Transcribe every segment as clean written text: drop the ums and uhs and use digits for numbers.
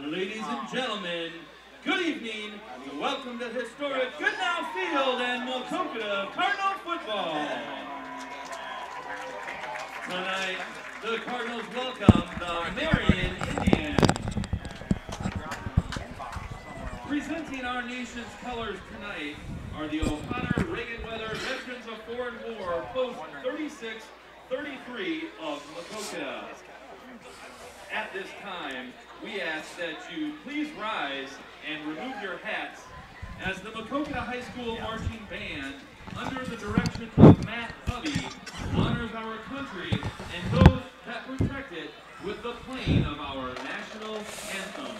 Ladies and gentlemen, good evening. Welcome to historic Goodnow Field and Maquoketa Cardinal football. Tonight, the Cardinals welcome the Marion Indians. Presenting our nation's colors tonight are the O'Connor Reagan-Weather Veterans of Foreign War, Post 3633 of Maquoketa. At this time, we ask that you please rise and remove your hats as the Maquoketa High School Marching Band, under the direction of Matt Covey, honors our country and those that protect it with the playing of our national anthem.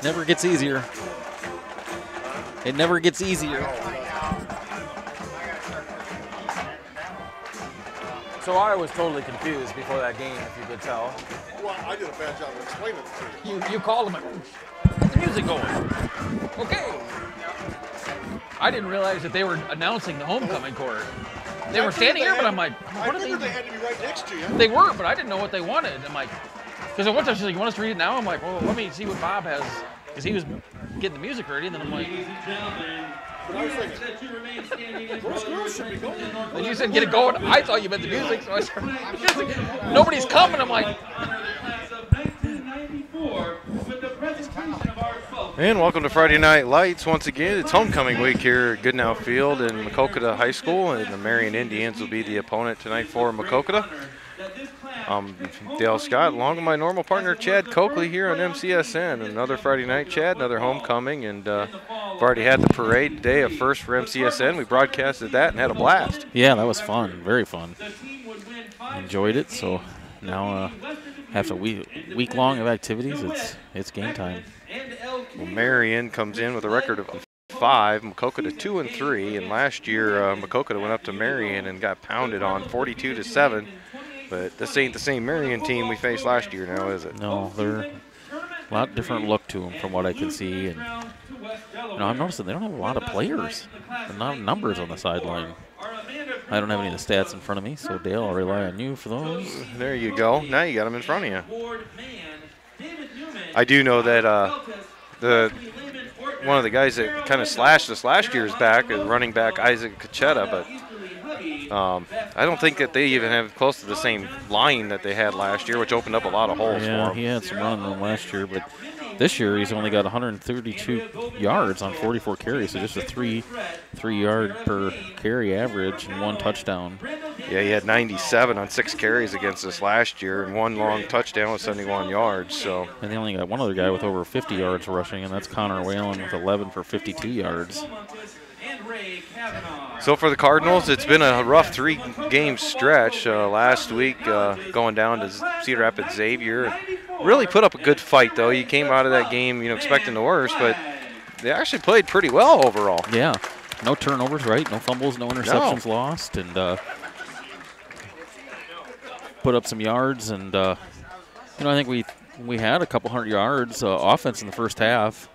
Never gets easier. It never gets easier. So I was totally confused before that game, if you could tell. Well, I did a bad job of explaining it to you. You called him. Get the music going. Okay. I didn't realize that they were announcing the homecoming court. They were standing here, but I'm like, what are they? They had to be right next to you. They were, but I didn't know what they wanted. I'm like, because I went there, she's like, you want us to read it now? I'm like, well, let me see what Bob has, because he was getting the music ready, and then I'm like, Those girls should be going. and you said get it going. I thought you meant the music, so I started, nobody's coming. I'm like, And welcome to Friday Night Lights. Once again, it's homecoming week here at Goodnow Field in Maquoketa High School, and the Marion Indians will be the opponent tonight for Maquoketa. Dale Scott, along with my normal partner Chad Coakley here on MCSN. Another Friday night, Chad, another homecoming, and we've already had the parade today, a first for MCSN. We broadcasted that and had a blast. Yeah, that was fun, very fun. Enjoyed it. So now, after a week long of activities, it's game time. Well, Marion comes in with a record of 5, Maquoketa 2-3, and last year Maquoketa went up to Marion and got pounded on 42-7. But this ain't the same Marion team we faced last year now, is it? No, they're a lot different look to them from what I can see. And I'm noticing they don't have a lot of players, not numbers on the sideline. I don't have any of the stats in front of me, so Dale, I'll rely on you for those. There you go. Now you got them in front of you. I do know that one of the guys that kind of slashed us last year's back is running back Isaac Cachetta, but I don't think that they even have close to the same line that they had last year, which opened up a lot of holes for him. He had some running room last year, but this year he's only got 132 yards on 44 carries, so just a 3-yard per carry average and 1 touchdown. Yeah, he had 97 on 6 carries against us last year and 1 long touchdown with 71 yards. So. And they only got one other guy with over 50 yards rushing, and that's Connor Whalen with 11 for 52 yards. So for the Cardinals, it's been a rough 3-game stretch. Last week, going down to Cedar Rapids Xavier, really put up a good fight though. You came out of that game, expecting the worst, but they actually played pretty well overall. Yeah, no turnovers, right? No fumbles, no interceptions lost, and put up some yards, and you know, I think we had a couple hundred yards offense in the first half,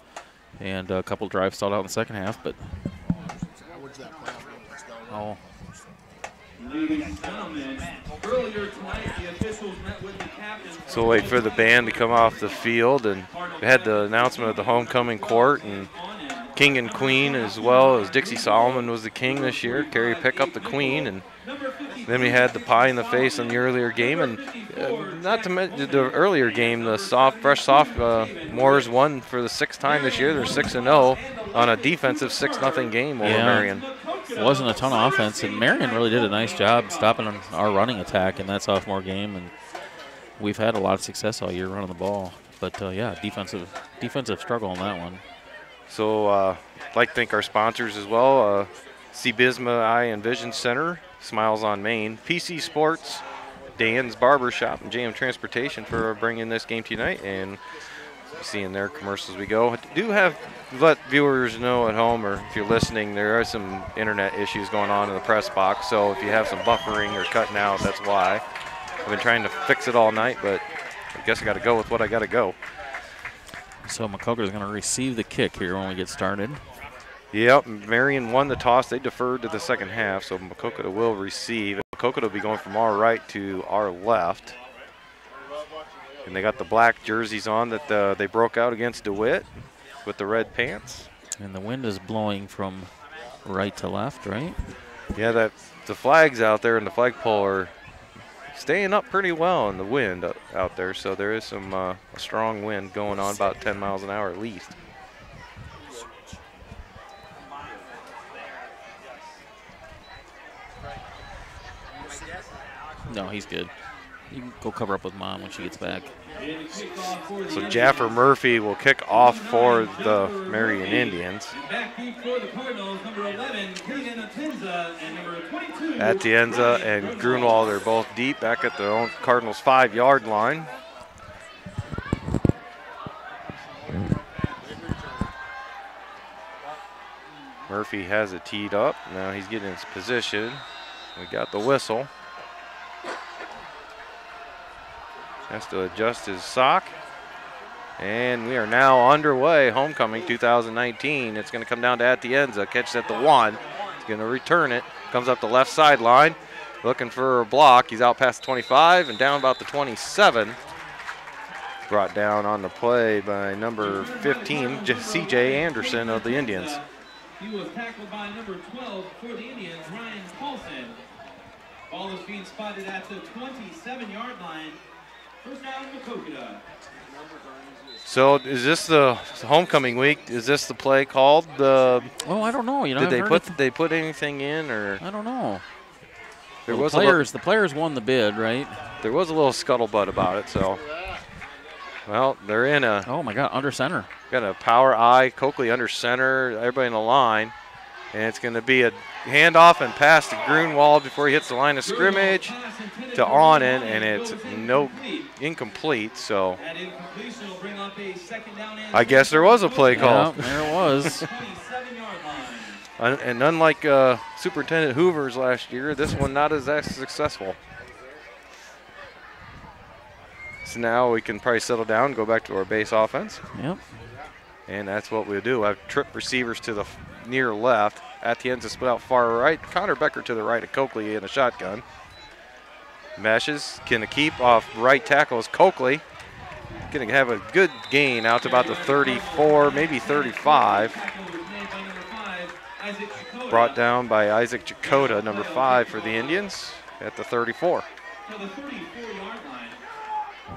and a couple drives stalled out in the second half. But oh. Ladies and gentlemen, earlier tonight, the officials met with the captains. So wait for the band to come off the field, and we had the announcement of the homecoming court, and king and queen, as well as Dixie Solomon was the king this year. Carrie pick up the queen, and then we had the pie in the face in the earlier game, and not to mention the earlier game, the fresh sophomores won for the 6th time this year. They're 6-0 on a defensive 6-0 game over Marion. It wasn't a ton of offense, and Marion really did a nice job stopping our running attack in that sophomore game, and we've had a lot of success all year running the ball. But yeah, defensive struggle on that one. So I'd like to thank our sponsors as well, CBISMA Eye and Vision Center, Smiles on Main, PC Sports, Dan's Barbershop, and JM Transportation for bringing this game tonight, and seeing their commercials as we go. I do have let viewers know at home, or if you're listening, there are some internet issues going on in the press box, so if you have some buffering or cutting out, that's why. I've been trying to fix it all night, but I guess I got to go with what I got to go. So Maquoketa is going to receive the kick here when we get started. Yep, Marion won the toss. They deferred to the second half, so Maquoketa will receive. Maquoketa will be going from our right to our left. And they got the black jerseys on that they broke out against DeWitt with the red pants. And the wind is blowing from right to left, right? Yeah, the flags out there and the flagpole are staying up pretty well in the wind out there. So there is some a strong wind going on, about 10 miles an hour at least. No, he's good. You can go cover up with Mom when she gets back. So Jaffer Murphy will kick off for the Marion Indians. Atienza and Grunwald are both deep back at their own Cardinals 5-yard line. Murphy has it teed up. Now he's getting his position. We got the whistle. Has to adjust his sock. And we are now underway. Homecoming 2019. It's going to come down to Atienza. Catches at the 1. He's going to return it. Comes up the left sideline. Looking for a block. He's out past the 25 and down about the 27. Brought down on the play by number 15, C.J. Anderson of the Indians. He was tackled by number 12 for the Indians, Ryan Paulson. Ball is being spotted at the 27-yard line. First down, Maquoketa. So is this the homecoming week? Is this the play called? Oh, I don't know. You know, did they put anything in, or I don't know. There well, was the players won the bid, right? There was a little scuttlebutt about it. So, well, they're in a. Oh my God, under center. Got a power eye. Coakley under center. Everybody in the line, and it's going to be a handoff and pass to Grunwald before he hits the line of scrimmage to Onen, and it's incomplete. So I guess there was a play call. Yeah, there it was. And unlike Superintendent Hoover's last year, this one not as successful. So now we can probably settle down and go back to our base offense. Yep. And that's what we'll do. I have trip receivers to the near left. Atienza split out far right. Connor Becker to the right of Coakley in a shotgun. Meshes can keep off right tackle is Coakley. Going to have a good gain out to about the 34, maybe 35. Brought down by Isaac Chakota, number 5 for the Indians at the 34. To the 34-yard line.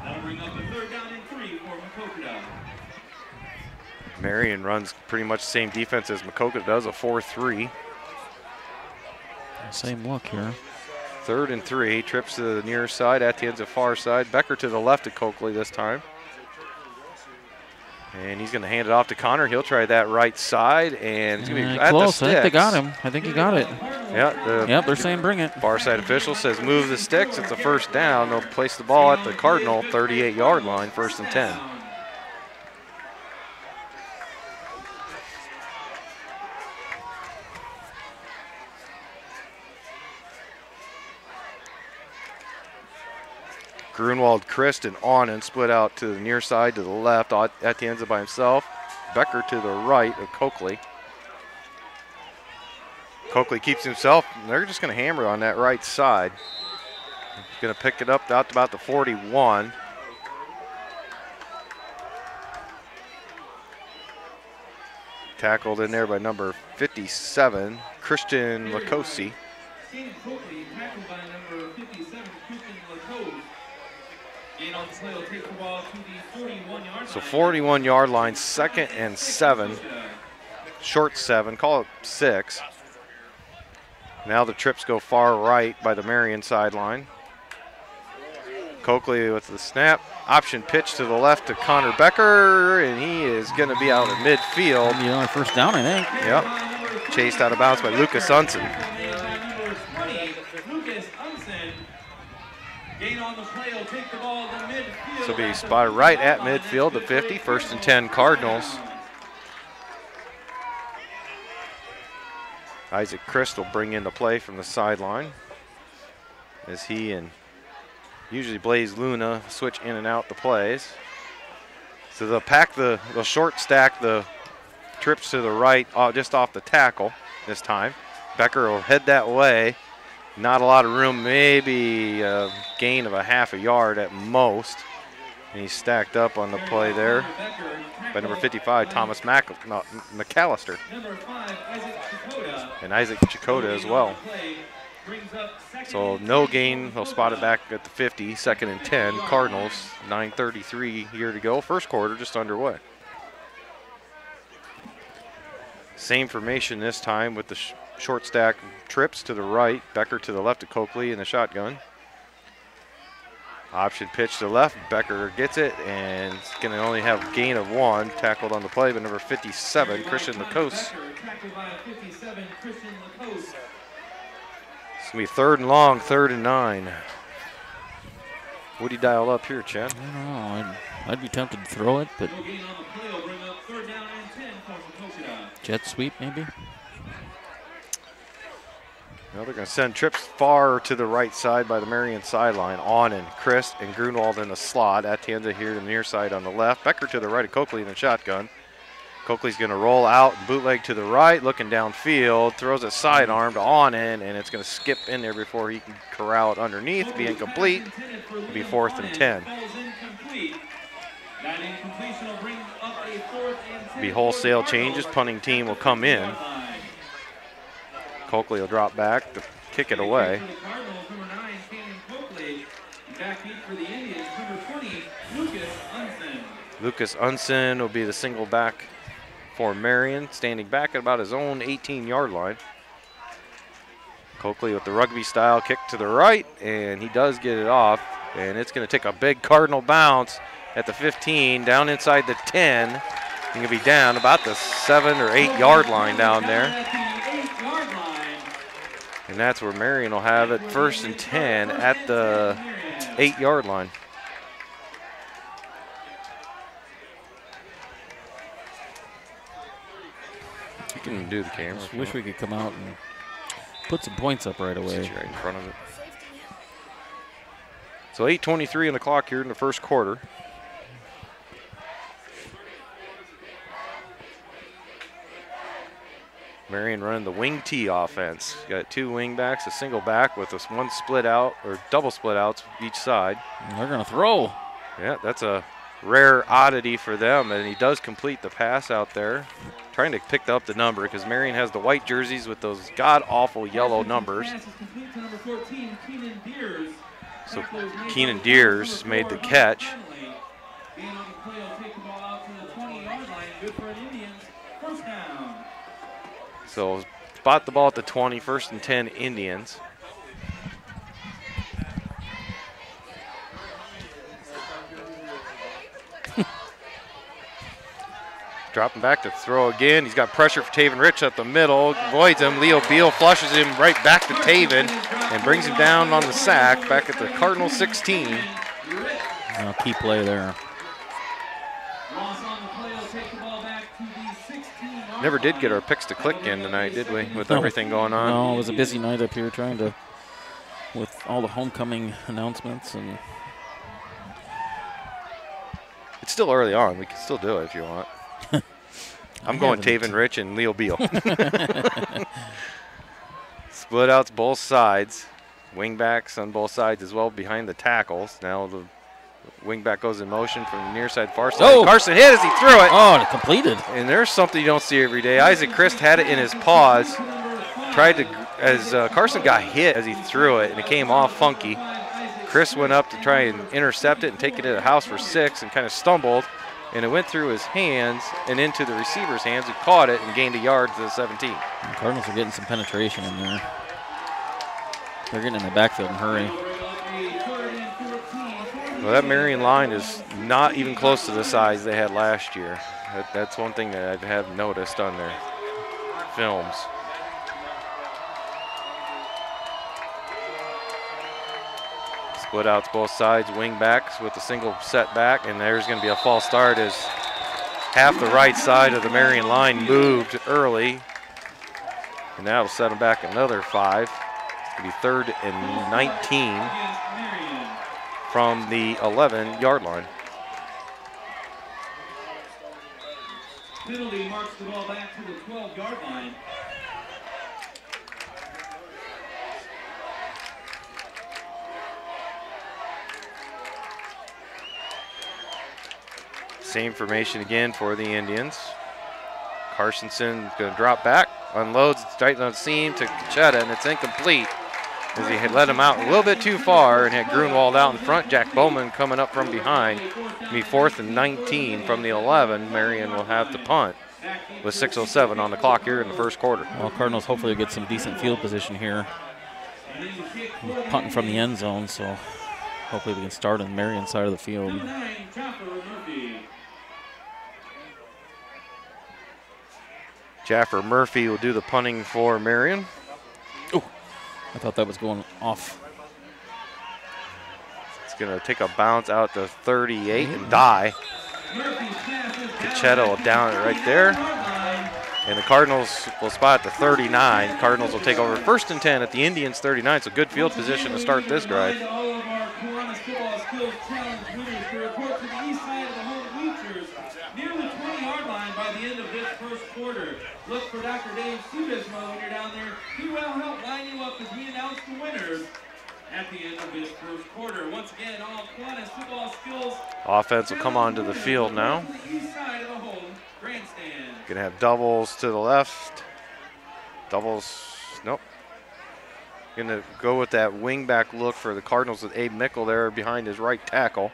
That'll bring up the third down and 3 for Maquoketa. Marion runs pretty much the same defense as Maquoketa does, a 4-3. Same look here. 3rd and 3, trips to the near side, Atienza far side. Becker to the left of Coakley this time. And he's going to hand it off to Connor. He'll try that right side, and it's going to be at close. the sticks. I think they got him. I think he got it. Yeah. Yep, they're saying bring it. Far side official says move the sticks. It's a first down. They'll place the ball at the Cardinal 38-yard line, 1st and 10. Grunwald, Christ, and Onan split out to the near side, to the left. Atienza by himself. Becker to the right of Coakley. Coakley keeps himself, and they're just going to hammer on that right side. Going to pick it up out to about the 41. Tackled in there by number 57, Christian Lacosi. So 41-yard line, 2nd and 7. Short 7, call it 6. Now the trips go far right by the Marion sideline. Coakley with the snap. Option pitch to the left to Connor Becker, and he is going to be out of midfield. That'll be on first down, I think. Yep. Chased out of bounds by Lucas Unson. So be spotted right at midfield, the 50, 1st and 10 Cardinals. Isaac Christ will bring in the play from the sideline as he and usually Blaze Luna switch in and out the plays. So they'll short stack the trips to the right just off the tackle this time. Becker will head that way. Not a lot of room, maybe a gain of a half a yard at most. And he's stacked up on the play there by number 55, Thomas McAllister. And Isaac Chakota as well. So no gain, they'll spot it back at the 50, 2nd and 10, Cardinals, 9:33 here to go. First quarter just underway. Same formation this time with the short stack trips to the right, Becker to the left of Coakley in the shotgun. Option pitch to the left, Becker gets it, and it's going to only have gain of 1, tackled on the play by number 57, Christian Lacoste. It's going to be 3rd and long, 3rd and 9. What do you dial up here, Chad? I don't know. I'd be tempted to throw it, but jet sweep maybe? Well, they're going to send trips far to the right side by the Marion sideline. Onan, Christ, and Grunwald in the slot. Atienza here to the near side on the left. Becker to the right of Coakley in the shotgun. Coakley's going to roll out and bootleg to the right, looking downfield, throws a sidearm to Onan, and it's going to skip in there before he can corral it underneath, be incomplete. It'll be 4th and 10. Be wholesale changes. Punting team will come in. Coakley will drop back to kick it away. Lucas Unson will be the single back for Marion, standing back at about his own 18-yard line. Coakley with the rugby style kick to the right, and he does get it off, and it's going to take a big Cardinal bounce at the 15, down inside the 10. He's going to be down about the 7 or 8-yard line down there. And that's where Marion will have it, 1st and 10 at the 8-yard line. You can do the camera. I wish we could come out and put some points up right away. Right in front of it. So 8:23 on the clock here in the first quarter. Marion running the wing T offense. Got 2 wing backs, a single back with this 1 split out or double split outs each side. And they're going to throw. Yeah, that's a rare oddity for them, and he does complete the pass out there. Trying to pick up the number because Marion has the white jerseys with those god-awful yellow numbers. So Keenan Deers made the catch. So spot the ball at the 20, 1st and 10 Indians. Dropping back to throw again. He's got pressure for Taven Rich up the middle. Avoids him. Leo Beal flushes him right back to Taven and brings him down on the sack back at the Cardinal 16. Key play there. Never did get our picks to click in tonight, did we, with everything going on? No, it was a busy night up here trying to, with all the homecoming announcements and It's still early on. We can still do it if you want. I'm going Taven Rich and Leo Beal. Split outs both sides. Wingbacks on both sides as well behind the tackles. Now the wingback goes in motion from the near side, far side. Oh. Carson hit as he threw it. Oh, and it completed. And there's something you don't see every day. Isaac Christ had it in his paws. Tried to, as Carson got hit as he threw it, and it came off funky. Chris went up to try and intercept it and take it to the house for 6 and kind of stumbled. And it went through his hands and into the receiver's hands, who caught it and gained a yard to the 17. The Cardinals are getting some penetration in there. They're getting in the backfield in a hurry. Well, that Marion line is not even close to the size they had last year. That's one thing that I have noticed on their films. Split outs both sides, wing backs with a single setback, and there's going to be a false start as half the right side of the Marion line moved early. And that'll set them back another 5. It's going to be 3rd and 19 from the 11-yard line. Penalty marks the ball back to the 12-yard line. Same formation again for the Indians. Carsonson going to drop back, unloads, straight on the seam to Cachetta, and it's incomplete as he had let him out a little bit too far and had Grunwald out in front. Jack Bowman coming up from behind. It'll be 4th and 19 from the 11. Marion will have to punt with 6:07 on the clock here in the first quarter. Well, Cardinals hopefully will get some decent field position here. Punting from the end zone, so hopefully we can start on the Marion side of the field. Jaffer Murphy will do the punting for Marion. Oh, I thought that was going off. It's going to take a bounce out to 38 and die. Cachetta will down it right there. And the Cardinals will spot at the 39. Cardinals will take over 1st and 10 at the Indians' 39. So good field position to start this drive. Look for Dr. Dave Subismo when you're down there. He will help line you up as we announce the winners at the end of this first quarter. Once again, all Kiwanis football skills. Offense will come onto the field now. East side of the home grandstand. Gonna have doubles to the left. Doubles, nope. Gonna go with that wing back look for the Cardinals with Abe Mickle there behind his right tackle.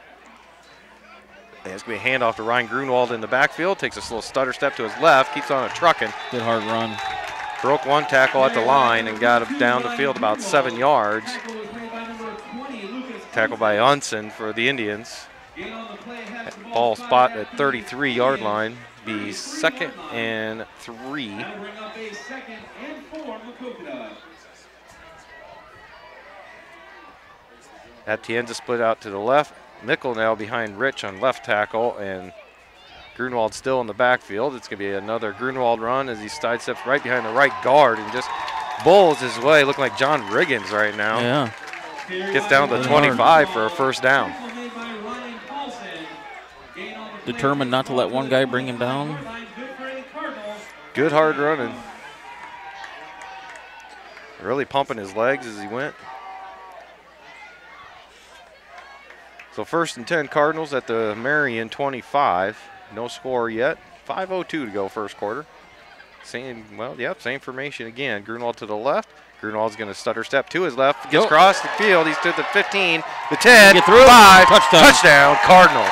And it's going to be a handoff to Ryan Grunwald in the backfield. Takes a little stutter step to his left. Keeps on a trucking. Good hard run. Broke one tackle at the line and got him down the field about 7 yards. Tackle by Unson for the Indians. Ball spot at 33-yard line. Be 2nd and 3. Atienza split out to the left. Mickle now behind Rich on left tackle, and Grunwald still in the backfield. It's going to be another Grunwald run as he sidesteps right behind the right guard and just bowls his way, looking like John Riggins right now. Yeah. Gets down to the 25 for a first down. Determined not to let one guy bring him down. Good hard running. Really pumping his legs as he went. So 1st and 10 Cardinals at the Marion 25. No score yet. 5:02 to go first quarter. Same formation again. Grunwald to the left. Grunwald's going to stutter step to his left. Gets across the field. He's to the 15, the 10, Get through. 5. Touchdown. Touchdown Cardinals.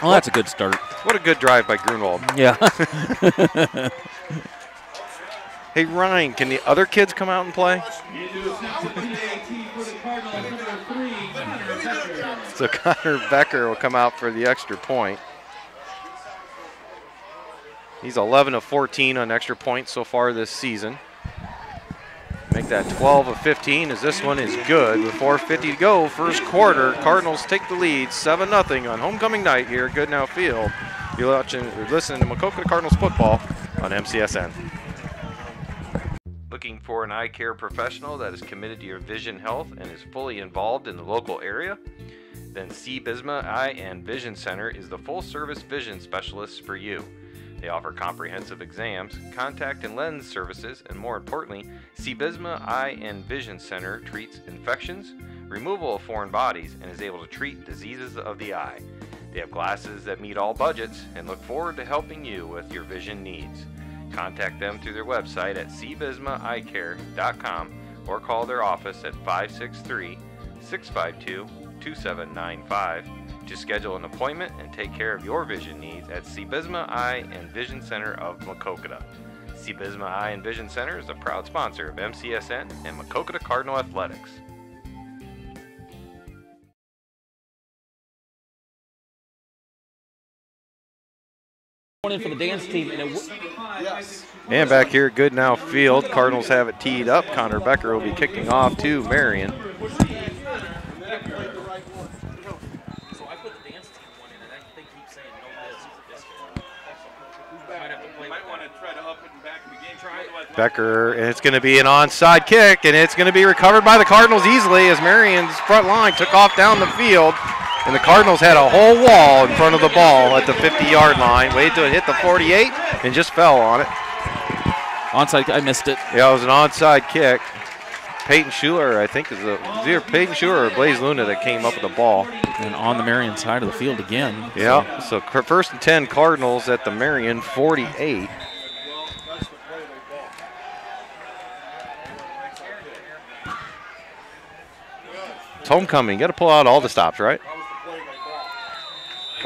Well, that's a good start. What a good drive by Grunwald. Yeah. Hey, Ryan, can the other kids come out and play? So Connor Becker will come out for the extra point. He's 11 of 14 on extra points so far this season. Make that 12 of 15 as this one is good with 4:50 to go. First quarter, Cardinals take the lead 7-0 on homecoming night here at Goodnow Field. You're listening to Maquoketa Cardinals football on MCSN. Looking for an eye care professional that is committed to your vision health and is fully involved in the local area? Then C. Bisma Eye and Vision Center is the full-service vision specialist for you. They offer comprehensive exams, contact and lens services, and more importantly, C. Bisma Eye and Vision Center treats infections, removal of foreign bodies, and is able to treat diseases of the eye. They have glasses that meet all budgets and look forward to helping you with your vision needs. Contact them through their website at cbismaeyecare.com or call their office at 563-652-2795 to schedule an appointment and take care of your vision needs at C. Bisma Eye and Vision Center of Maquoketa. C. Bisma Eye and Vision Center is a proud sponsor of MCSN and Maquoketa Cardinal Athletics. In for the dance team, And back here at Goodnow Field, Cardinals have it teed up. Connor Becker will be kicking off to Marion. So I put the dance team one in, and they keep saying no this. Might want to try to up it and back in the game. Becker, and it's going to be an onside kick, and it's going to be recovered by the Cardinals easily as Marion's front line took off down the field. And the Cardinals had a whole wall in front of the ball at the 50-yard line. Waited till it hit the 48 and just fell on it. Onside, I missed it. Yeah, it was an onside kick. Peyton Schuler, I think, is either Peyton Schuler or Blaze Luna that came up with the ball. And on the Marion side of the field again. Yeah, so first and 10 Cardinals at the Marion 48. It's homecoming. Got to pull out all the stops, right?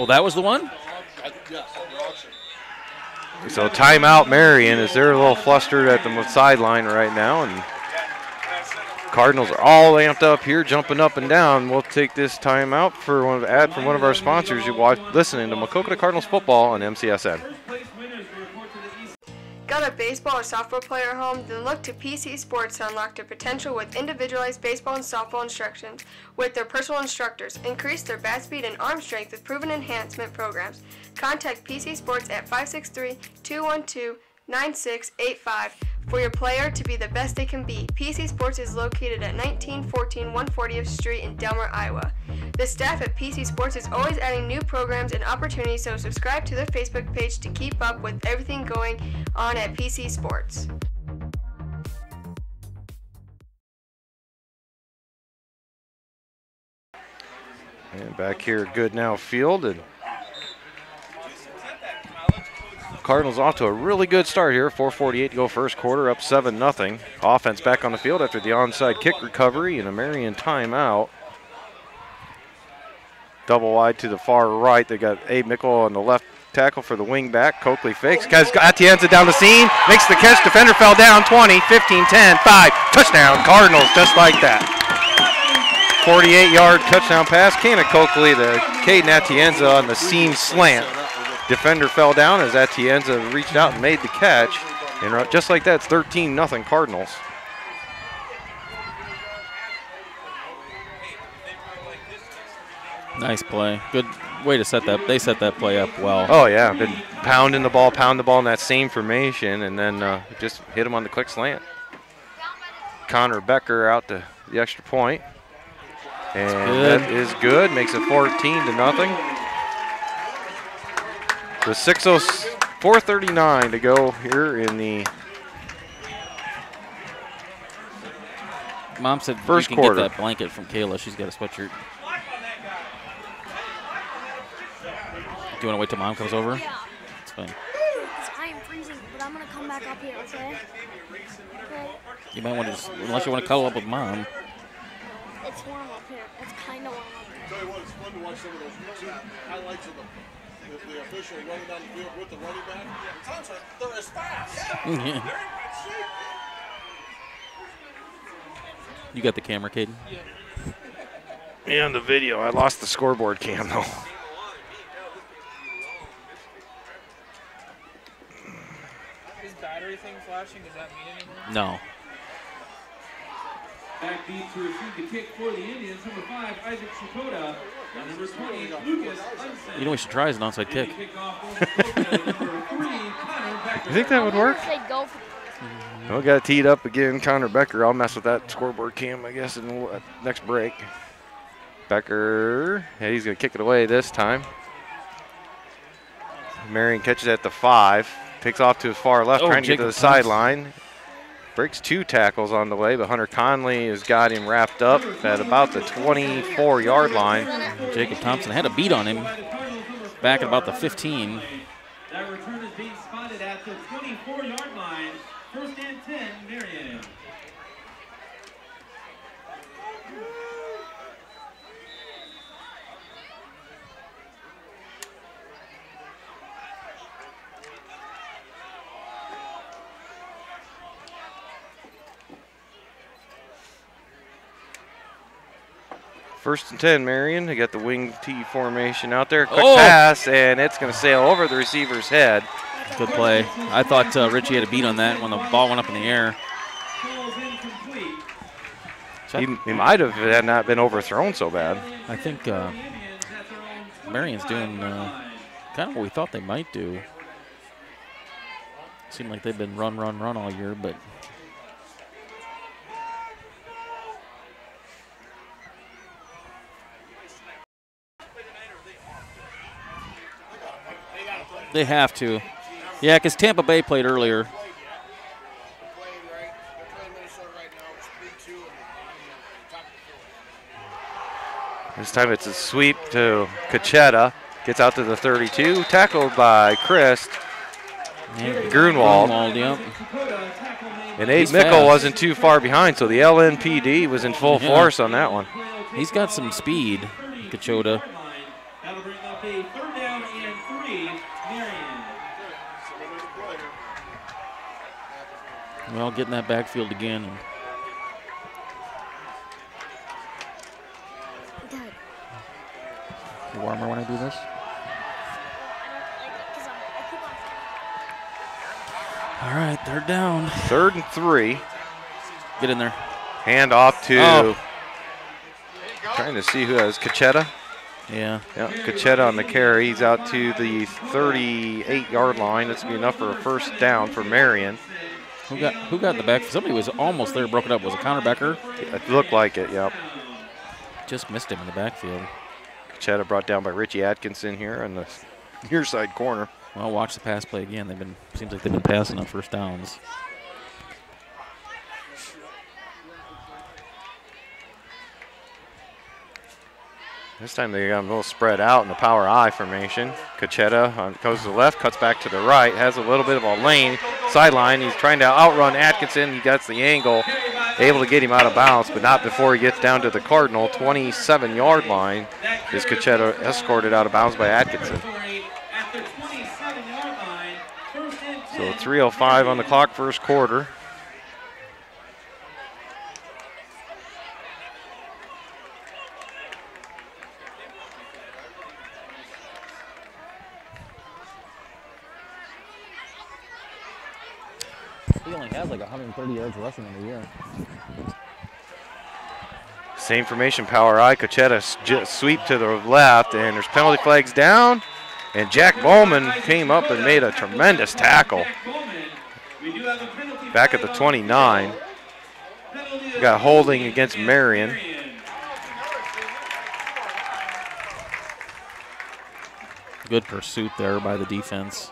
Oh, that was the one? So timeout Marion as they're a little flustered at the sideline right now, and Cardinals are all amped up here, jumping up and down. We'll take this timeout for an ad from one of our sponsors. You're listening to Maquoketa Cardinals football on MCSN. Got a baseball or softball player at home? Then look to PC Sports to unlock their potential with individualized baseball and softball instructions with their personal instructors. Increase their bat speed and arm strength with proven enhancement programs. Contact PC Sports at 563-212-9685 for your player to be the best they can be. PC Sports is located at 1914 140th Street in Delmar, Iowa. The staff at PC Sports is always adding new programs and opportunities, so subscribe to their Facebook page to keep up with everything going on at PC Sports. And back here at Goodnow Field, and Cardinals off to a really good start here. 4:48 to go first quarter, up 7-0. Offense back on the field after the onside kick recovery and a Marion timeout. Double wide to the far right. They got Abe Mickle on the left tackle for the wing back. Coakley fakes. Atienza down the seam. Makes the catch. Defender fell down. 20, 15, 10, 5. Touchdown Cardinals just like that. 48-yard touchdown pass. Kana Coakley to Caden Atienza on the seam slant. Defender fell down as Atienza reached out and made the catch. And just like that, it's 13-0 Cardinals. Nice play. Good way to set that. They set that play up well. Oh, yeah. Been pound the ball in that same formation, and then just hit him on the quick slant. Connor Becker out to the extra point. And that is good. Makes it 14-0. The 4:39 to go here in the Mom said first you can quarter. Get that blanket from Kayla. She's got a sweatshirt. Do you want to wait till Mom comes over? Yeah. It's fine. Because I am freezing, but I'm going to come back up here, okay? Okay. You might want to, unless you want to cuddle up with Mom. It's warm up here. It's kind of warm up here. Tell you what, it's fun to watch some of those YouTube highlights of the official running down the field with the running back. At times they're as fast. They're in good shape. You got the camera, Caden? Yeah, on the video. I lost the scoreboard cam, though. Is battery thing flashing? Does that mean anything? No. Back deep to receive the kick for the Indians. Number 5, Isaac Shikoda. And number 20, Lucas Unsen. You know we should try as an onside kick. You think that would work? Say go for We got it teed up again. Connor Becker. I'll mess with that scoreboard cam, I guess, in the next break. Becker, yeah, he's going to kick it away this time. Marion catches at the 5. Takes off to his far left, trying to get to the sideline. Breaks 2 tackles on the way, but Hunter Conley has got him wrapped up at about the 24-yard line. Jacob Thompson had a beat on him back at about the 15. That return is being spotted at the 24-yard line. 1st and 10, Marion. First and 10, Marion. They got the wing T formation out there. Quick pass, and it's going to sail over the receiver's head. Good play. I thought Richie had a beat on that when the ball went up in the air. He might have had not been overthrown so bad. I think Marion's doing kind of what we thought they might do. Seemed like they've been run all year, but they have to. Yeah, because Tampa Bay played earlier. This time it's a sweep to Kacheta. Gets out to the 32. Tackled by Christ. Grunwald. Yep. And Abe Mickle wasn't too far behind, so the LNPD was in full force on that one. He's got some speed, Kachota. That'll bring up a 3rd down and 3, Marion. Well, getting that backfield again. You warmer when I do this? All right, 3rd down. 3rd and 3. Get in there. Hand off to, trying to see who has Kacheta. Yeah. Yeah, Kacheta on the carry. He's out to the 38-yard line. That's going to be enough for a 1st down for Marion. Who got in the back? Somebody was almost there, broke it up. Was it Connor Becker? It looked like it, yep. Just missed him in the backfield. Kacheta brought down by Richie Atkinson here on the near side corner. Well, watch the pass play again. Seems like they've been passing on 1st downs. This time they got him a little spread out in the power I formation. Kacheta goes to the left, cuts back to the right, has a little bit of a lane, sideline. He's trying to outrun Atkinson. He gets the angle, able to get him out of bounds, but not before he gets down to the Cardinal 27-yard line. Is Kacheta escorted out of bounds by Atkinson. So 3:05 on the clock, 1st quarter. He only has like 130 yards rushing in a year. Same formation, power I. Kacheta sweep to the left, and there's penalty flags down. And Jack Bowman came up and made a tremendous tackle. Back at the 29. Got holding against Marion. Good pursuit there by the defense.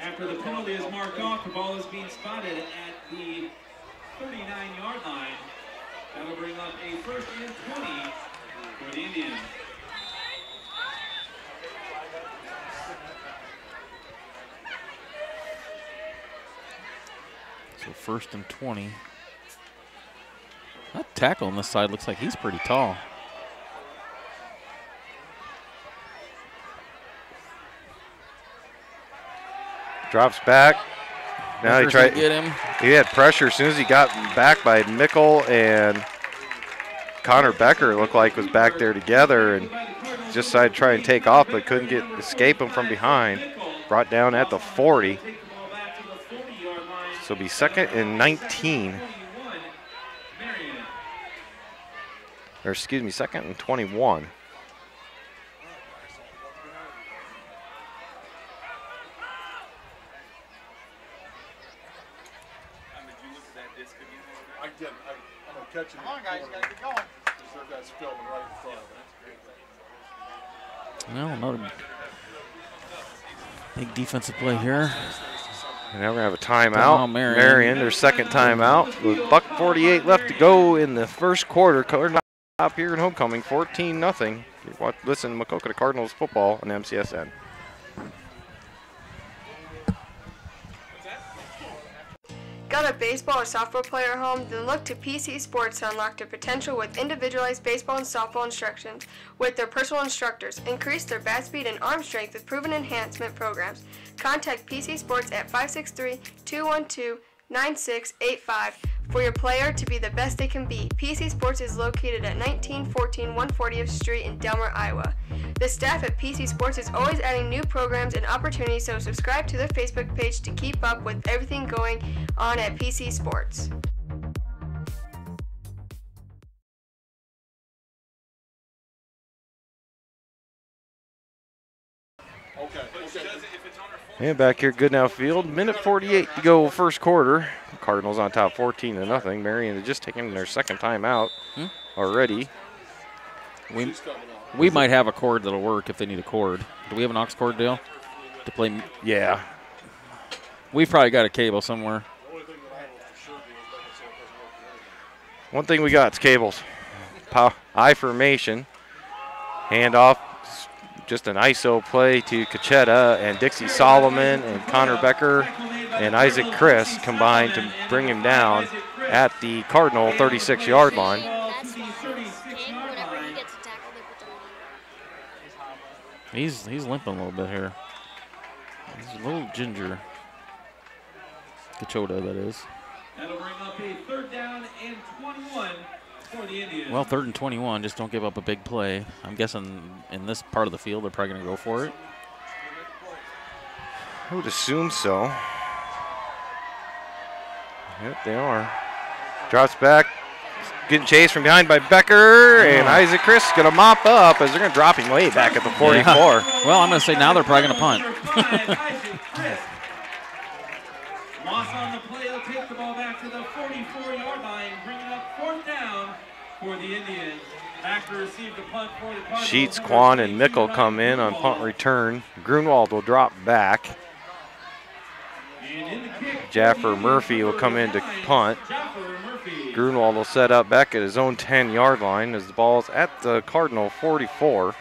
After the penalty is marked off, the ball is being spotted at the 39-yard line. That'll bring up a 1st and 20 for the Indians. So 1st and 20. That tackle on this side looks like he's pretty tall. Drops back. Now he tried to get him. He had pressure as soon as he got back by Mickle and Connor Becker. It looked like was back there together and just decided to try and take off, but couldn't escape him from behind. Brought down at the 40. So it'll be 2nd and 19. Or excuse me, 2nd and 21. I didn't. I'm going to catch him. Come on, guys, you got to get going. Their guy's filming right in front of Well, another big defensive play here. And now we're going to have a timeout. Marion. Their 2nd timeout. With $1:48 left to go in the first quarter. Cardinals up here in homecoming, 14-0. Listen to Maquoketa Cardinals football on MCSN. Got a baseball or softball player at home? Then look to PC Sports to unlock their potential with individualized baseball and softball instructions with their personal instructors. Increase their bat speed and arm strength with proven enhancement programs. Contact PC Sports at 563-212-9685 for your player to be the best they can be. PC Sports is located at 1914 140th Street in Delmar, Iowa. The staff at PC Sports is always adding new programs and opportunities, so subscribe to their Facebook page to keep up with everything going on at PC Sports. And back here, good now field. 1:48 to go first quarter. Cardinals on top 14-0. Marion has just taken their 2nd timeout already. We might have a cord that'll work if they need a cord. Do we have an aux cord, Dale? To play? Yeah. We've probably got a cable somewhere. One thing we got is cables. I formation. Handoff. Just an ISO play to Maquoketa, and Dixie Solomon and Connor Becker and Isaac Chris combined to bring him down at the Cardinal 36-yard line. He's limping a little bit here. He's a little ginger. Maquoketa, that is. That'll bring up a 3rd down and 21 for the Indians. Well, 3rd and 21, just don't give up a big play. I'm guessing in this part of the field they're probably going to go for it. I would assume so. Yep, they are. Drops back, getting chased from behind by Becker, and Isaac Chris is going to mop up as they're going to drop him way back at the 44. Yeah. Well, I'm going to say now they're probably going to punt. Moss on the play, they'll take the ball back to the 44-yard line, bringing up 4th down for the Indians. Back to receive the punt for the Cardinals. Sheets, Quan, and Mickle come in on punt return. Grunwald will drop back. Jaffer Murphy will come in to punt. Grunwald will set up back at his own 10-yard line as the ball's at the Cardinal 44.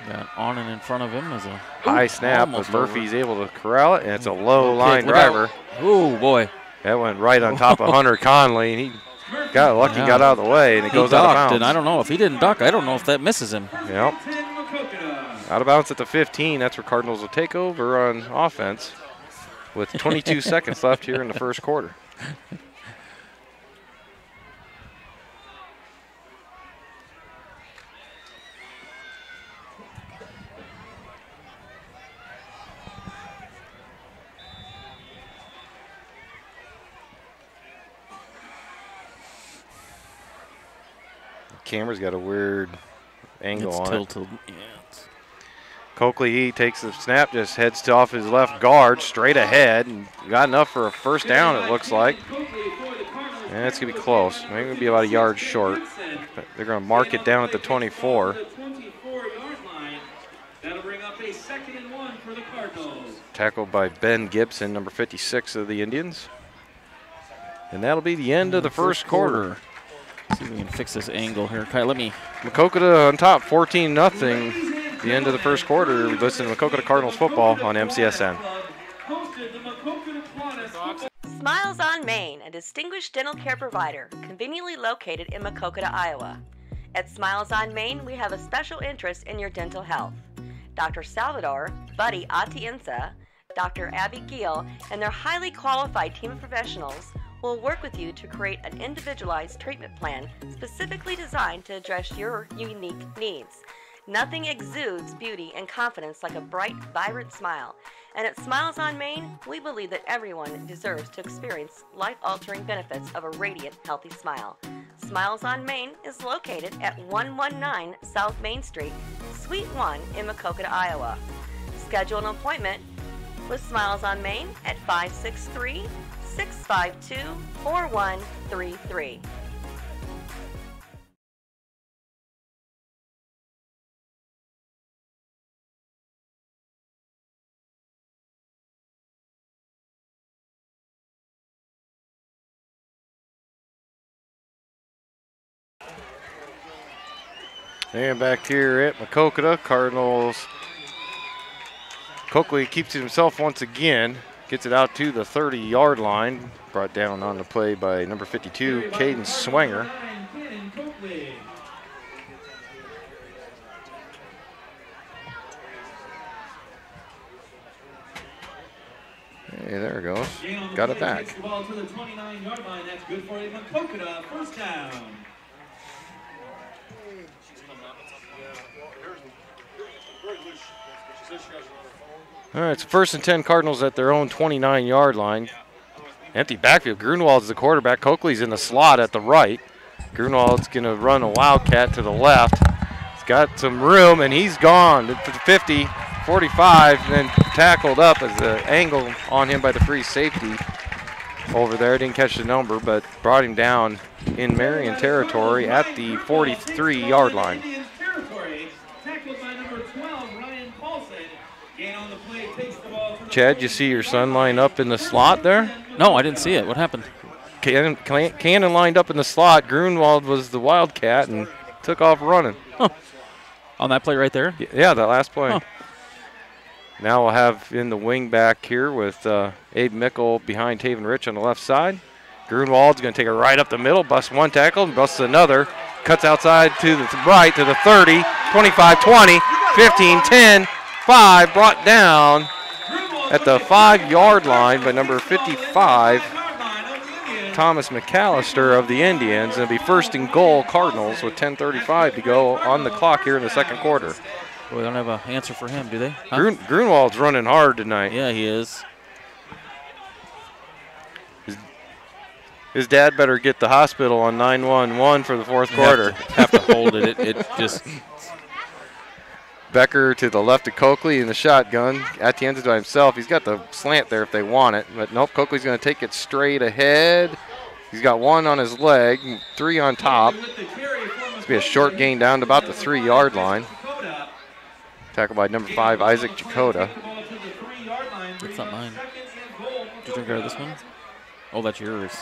Got on and in front of him as a high snap, but Murphy's able to corral it, and it's a low line driver. Oh boy. That went right on top of Hunter Conley, and he got lucky, got out of the way, and it goes out of bounds. And I don't know if he didn't duck. I don't know if that misses him. Yep. Out of bounds at the 15. That's where Cardinals will take over on offense with 22 seconds left here in the first quarter. Camera's got a weird angle on tilted. it. Yeah, Coakley, he takes the snap, just heads off his left guard, straight ahead, and got enough for a first down, it looks like. And it's going to be close. Maybe it'll be about a yard short. But they're going to mark it down at the 24. That'll bring up a 2nd and 1 for the Cardinals. Tackled by Ben Gibson, number 56 of the Indians. And that'll be the end of the first quarter. See if we can fix this angle here. Kyle, let me. Maquoketa on top, 14-0. The end of the first quarter. Listen to Maquoketa Cardinals football on MCSN. Smiles on Main, a distinguished dental care provider, conveniently located in Maquoketa, Iowa. At Smiles on Main, we have a special interest in your dental health. Dr. Salvador, Buddy Atienza, Dr. Abby Giel, and their highly qualified team of professionals will work with you to create an individualized treatment plan specifically designed to address your unique needs. Nothing exudes beauty and confidence like a bright, vibrant smile. And at Smiles on Main, we believe that everyone deserves to experience life-altering benefits of a radiant, healthy smile. Smiles on Main is located at 119 South Main Street, Suite 1 in Maquoketa, Iowa. Schedule an appointment with Smiles on Main at 563-652-4133. And back here at Maquoketa, Cardinals. Coakley keeps it himself once again. Gets it out to the 30-yard line. Brought down on the play by number 52, Caden Swanger. Hey, there it goes. Got it back. The ball to the 29-yard line. That's good for a Maquoketa first down. All right, it's first and 10 Cardinals at their own 29-yard line. Empty backfield. Grunwald's the quarterback. Coakley's in the slot at the right. Grunwald's going to run a wildcat to the left. He's got some room, and he's gone to 50, 45, and then tackled up as the angle on him by the free safety over there. Didn't catch the number, but brought him down in Marion territory at the 43-yard line. Chad, you see your son line up in the slot there? No, I didn't see it. What happened? Cannon lined up in the slot. Grunwald was the wildcat and took off running. Huh. On that play right there? Yeah, that last play. Huh. Now we'll have in the wing back here with Abe Mickle behind Taven Rich on the left side. Grunwald's going to take it right up the middle, busts one tackle, and busts another. Cuts outside to the right to the 30, 25, 20, 15, 10, 5, brought down at the 5-yard line by number 55, Thomas McAllister of the Indians. It'll be first and goal Cardinals with 10:35 to go on the clock here in the second quarter. Well, they don't have an answer for him, do they? Huh? Grunwald's running hard tonight. Yeah, he is. His dad better get the hospital on 911 for the fourth quarter. Have to hold it. It just... Becker to the left of Coakley in the shotgun. Atienza by himself. He's got the slant there if they want it. But nope, Coakley's going to take it straight ahead. He's got one on his leg, 3 on top. It's be a short gain down to about the 3-yard line. Tackled by number 5, Isaac Chakota. That's not mine. Did you drink out of this one? Oh, that's yours.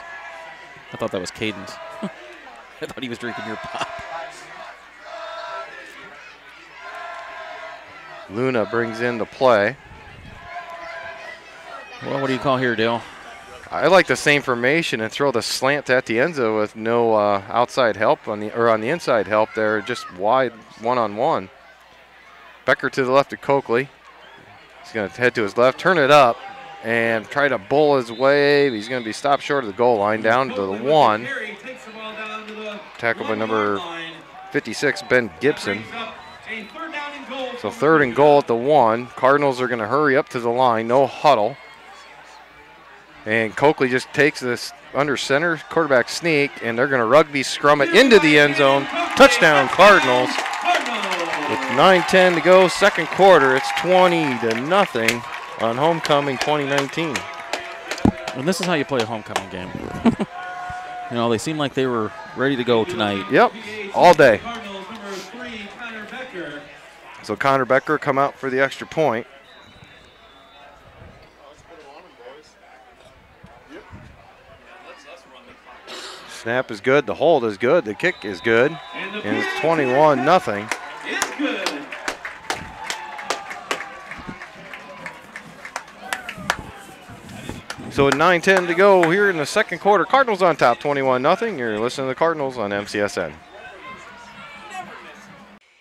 I thought that was Caden's. I thought he was drinking your pop. Luna brings in the play. Well, what do you call here, Dale? I like the same formation and throw the slant to Atienza with no outside help on the inside help there, just wide one-on-one. Becker to the left of Coakley. He's going to head to his left, turn it up, and try to bull his way. He's going to be stopped short of the goal line, down to the 1. Tackled by number 56, Ben Gibson. So third and goal at the 1. Cardinals are going to hurry up to the line, no huddle. And Coakley just takes this under center quarterback sneak, and they're going to rugby scrum it into the end zone. Touchdown Cardinals. With 9:10 to go, second quarter, it's 20-0 on homecoming 2019. And this is how you play a homecoming game. You know, they seem like they were ready to go tonight. Yep, all day. So Connor Becker come out for the extra point. Snap is good, the hold is good, the kick is good, and it's 21-0. So with 9:10 to go here in the second quarter, Cardinals on top, 21-0. You're listening to the Cardinals on MCSN.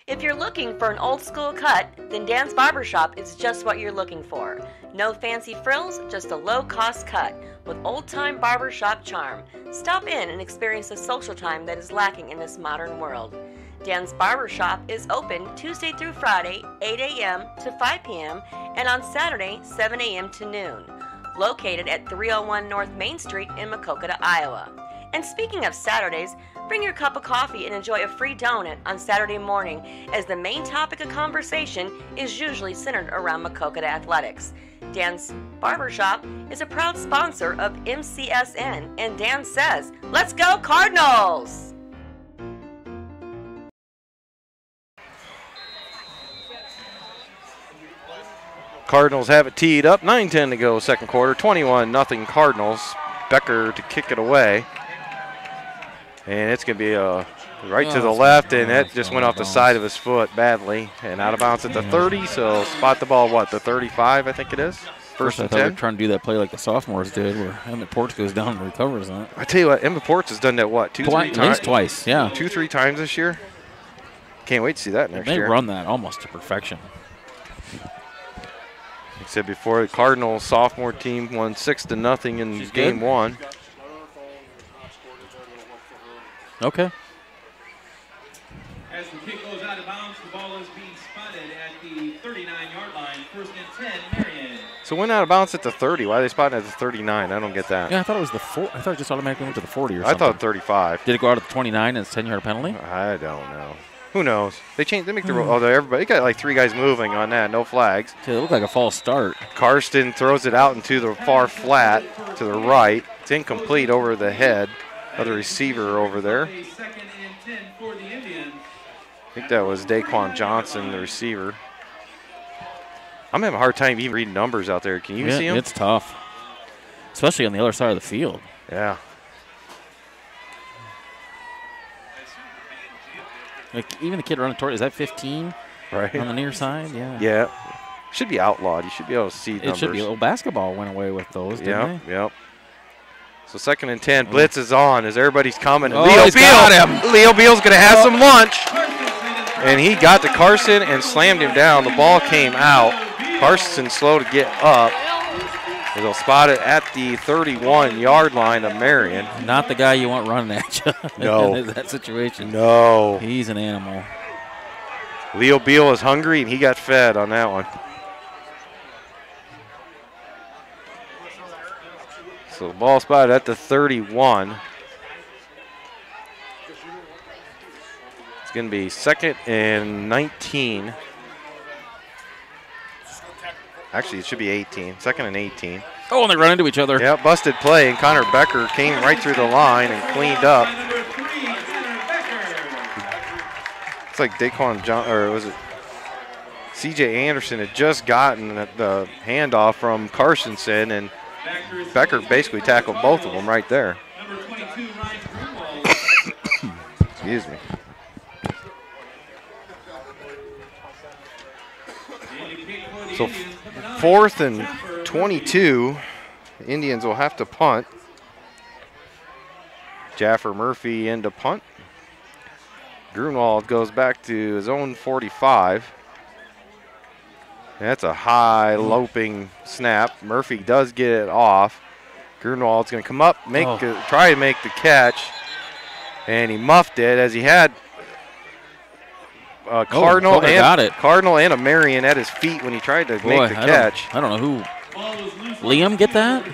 If you're looking for an old school cut, then Dan's Barbershop is just what you're looking for. No fancy frills, just a low-cost cut with old-time barbershop charm. Stop in and experience the social time that is lacking in this modern world. Dan's Barbershop is open Tuesday through Friday, 8 a.m. to 5 p.m. and on Saturday, 7 a.m. to noon. Located at 301 North Main Street in Maquoketa, Iowa. And speaking of Saturdays, bring your cup of coffee and enjoy a free donut on Saturday morning, as the main topic of conversation is usually centered around Maquoketa athletics. Dan's Barbershop is a proud sponsor of MCSN, and Dan says, "Let's go Cardinals!" Cardinals have it teed up. 9:10 to go, second quarter. 21-0 Cardinals. Becker to kick it away. And it's going to be right to the left, and that just went off the side of his foot badly. And out of bounds at the 30, so spot the ball, what, the 35, I think it is? First and 10. I thought we were trying to do that play like the sophomores did, where Emmett Ports goes down and recovers on it. I tell you what, Emmett Ports has done that, what, two, 3 times? At least twice, yeah. 2-3 times this year. Can't wait to see that next year. They run that almost to perfection. Like I said before, the Cardinals sophomore team won 6-0 in game 1. Okay. As the kick goes out of bounds, the ball is being spotted at the 39-yard line. First and 10, Marion. So went out of bounds at the 30. Why are they spotting at the 39? I don't get that. Yeah, I thought it was the 4. I thought it just automatically went to the 40 or something. I thought 35. Did it go out at the 29 and it's a 10-yard penalty? I don't know. Who knows? They changed. They make the rule. Although everybody got like 3 guys moving on that. No flags. It looked like a false start. Karsten throws it out into the far flat to the right. It's incomplete over the head of the receiver over there. I think that was Daquan Johnson, the receiver. I'm having a hard time even reading numbers out there. Can you see them? It's tough, especially on the other side of the field. Yeah. Like even the kid running toward, is that 15? Right. On the near side? Yeah. Yeah. Should be outlawed. You should be able to see numbers. It should be. Well, basketball went away with those, didn't they? Yep. So second and 10. Blitz is on as everybody's coming. Oh, Leo he's got him. Leo Beal's going to have some lunch. And he got to Carson and slammed him down. The ball came out. Carson's slow to get up. They'll spot it at the 31-yard line of Marion. Not the guy you want running at you. No. In that situation. No. He's an animal. Leo Beal is hungry, and he got fed on that one. So the ball spotted at the 31. It's going to be second and 19. Actually, it should be 18. Second and 18. Oh, and they run into each other. Yeah, busted play, and Connor Becker came right through the line and cleaned up. It's like Daquan John, or was it C.J. Anderson had just gotten the handoff from Carsonson, and Becker basically tackled both of them right there. Excuse me. So fourth and 22, Indians will have to punt. Jaffer Murphy into punt. Grunwald goes back to his own 45. And that's a high loping snap. Murphy does get it off. Grunwald's going to come up, try to make the catch, and he muffed it as he had Cardinal and a Marion at his feet when he tried to make the catch. I don't know who. Liam get that?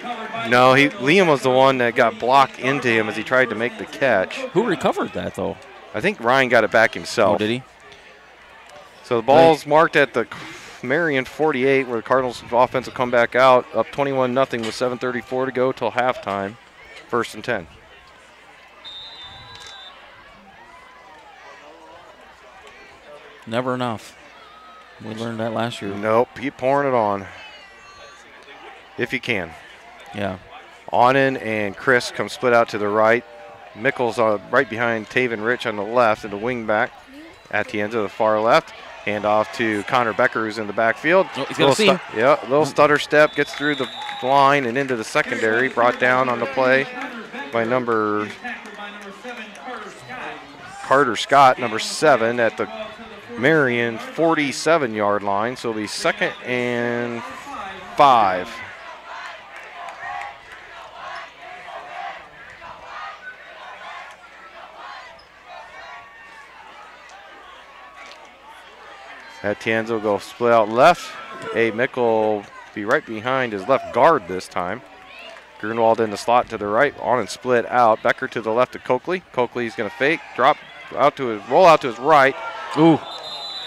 No, Liam was the one that got blocked into him as he tried to make the catch. Who recovered that, though? I think Ryan got it back himself. Oh, did he? So the ball's marked at the Marion 48, where the Cardinals offense will come back out, up 21-0 with 7:34 to go till halftime. First and 10. Never enough. We learned that last year. Nope, keep pouring it on. If you can. Yeah. Onen and Chris come split out to the right. Mickles right behind Taven Rich on the left, and the wing back at the end of the far left. Hand off to Connor Becker, who's in the backfield. Oh, he's going to see him. Yeah, little stutter step, gets through the line and into the secondary. Brought down on the play by number Carter Scott, number 7, at the Marion 47-yard line. So it'll be second and 5. Etienne's will go split out left. A Mickle will be right behind his left guard this time. Grunwald in the slot to the right, on and split out. Becker to the left of Coakley. Coakley's going to fake, roll out to his right. Ooh.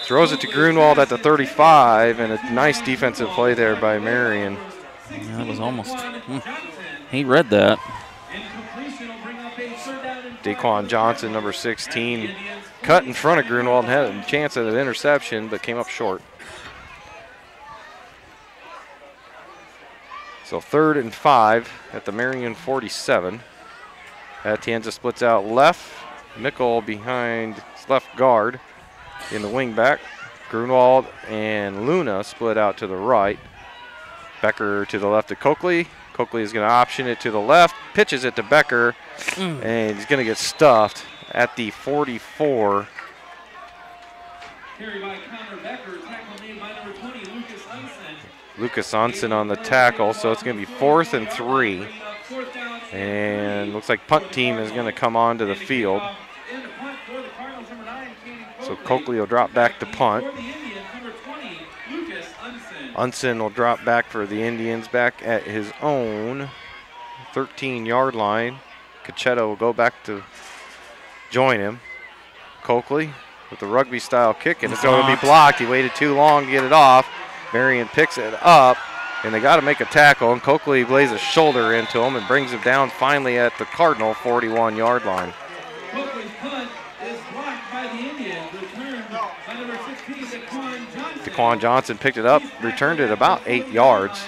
Throws it to Grunwald at the 35, and a nice defensive play there by Marion. Yeah, that was almost. He read that. Daquan Johnson, number 16, cut in front of Grunwald and had a chance at an interception, but came up short. So 3rd and 5 at the Marion 47. Atienza splits out left. Mickle behind left guard in the wing back. Grunwald and Luna split out to the right. Becker to the left of Coakley. Coakley is going to option it to the left, pitches it to Becker, and he's going to get stuffed at the 44. Carried by Connor Becker, tackle made by number 20, Lucas Unsen. Lucas Onsen on the tackle, so it's going to be 4th and 3. And looks like punt team is going to come onto the field. So Coakley will drop back to punt. Unsen will drop back for the Indians, back at his own 13-yard line. Cachetta will go back to join him. Coakley with the rugby-style kick, and it's going to be blocked. He waited too long to get it off. Marion picks it up, and they got to make a tackle, and Coakley lays a shoulder into him and brings him down finally at the Cardinal 41-yard line. Coakley's punt is blocked by the Indians. Returned by number 16, Daquan Johnson picked it up, returned it about 8 yards.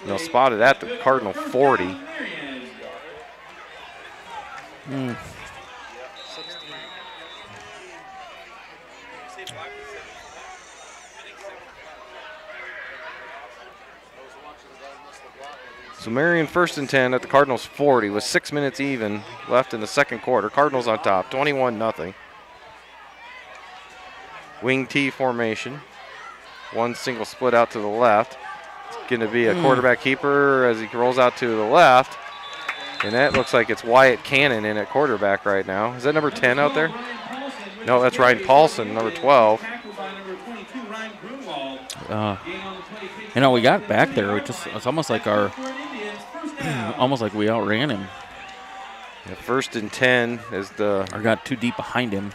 They'll spot it at the Cardinal 40. So Marion 1st and 10 at the Cardinals 40 with 6 minutes even left in the second quarter. Cardinals on top, 21-0. Wing T formation. One single split out to the left. It's going to be a quarterback keeper as he rolls out to the left. And that looks like it's Wyatt Cannon in at quarterback right now. Is that number 10 out there? No, that's Ryan Paulson, number 12. You know, we got back there. It's almost like we outran him. Yeah, 1st and 10 as or got too deep behind him.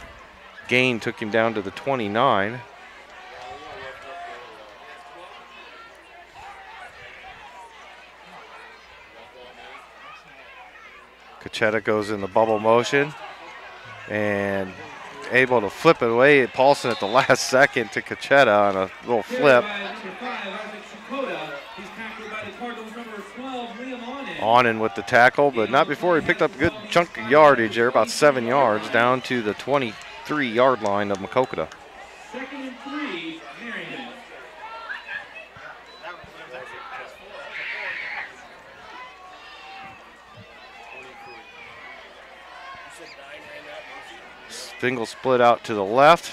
Gain took him down to the 29. Cachetta goes in the bubble motion and able to flip it away. Paulson at the last second to Cachetta on a little flip. On and with the tackle, but not before he picked up a good chunk of yardage there, about 7 yards, down to the 23-yard line of Maquoketa. 2nd and 3, Marion. Fingal split out to the left.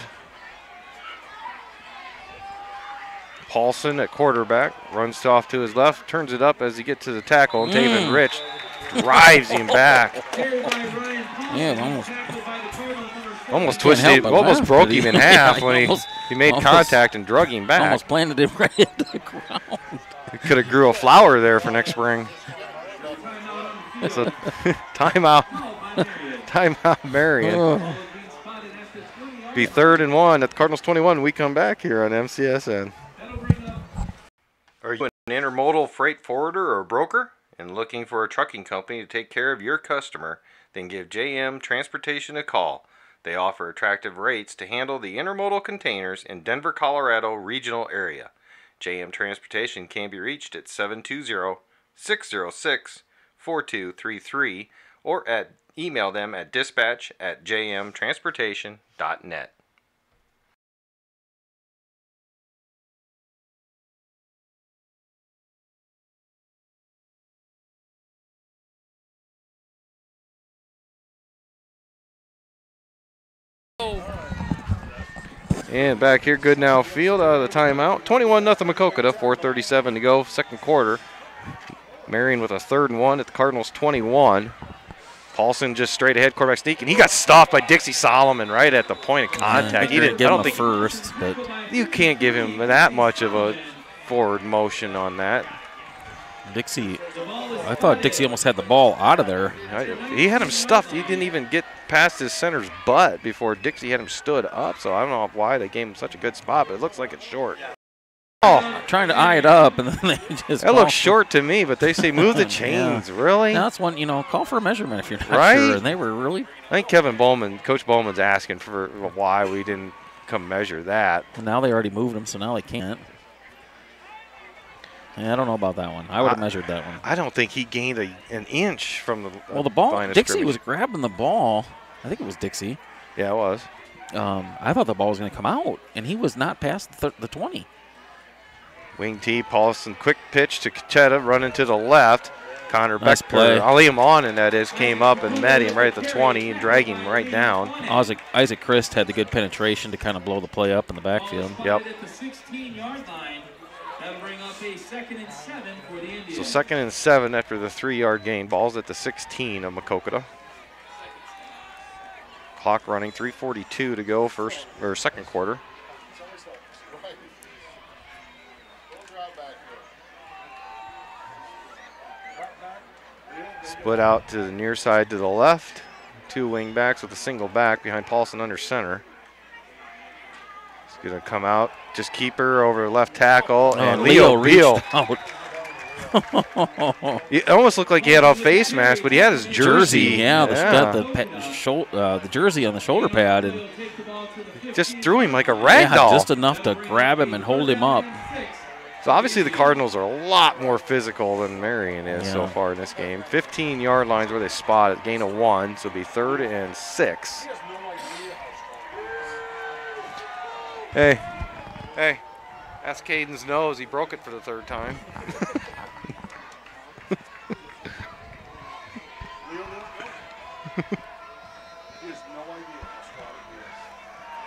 Paulson at quarterback, runs off to his left, turns it up as he gets to the tackle, and David Rich drives him back. Yeah, almost twisted, almost broke him in half when he made contact and drug him back. Almost planted him right into the ground. He could have grew a flower there for next spring. So timeout. Timeout, Marion. Be 3rd and 1 at the Cardinals 21. We come back here on MCSN. Are you an intermodal freight forwarder or broker and looking for a trucking company to take care of your customer? Then give JM Transportation a call. They offer attractive rates to handle the intermodal containers in Denver, Colorado regional area. JM Transportation can be reached at 720-606-4233 or email them at dispatch@jmtransportation.net. And back here, good now field out of the timeout. 21-0 Maquoketa, 4:37 to go, second quarter. Marion with a 3rd and 1 at the Cardinals 21. Paulson just straight ahead, quarterback sneak, and he got stopped by Dixie Solomon right at the point of contact. He didn't give him a first, but you can't give him that much of a forward motion on that. Dixie, I thought Dixie almost had the ball out of there. He had him stuffed. He didn't even get past his center's butt before Dixie had him stood up. So I don't know why they gave him such a good spot, but it looks like it's short. Oh, trying to eye it up, and then they just. That looks short to me, but they say move the chains. Yeah. Really? Now that's one, call for a measurement if you're not right? sure. And they were really. I think Kevin Bowman, Coach Bowman's asking for why we didn't come measure that. Well, now they already moved him, so now they can't. Yeah, I don't know about that one. I would have measured that one. I don't think he gained an inch from the. Well, the ball. Dixie was grabbing the ball. I think it was Dixie. Yeah, it was. I thought the ball was going to come out, and he was not past the 20. Wing T, Paulson, quick pitch to Kacheta, running to the left. Connor Nice play. Liam on, and that is, came up and met him right at the 20 and dragging him right down. Isaac Christ had the good penetration to kind of blow the play up in the backfield. Yep. At the 16-yard line, that'll bring up a 2nd and 7 for the Indians. So 2nd and 7 after the 3-yard gain. Ball's at the 16 of Maquoketa. Clock running, 3:42 to go, second quarter. Split out to the near side to the left. 2 wing backs with a single back behind Paulson under center. He's going to come out, just keep her over left tackle. And Leo out. It almost looked like he had a face mask, but he had his jersey. Yeah, the jersey on the shoulder pad, and just threw him like a rag doll. Just enough to grab him and hold him up. So obviously the Cardinals are a lot more physical than Marion is so far in this game. 15-yard lines where they spot it, gain of 1, so it'll be 3rd and 6. Hey, ask Caden's nose. He broke it for the 3rd time.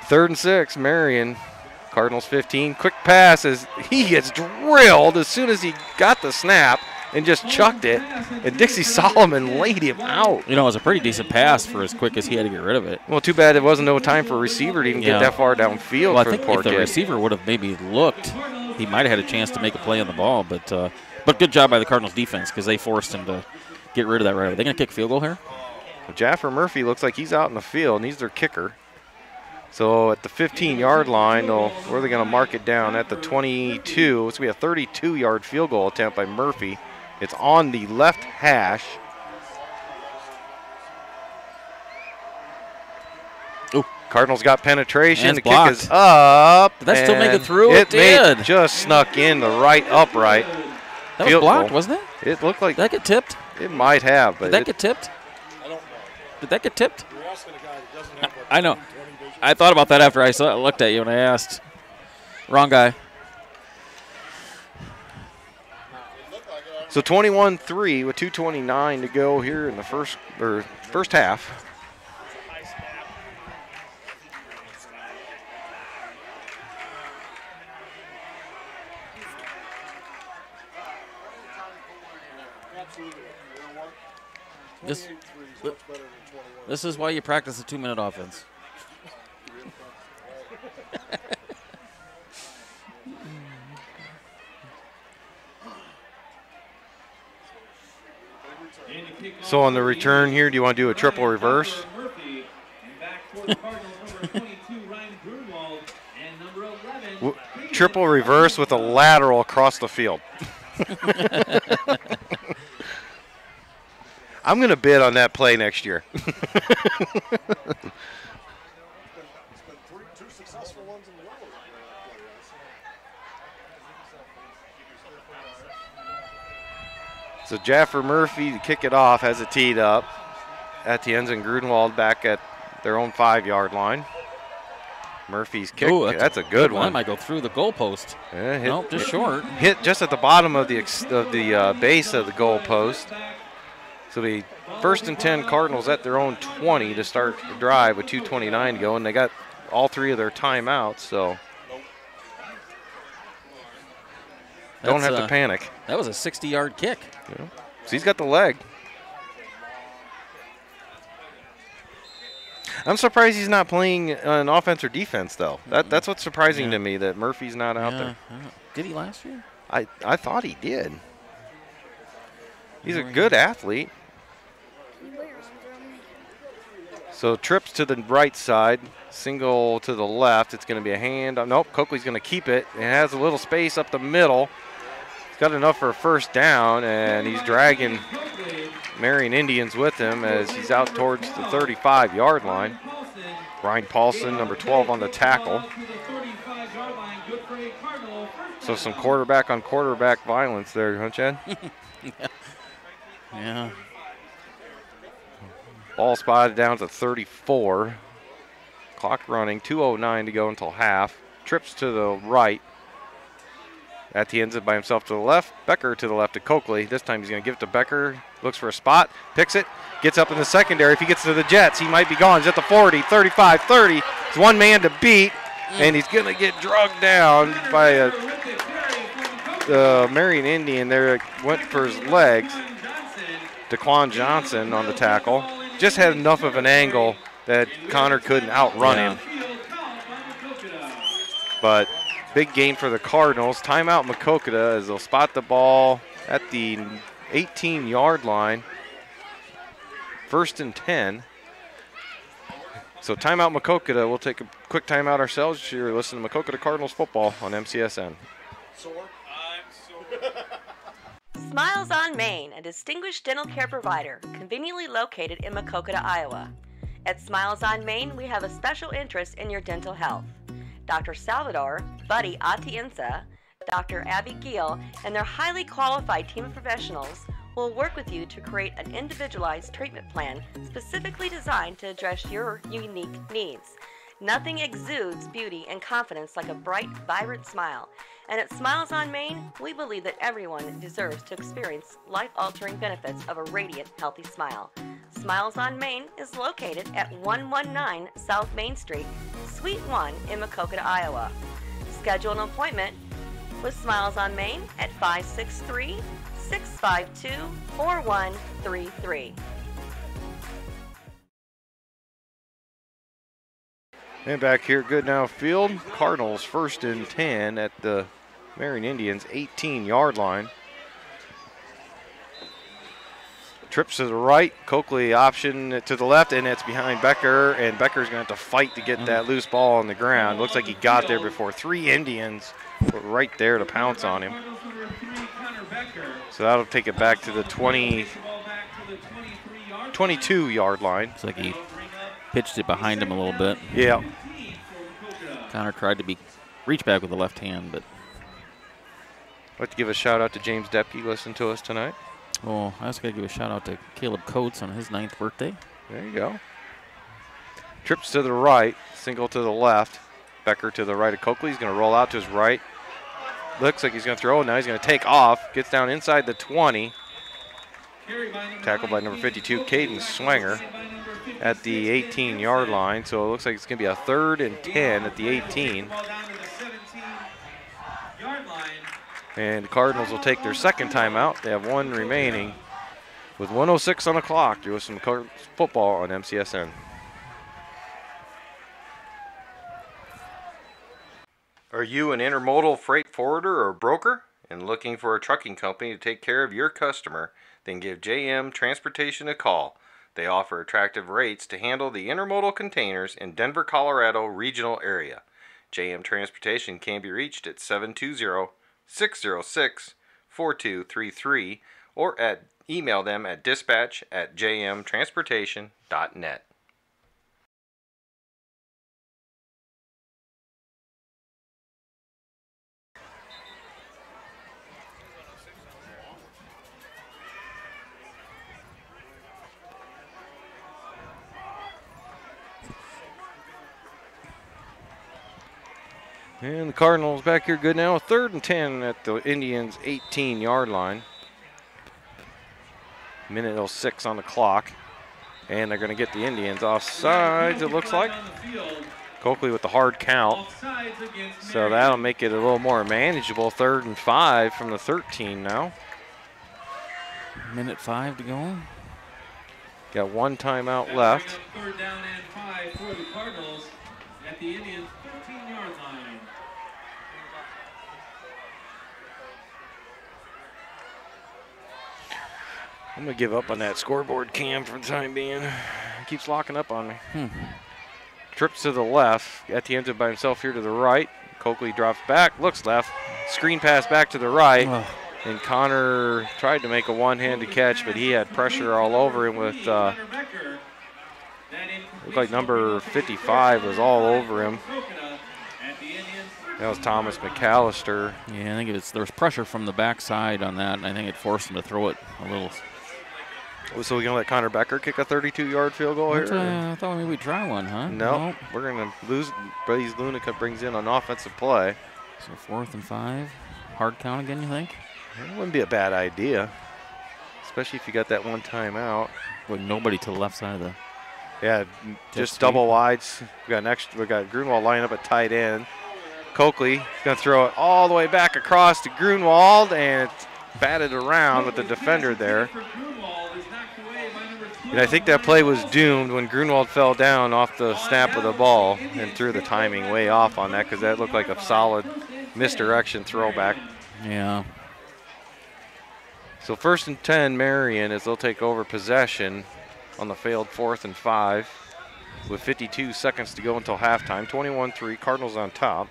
Third and 6, Marion. Cardinals 15. Quick pass as he gets drilled as soon as he got the snap and just chucked it. And Dixie Solomon laid him out. It was a pretty decent pass for as quick as he had to get rid of it. Well, too bad it wasn't no time for a receiver to even get that far downfield. Well, for I think the poor if the kid. receiver would have maybe looked, he might have had a chance to make a play on the ball. But good job by the Cardinals defense because they forced him to get rid of that right away. Are they going to kick a field goal here? Well, Jaffer Murphy looks like he's out in the field, and he's their kicker. So at the 15-yard line, where are they going to mark it down? At the 22. It's going to be a 32-yard field goal attempt by Murphy. It's on the left hash. Ooh. Cardinals got penetration. The blocked. kick is up. Did that still make it through? It did. Just snuck in the right upright. That was blocked, wasn't it? It looked like. Did that get tipped? It might have. But did that get tipped? I don't know. Did that get tipped? You're asking a guy that doesn't have I know. I thought about that after I looked at you and I asked. Wrong guy. So 21-3 with 2:29 to go here in the first half. This is why you practice a 2-minute offense. So on the return here, do you want to do a triple reverse? Triple reverse with a lateral across the field. I'm going to bid on that play next year. So Jaffer Murphy to kick it off has it teed up. Etienne's and Grudenwald back at their own 5-yard line. Murphy's kick. Ooh, that's a good one. That might go through the goalpost. Yeah, nope, just short. Hit just at the bottom of the base of the goalpost. So the 1st and 10 Cardinals at their own 20 to start the drive with 2:29 to go, and they got all 3 of their timeouts. So don't have to panic. That was a 60-yard kick. Yeah. So he's got the leg. I'm surprised he's not playing an offense or defense, though. That's what's surprising to me, that Murphy's not out there. Did he last year? I thought he did. He's a good athlete. So trips to the right side, single to the left. It's going to be a hand. Nope, Coakley's going to keep it. It has a little space up the middle. He's got enough for a first down, and he's dragging Marion Indians with him as he's out towards the 35-yard line. Brian Paulson, number 12 on the tackle. So some quarterback on quarterback violence there, huh, Chad? Yeah. Ball spotted down to 34. Clock running, 2:09 to go until half. Trips to the right. At the ends it by himself to the left. Becker to the left to Coakley. This time he's going to give it to Becker. Looks for a spot. Picks it. Gets up in the secondary. If he gets to the Jets, he might be gone. He's at the 40, 35, 30. It's one man to beat, and he's going to get drugged down by the Marion Indian there. Went for his legs. Daquan Johnson on the tackle. Just had enough of an angle that Connor couldn't outrun him. But big gain for the Cardinals. Timeout Maquoketa as they'll spot the ball at the 18-yard line. 1st and 10. So timeout Maquoketa. We'll take a quick timeout ourselves. You're listening to Maquoketa Cardinals football on MCSN. Smiles on Main, a distinguished dental care provider, conveniently located in Maquoketa, Iowa. At Smiles on Main, we have a special interest in your dental health. Dr. Salvador, Buddy Atienza, Dr. Abby Giel, and their highly qualified team of professionals will work with you to create an individualized treatment plan specifically designed to address your unique needs. Nothing exudes beauty and confidence like a bright, vibrant smile. And at Smiles on Main, we believe that everyone deserves to experience life-altering benefits of a radiant, healthy smile. Smiles on Main is located at 119 South Main Street, Suite 1 in Maquoketa, Iowa. Schedule an appointment with Smiles on Main at 563-652-4133. And back here at Goodnow Field, Cardinals 1st and 10 at the Marion Indians 18-yard line. Trips to the right, Coakley option to the left, and it's behind Becker, and Becker's going to have to fight to get that loose ball on the ground. Looks like he got there before 3 Indians were right there to pounce on him. So that'll take it back to the 22-yard line. Looks like he pitched it behind him a little bit. Yeah. Connor tried to reach back with the left hand, but. I'd like to give a shout out to James Depke, listening to us tonight. Oh, I also got to give a shout out to Caleb Coates on his 9th birthday. There you go. Trips to the right, single to the left. Becker to the right of Coakley. He's going to roll out to his right. Looks like he's going to throw. Now he's going to take off. Gets down inside the 20. Tackled by number 52, Caden Swanger, at the 18-yard line. So it looks like it's going to be a 3rd and 10 at the 18. And the Cardinals will take their second timeout. They have one remaining with 1:06 on the clock. You're listening to Cardinals football on MCSN. Are you an intermodal freight forwarder or broker and looking for a trucking company to take care of your customer? Then give JM Transportation a call. They offer attractive rates to handle the intermodal containers in Denver, Colorado regional area. JM Transportation can be reached at 720-606-4233 or email them at dispatch@jmtransportation.net. And the Cardinals back here good now. 3rd and 10 at the Indians' 18-yard line. Minute 06 on the clock. And they're going to get the Indians offsides, it looks like. Coakley with the hard count. So that'll make it a little more manageable. 3rd and 5 from the 13 now. Minute 5 to go. Got one timeout left. 3rd down and 5 for the Cardinals at the Indians' 13-yard line. I'm going to give up on that scoreboard cam for the time being. It keeps locking up on me. Trips to the left. Etienne's by himself here to the right. Coakley drops back, looks left. Screen pass back to the right. And Connor tried to make a one-handed catch, but he had pressure all over him with, looked like number 55 was all over him. That was Thomas McAllister. Yeah, I think there was pressure from the backside on that, and I think it forced him to throw it a little. So we're going to let Connor Becker kick a 32-yard field goal here? I thought maybe we'd try one, huh? No, we're going to lose. Blaze Lunica brings in an offensive play. So 4th and 5. Hard count again, you think? It wouldn't be a bad idea, especially if you got that one timeout. With nobody to the left side of the. Yeah, just double wides. We got Grunwald lining up at tight end. Coakley is going to throw it all the way back across to Grunwald, and it's batted around with the defender there. And I think that play was doomed when Grunwald fell down off the snap of the ball and threw the timing way off on that, because that looked like a solid misdirection throwback. Yeah. So 1st and 10, Marion, as they'll take over possession on the failed 4th and 5 with 52 seconds to go until halftime. 21-3, Cardinals on top.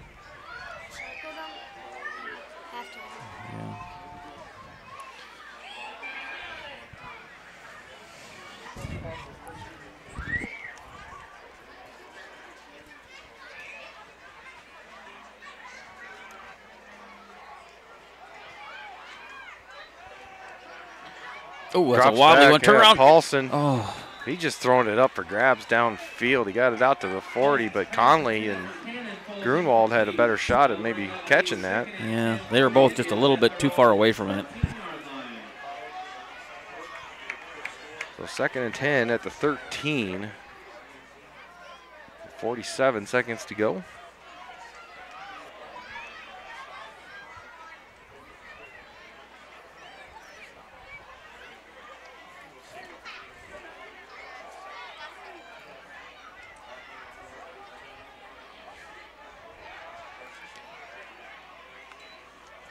Yeah. Oh, that's a wobbly one. Turn around. Paulson. Oh. He's just throwing it up for grabs downfield. He got it out to the 40, but Conley and Grunwald had a better shot at maybe catching that. Yeah, they were both just a little bit too far away from it. So 2nd and 10 at the 13. 47 seconds to go.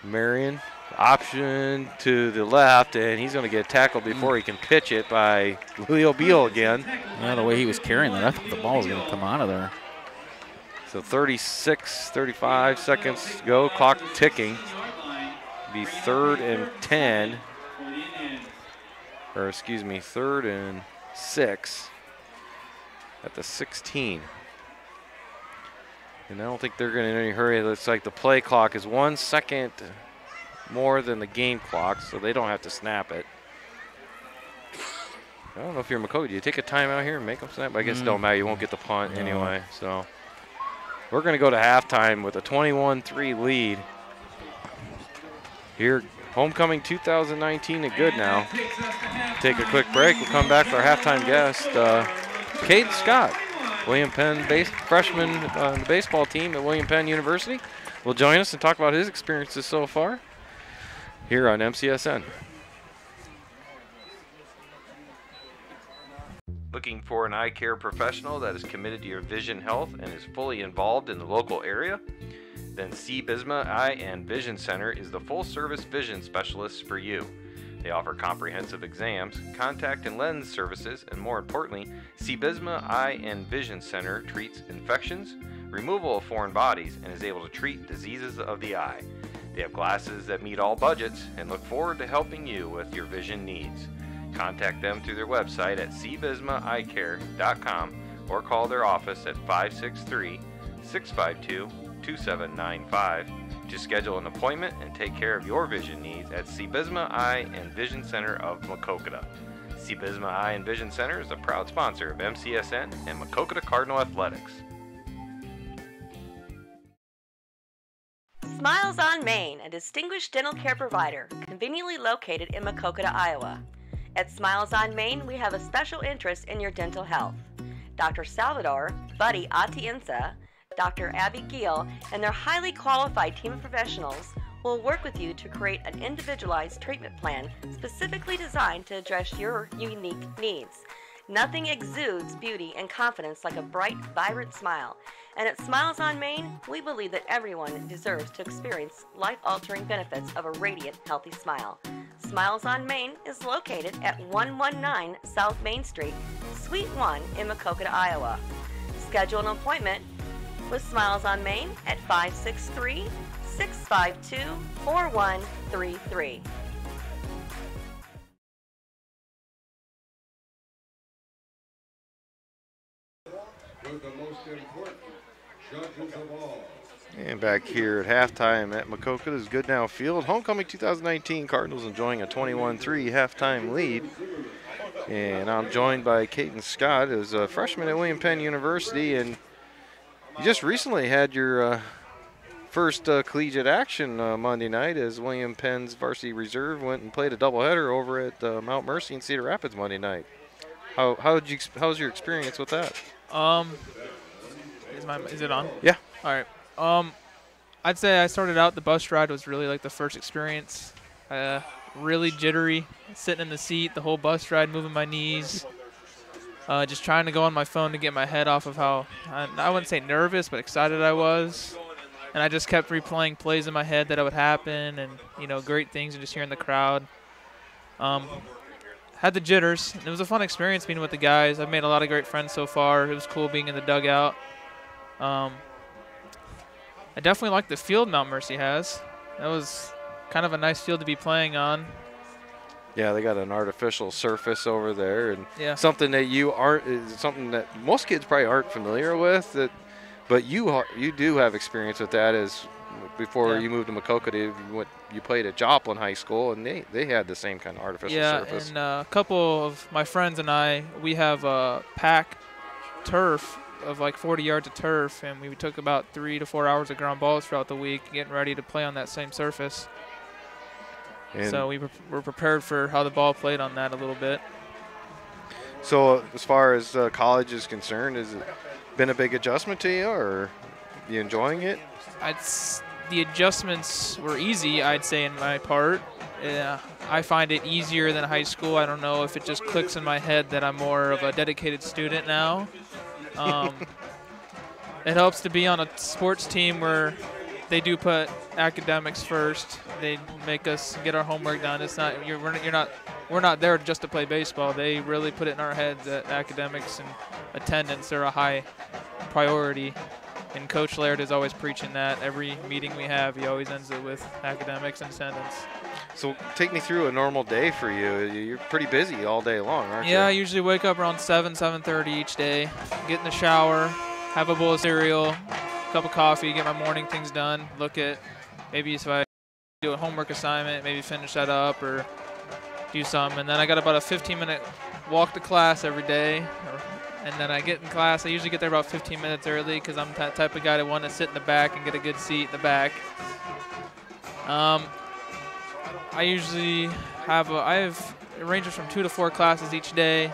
Marion, option to the left, and he's going to get tackled before he can pitch it by Leo Beal again. Yeah, the way he was carrying that, I thought the ball was going to come out of there. So 35 seconds to go, clock ticking. Be 3rd and 10, or excuse me, 3rd and 6 at the 16. And I don't think they're going to in any hurry. It looks like the play clock is 1 second more than the game clock, so they don't have to snap it. I don't know if you're Maquoketa. Do you take a timeout here and make them snap? I guess it don't matter. You won't get the punt anyway. So we're going to go to halftime with a 21-3 lead. Here, homecoming 2019 and good now. Take a quick break. We'll come back with our halftime guest, Cade Scott. William Penn freshman on the baseball team at William Penn University will join us and talk about his experiences so far here on MCSN. Looking for an eye care professional that is committed to your vision health and is fully involved in the local area? Then C. Bisma Eye and Vision Center is the full-service vision specialist for you. They offer comprehensive exams, contact and lens services, and more importantly, C. Bisma Eye and Vision Center treats infections, removal of foreign bodies, and is able to treat diseases of the eye. They have glasses that meet all budgets and look forward to helping you with your vision needs. Contact them through their website at cbismaeyecare.com or call their office at 563-652-2795 to schedule an appointment and take care of your vision needs at C. Bisma Eye and Vision Center of Maquoketa. C. Bisma Eye and Vision Center is a proud sponsor of MCSN and Maquoketa Cardinal Athletics. Smiles on Main, a distinguished dental care provider, conveniently located in Maquoketa, Iowa. At Smiles on Main, we have a special interest in your dental health. Dr. Salvador, Buddy Atienza, Dr. Abby Giel, and their highly qualified team of professionals will work with you to create an individualized treatment plan specifically designed to address your unique needs. Nothing exudes beauty and confidence like a bright, vibrant smile. And at Smiles on Main, we believe that everyone deserves to experience life-altering benefits of a radiant, healthy smile. Smiles on Main is located at 119 South Main Street, Suite 1 in Maquoketa, Iowa. Schedule an appointment with Smiles on Main at 563-652-4133. With the most important judges of all. And back here at halftime at Maquoketa's Goodnow Field, homecoming 2019 Cardinals enjoying a 21-3 halftime lead. And I'm joined by Caden Scott, who's a freshman at William Penn University, and you just recently had your first collegiate action Monday night as William Penn's varsity reserve went and played a doubleheader over at Mount Mercy in Cedar Rapids Monday night. How's your experience with that? Is it on? Yeah. All right. I'd say I started out, the bus ride was really like the first experience. Really jittery, sitting in the seat the whole bus ride, moving my knees. Just trying to go on my phone to get my head off of how, I wouldn't say nervous, but excited I was. And I just kept replaying plays in my head that would happen and, you know, great things and just hearing the crowd. Had the jitters. It was a fun experience being with the guys. I've made a lot of great friends so far. It was cool being in the dugout. I definitely like the field Mount Mercy has. That was kind of a nice field to be playing on. Yeah, they got an artificial surface over there, and yeah. something that most kids probably aren't familiar with. But you do have experience with that. As before you moved to Maquoketa, you played at Joplin High School, and they had the same kind of artificial surface. And a couple of my friends and I, we have a pack turf of like 40 yards of turf, and we took about 3 to 4 hours of ground balls throughout the week getting ready to play on that same surface. And so we were prepared for how the ball played on that a little bit. So as far as college is concerned, has it been a big adjustment to you, or are you enjoying it? The adjustments were easy, I'd say, in my part. I find it easier than high school. I don't know if it just clicks in my head that I'm more of a dedicated student now. It helps to be on a sports team where they do put academics first. They make us get our homework done. It's not we're not there just to play baseball. They really put it in our heads that academics and attendance are a high priority. And Coach Laird is always preaching that. Every meeting we have, he always ends it with academics and attendance. So take me through a normal day for you. You're pretty busy all day long, aren't you? Yeah, I usually wake up around 7:30 each day, get in the shower, have a bowl of cereal, cup of coffee, get my morning things done, look at maybe if I do a homework assignment, maybe finish that up or do some. And then I got about a 15-minute walk to class every day. And then I get in class. I usually get there about 15 minutes early because I'm that type of guy that want to sit in the back and get a good seat in the back. I usually have it ranges from 2 to 4 classes each day.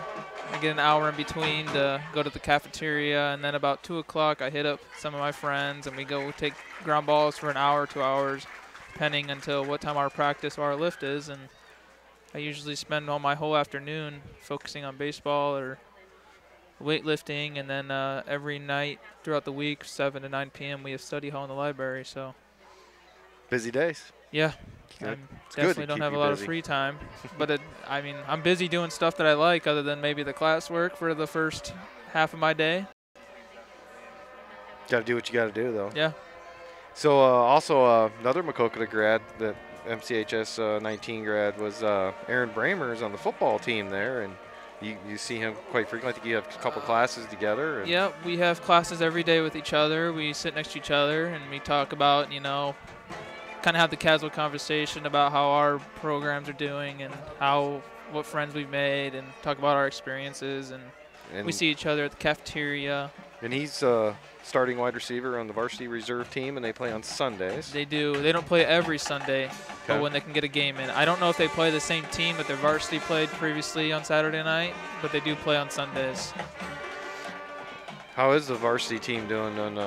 I get an hour in between to go to the cafeteria, and then about 2 o'clock I hit up some of my friends and we go take ground balls for an hour, 2 hours, depending until what time our practice or our lift is. And I usually spend all my whole afternoon focusing on baseball or weightlifting, and then every night throughout the week, 7 to 9 p.m., we have study hall in the library. So busy days. Yeah, I definitely don't have a lot of free time. But I mean, I'm busy doing stuff that I like, other than maybe the classwork for the first half of my day. Got to do what you got to do, though. Yeah. So also another Maquoketa grad, the MCHS 19 grad, was Aaron Bramers on the football team there, and you see him quite frequently. I think you have a couple classes together. Yeah, we have classes every day with each other. We sit next to each other and we talk about, kind of have the casual conversation about how our programs are doing and what friends we've made, and talk about our experiences. And we see each other at the cafeteria. And he's starting wide receiver on the varsity reserve team, and they play on Sundays. They do. They don't play every Sunday, but when they can get a game in. I don't know if they play the same team that their varsity played previously on Saturday night, but they do play on Sundays. How is the varsity team doing on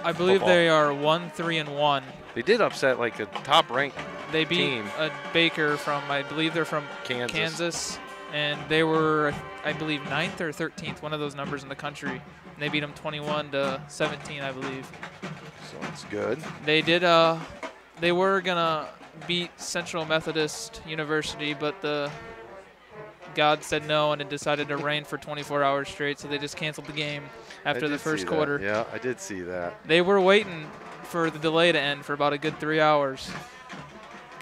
I believe football? They are 1-3-1. They did upset like a top-ranked They beat team. Baker from, I believe they're from Kansas. And they were, I believe, 9th or 13th, one of those numbers in the country. And they beat them 21-17, I believe. So that's good. They did. They were gonna beat Central Methodist University, but the God said no, and it decided to rain for 24 hours straight, so they just canceled the game after the first quarter. Yeah, I did see that. They were waiting for the delay to end for about a good 3 hours.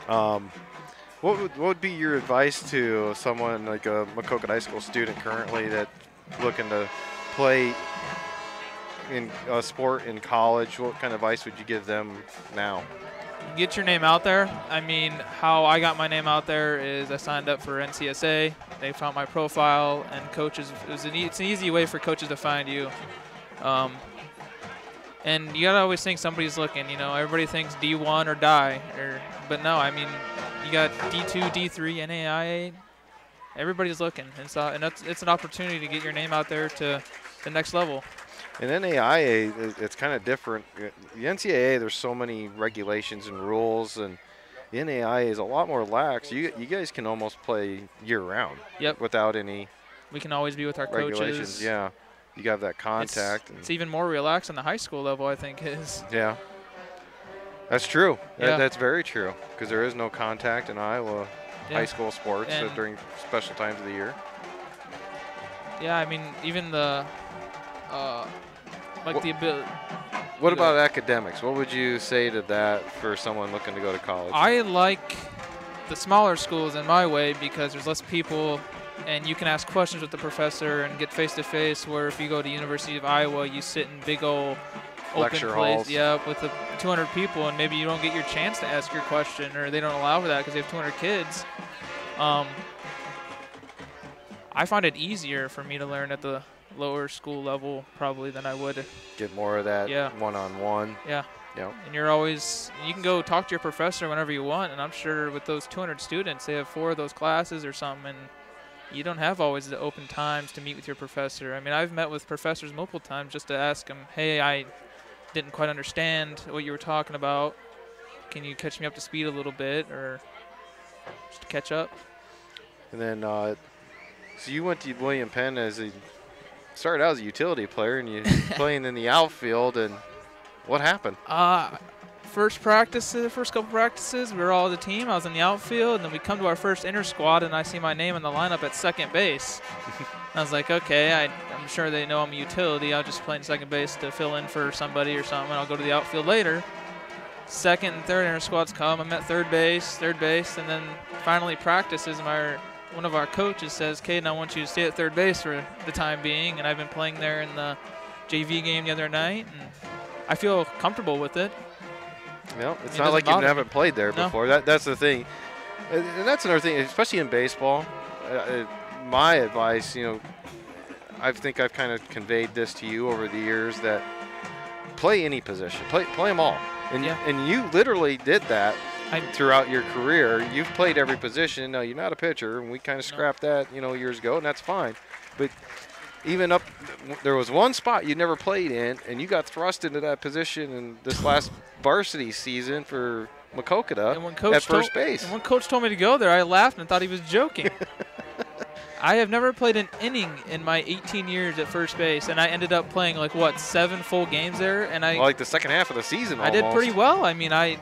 What would be your advice to someone like a Maquoketa High School student currently that looking to play in a sport in college? What kind of advice would you give them now? Get your name out there. I mean, how I got my name out there is I signed up for NCSA. They found my profile, and coaches, it's an easy way for coaches to find you. And you got to always think somebody's looking. You know, everybody thinks D1 or die. But no, I mean, you got D2, D3, NAIA. Everybody's looking. And so, it's an opportunity to get your name out there to the next level. In NAIA, it's kind of different. The NCAA, there's so many regulations and rules, and the NAIA is a lot more lax. You guys can almost play year-round. Yep. Without any. We can always be with our regulations. Coaches. Yeah. You have that contact. It's even more relaxed on the high school level, I think, is. Yeah. That's true. Yeah. That's very true, because there is no contact in Iowa high school sports during special times of the year. Yeah, I mean, even the the ability. What about academics? What would you say to that for someone looking to go to college? I like the smaller schools in my way because there's less people, and you can ask questions with the professor and get face-to-face, where if you go to University of Iowa, you sit in big old open lecture place, halls. yeah, with 200 people, and maybe you don't get your chance to ask your question, or they don't allow for that because they have 200 kids. I find it easier for me to learn at the lower school level probably than I would. Get more of that one-on-one. Yeah. Yeah. And you can go talk to your professor whenever you want, and I'm sure with those 200 students, they have 4 of those classes or something, and you don't have always the open times to meet with your professor. I mean, I've met with professors multiple times just to ask them, hey, I didn't quite understand what you were talking about. Can you catch me up to speed a little bit, or just to catch up? And then, so you went to William Penn started out as a utility player, and you playing in the outfield, and what happened? First couple practices, we were all as a team. I was in the outfield, and then we come to our first inter squad, and I see my name in the lineup at second base. I was like, okay, I'm sure they know I'm a utility. I'll just play in second base to fill in for somebody or something. I'll go to the outfield later. Second and third inter squads come. I'm at third base, and then finally practices. One of our coaches says, Caden, I want you to stay at third base for the time being, and I've been playing there in the JV game the other night, and I feel comfortable with it. Well, it's not like you haven't played there before. That's the thing. And that's another thing, especially in baseball. My advice, I think I've kind of conveyed this to you over the years, that play any position. Play them all. And you literally did that throughout your career. You've played every position. No, you're not a pitcher, and we kind of scrapped that, years ago, and that's fine. But even there was one spot you never played in, and you got thrust into that position in this last varsity season for Maquoketa at first base. And when Coach told me to go there, I laughed and thought he was joking. I have never played an inning in my 18 years at first base, and I ended up playing 7 full games there. And like the second half of the season almost. I did pretty well. I mean, I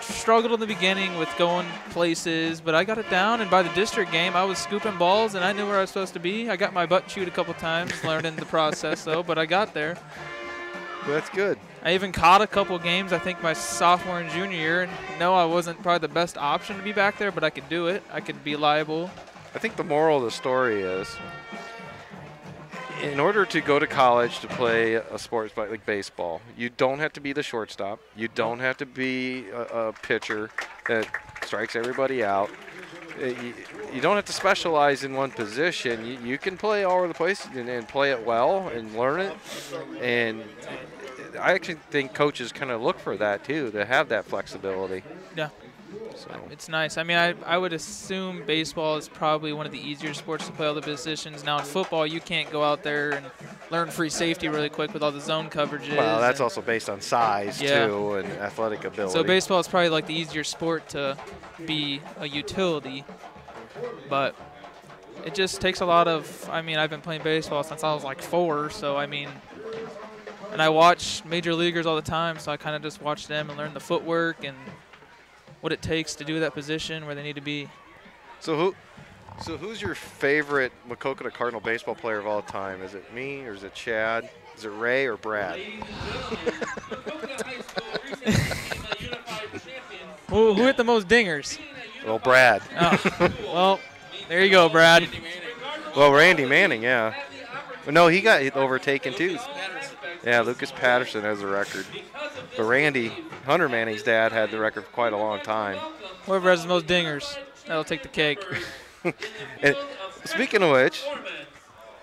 struggled in the beginning with going places, but I got it down, and by the district game, I was scooping balls, and I knew where I was supposed to be. I got my butt chewed a couple times, learning the process, though, but I got there. That's good. I even caught a couple games, I think, my sophomore and junior year, and no, I wasn't probably the best option to be back there, but I could do it. I could be liable. I think the moral of the story is, in order to go to college to play a sport like baseball, you don't have to be the shortstop. You don't have to be a pitcher that strikes everybody out. You don't have to specialize in one position. You can play all over the place and play it well and learn it. And I actually think coaches kind of look for that, too, to have that flexibility. Yeah. So it's nice. I mean, I would assume baseball is probably one of the easier sports to play all the positions. Now in football, you can't go out there and learn free safety really quick with all the zone coverages. Well, that's also based on size, too, and athletic ability. So baseball is probably the easier sport to be a utility. But it just takes a lot of, I've been playing baseball since I was 4, so and I watch major leaguers all the time, so I kind of just watch them and learn the footwork, and what it takes to do that position where they need to be. So who's your favorite Maquoketa Cardinal baseball player of all time? Is it me or is it Chad? Is it Ray or Brad? Who hit the most dingers? Well, Brad. Oh, well, there you go, Brad. Well, Randy Manning, yeah. But no, he got overtaken too. Yeah, Lucas Patterson has the record. But Randy, Hunter Manning's dad, had the record for quite a long time. Whoever has the most dingers, that'll take the cake. And speaking of which,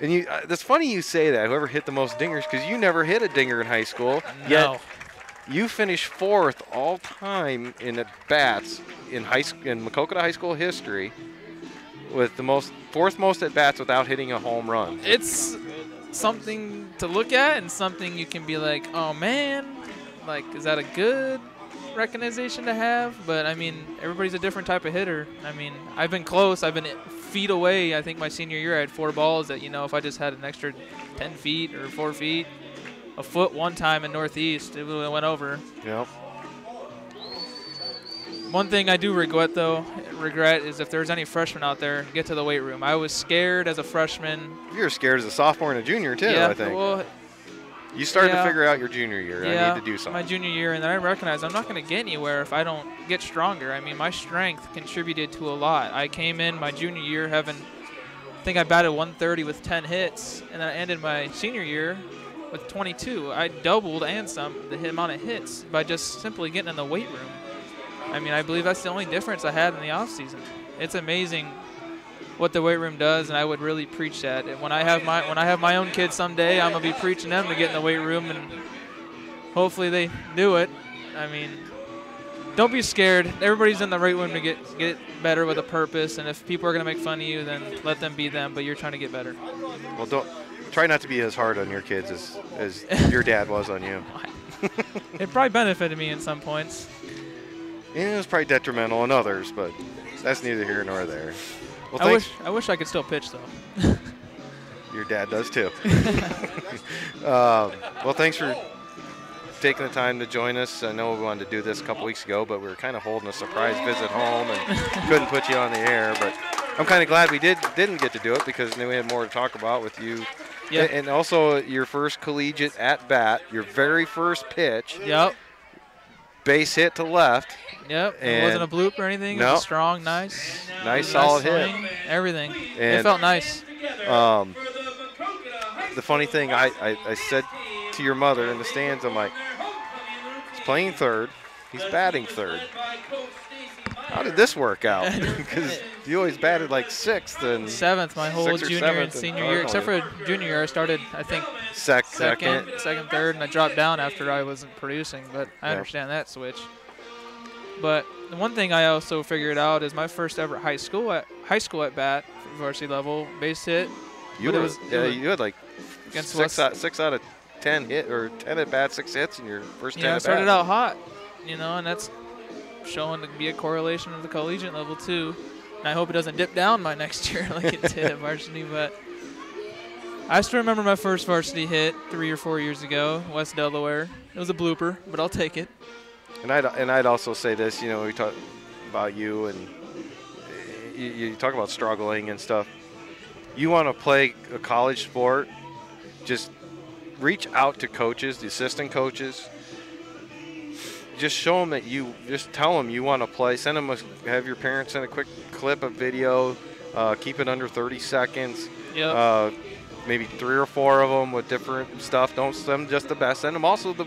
and it's funny you say that, whoever hit the most dingers, because you never hit a dinger in high school. No. Yet you finished 4th all time in at-bats in Maquoketa High School history with the 4th most at-bats without hitting a home run. It's something to look at and something you can be like, oh, man, like, is that a good recognition to have? But, I mean, everybody's a different type of hitter. I mean, I've been close. I've been feet away. I think my senior year I had 4 balls that, you know, if I just had an extra 10 feet or 4 feet, a foot one time in Northeast, it really went over. Yep. One thing I do regret is if there's any freshmen out there, get to the weight room. I was scared as a freshman. You were scared as a sophomore and a junior too, yeah, I think. Well, you started to figure out your junior year. Yeah, I need to do something. My junior year, and then I recognized I'm not going to get anywhere if I don't get stronger. I mean, my strength contributed to a lot. I came in my junior year I think I batted 130 with 10 hits, and then I ended my senior year with 22. I doubled and some the amount of hits by just simply getting in the weight room. I mean, I believe that's the only difference I had in the off season. It's amazing what the weight room does, and I would really preach that. And when I have my own kids someday, I'm gonna be preaching them to get in the weight room, and hopefully they do it. I mean, don't be scared. Everybody's in the weight room to get better with a purpose, and if people are gonna make fun of you, then let them be them. But you're trying to get better. Well, try not to be as hard on your kids as your dad was on you. It probably benefited me in some points. Yeah, it was probably detrimental in others, but that's neither here nor there. Well, I wish I could still pitch, though. Your dad does, too. Well, thanks for taking the time to join us. I know we wanted to do this a couple weeks ago, but we were kind of holding a surprise visit home and couldn't put you on the air. But I'm kind of glad we didn't get to do it because then we had more to talk about with you. Yeah. And also your first collegiate at-bat, your very first pitch. Yep. Base hit to left. Yep. It wasn't a bloop or anything. It was a strong, nice solid swing, hit. Everything. And it felt nice. The funny thing, I said to your mother in the stands, I'm like, he's playing third. He's batting third. How did this work out? Because you always batted like 6th and 7th my whole junior and senior year, except for junior year. I started, I think, second, third, and I dropped down after I wasn't producing. But I understand that switch. But the one thing I also figured out is my first ever high school at bat for varsity level base hit. You had like 6 out of 10 hit or 10 at bats, 6 hits in your first 10 at bats. I started out hot, and that's showing to be a correlation of the collegiate level too. And I hope it doesn't dip down my next year like it did at varsity. But I still remember my first varsity hit 3 or 4 years ago, West Delaware. It was a blooper, but I'll take it. And I'd also say this, we talk about you and you talk about struggling and stuff. You want to play a college sport, just reach out to coaches, the assistant coaches. Just show them that just tell them you want to play. Have your parents send a quick clip of video. Keep it under 30 seconds. Yep. Maybe 3 or 4 of them with different stuff. Don't send them just the best. Send them also the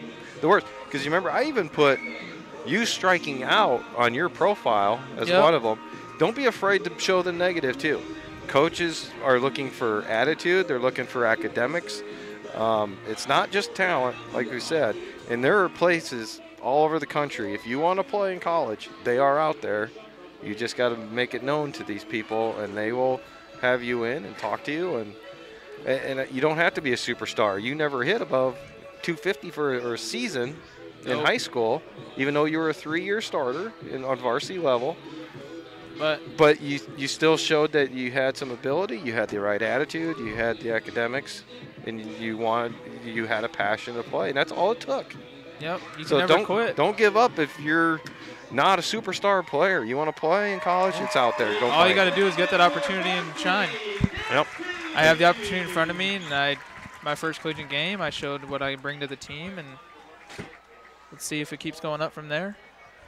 worst. Because you remember, I even put you striking out on your profile as one of them. Don't be afraid to show the negative too. Coaches are looking for attitude. They're looking for academics. It's not just talent, like we said. And there are places all over the country. If you want to play in college, they are out there. You just got to make it known to these people, and they will have you in and talk to you. And you don't have to be a superstar. You never hit above 250 for a season in high school, even though you were a 3-year starter on varsity level. But you still showed that you had some ability, you had the right attitude, you had the academics, and you had a passion to play, and that's all it took. Yep, you can never quit. Don't give up if you're not a superstar player. You want to play in college? It's out there. Go All play. you got to do is get that opportunity and shine. Yep. I have the opportunity in front of me, and my first collegiate game, I showed what I bring to the team, and let's see if it keeps going up from there.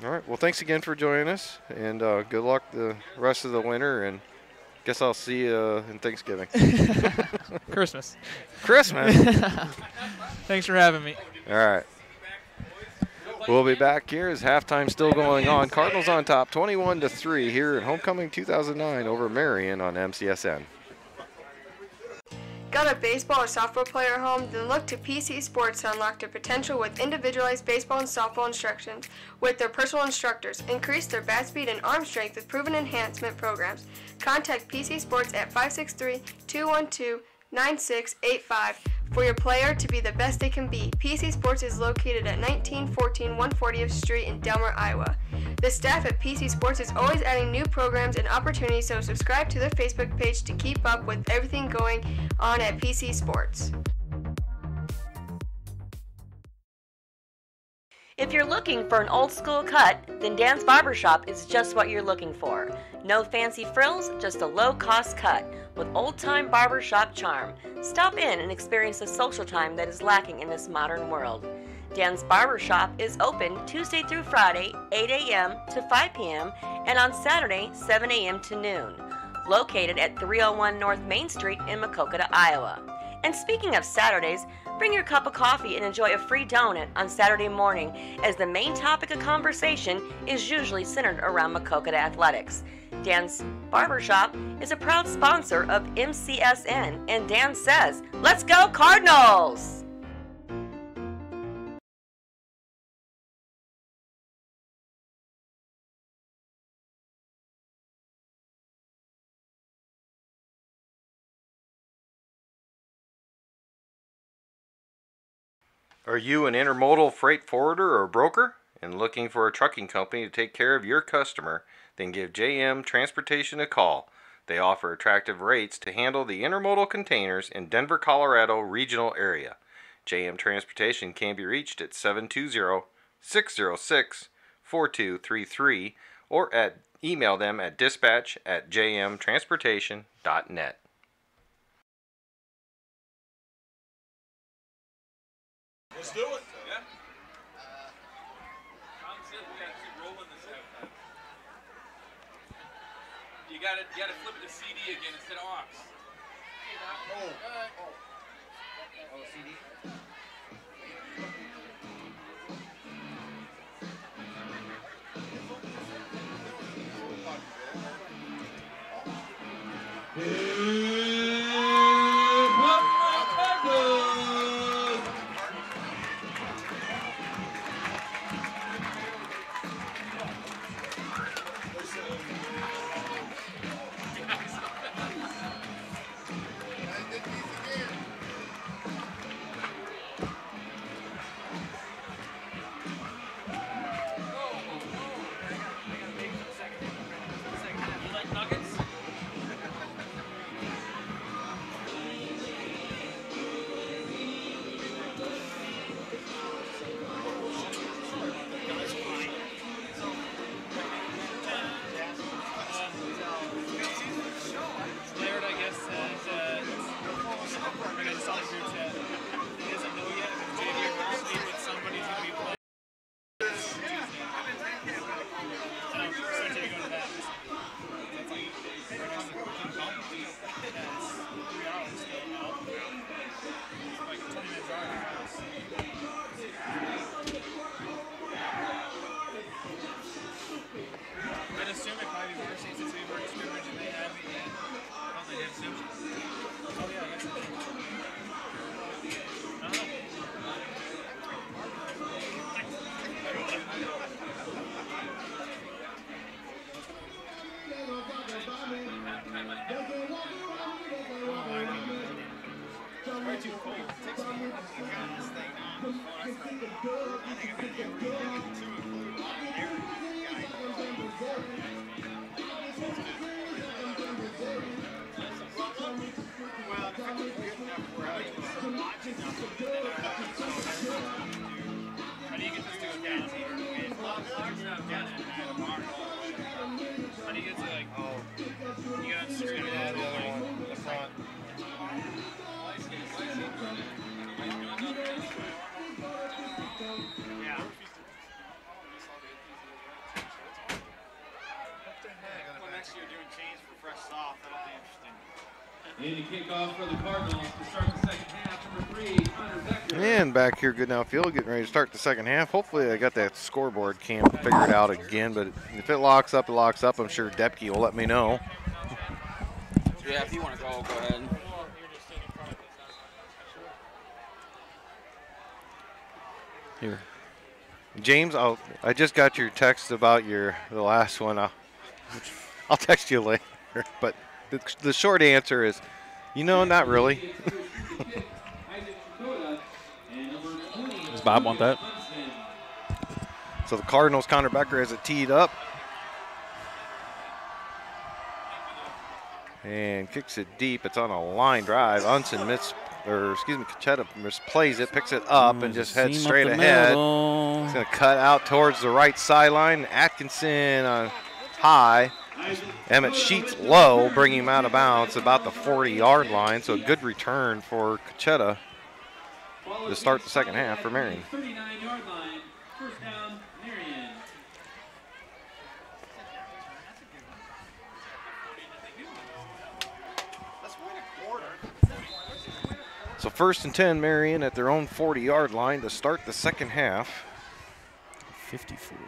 All right. Well, thanks again for joining us, and good luck the rest of the winter. And guess I'll see you in Thanksgiving. Christmas. Christmas. Thanks for having me. All right. We'll be back here as halftime still going on. Cardinals on top, 21-3 here at Homecoming 2009 over Marion on MCSN. Got a baseball or softball player at home? Then look to PC Sports to unlock their potential with individualized baseball and softball instructions with their personal instructors. Increase their bat speed and arm strength with proven enhancement programs. Contact PC Sports at 563-212-9685 for your player to be the best they can be. PC Sports is located at 1914 140th Street in Delmar, Iowa. The staff at PC Sports is always adding new programs and opportunities, so subscribe to their Facebook page to keep up with everything going on at PC Sports. If you're looking for an old school cut, then Dan's Barbershop is just what you're looking for. No fancy frills, just a low-cost cut with old-time barbershop charm. Stop in and experience the social time that is lacking in this modern world. Dan's Barbershop is open Tuesday through Friday, 8 a.m. to 5 p.m. and on Saturday, 7 a.m. to noon. Located at 301 North Main Street in Maquoketa, Iowa. And speaking of Saturdays, bring your cup of coffee and enjoy a free donut on Saturday morning, as the main topic of conversation is usually centered around Maquoketa athletics. Dan's Barbershop is a proud sponsor of MCSN, and Dan says, "Let's go Cardinals!" Are you an intermodal freight forwarder or broker and looking for a trucking company to take care of your customer? Then give JM Transportation a call. They offer attractive rates to handle the intermodal containers in Denver, Colorado regional area. JM Transportation can be reached at 720-606-4233 or email them at dispatch@jmtransportation.net. Let's do it. Yeah. Tom said we got to keep rolling this halftime. You got to flip it to CD again instead of aux. CD. How do you get this to go down here? And the kickoff for the Cardinals to start the second half, number 3, Connor Becker. And back here, good now field, getting ready to start the second half. Hopefully I got that scoreboard cam figured out again, but if it locks up, it locks up. I'm sure Depke will let me know. Yeah, if you want to go ahead. Here. James, I just got your text about the last one. I'll text you later, but the short answer is, not really. Does Bob want that? So the Cardinals, Connor Becker has it teed up. And kicks it deep. It's on a line drive. Cochetta misplays it, picks it up, and just heads straight ahead. He's going to cut out towards the right sideline. Atkinson on high. Emmett Sheets low, bringing him out of bounds about the 40-yard line. So a good return for Cochetta to start the second half for Marion. 39-yard line, first down, Marion. So 1st and 10, Marion at their own 40-yard line to start the second half. 54.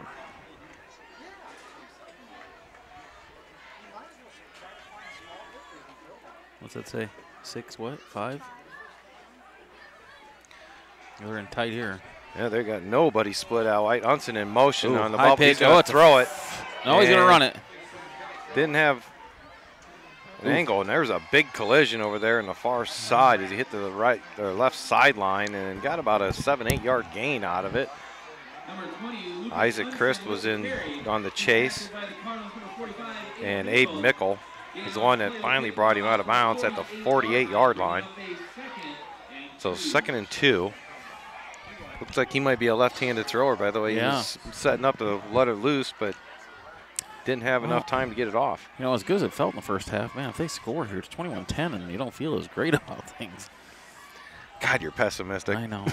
What's that say? 6 what? 5? They're in tight here. Yeah, they got nobody split out. White Unson in motion on the high ball. pitch. He's going to throw it. No, he's going to run it. Didn't have an angle, and there was a big collision over there on the far side as he hit the right or left sideline and got about a 7-8 yard gain out of it. Isaac Christ was in on the chase, and Abe Mickle is the one that finally brought him out of bounds at the 48-yard line. So 2nd and 2. Looks like he might be a left-handed thrower, by the way. Yeah. He was setting up to let it loose, but didn't have enough time to get it off. As good as it felt in the first half, man, if they score here, it's 21-10, and you don't feel as great about things. God, you're pessimistic. I know.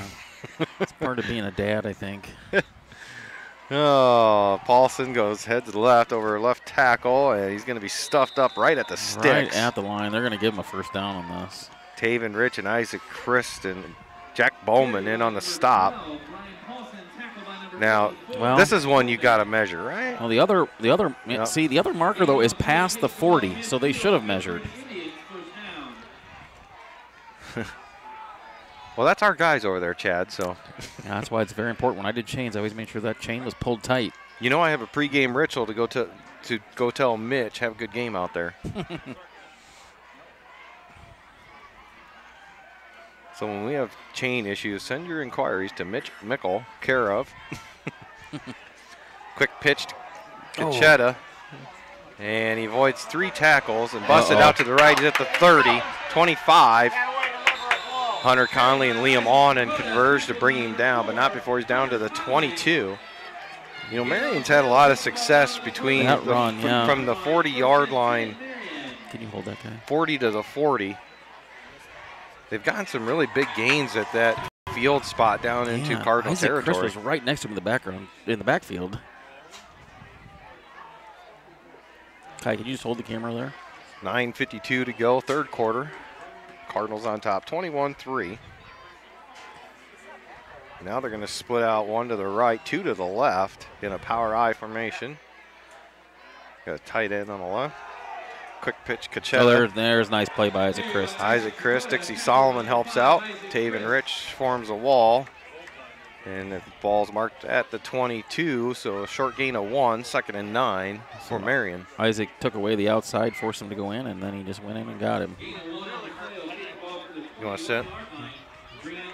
It's part of being a dad, I think. Oh, Paulson goes head to the left over left tackle, and he's going to be stuffed up right at the sticks. Right at the line. They're going to give him a first down on this. Taven Rich and Isaac Christ and Jack Bowman in on the stop. Now, this is one you got to measure, right? Well, the other marker though is past the 40, so they should have measured. Well, that's our guys over there, Chad. So yeah, that's why it's very important. When I did chains, I always made sure that chain was pulled tight. I have a pregame ritual to go tell Mitch have a good game out there. So when we have chain issues, send your inquiries to Mitch Mickle, care of. Quick pitch to Cochetta. And he avoids 3 tackles and busted out to the right. He's at the 30, 25. Hunter Conley and Liam on and converge to bring him down, but not before he's down to the 22. Marion's had a lot of success between from the 40-yard line. Can you hold that guy? 40 to the 40. They've gotten some really big gains at that field spot down into Cardinal territory. Chris was right next to him in the backfield. Kai, can you just hold the camera there? 9:52 to go, third quarter. Cardinals on top, 21-3. Now they're going to split out 1 to the right, 2 to the left in a power I formation. Got a tight end on the left. Quick pitch, Cochetta. Oh, there's nice play by Isaac Christ. Isaac Christ, Dixie Solomon helps out. Taven Rich forms a wall. And the ball's marked at the 22, so a short gain of 1, 2nd and 9 for Marion. Isaac took away the outside, forced him to go in, and then he just went in and got him. You want to sit?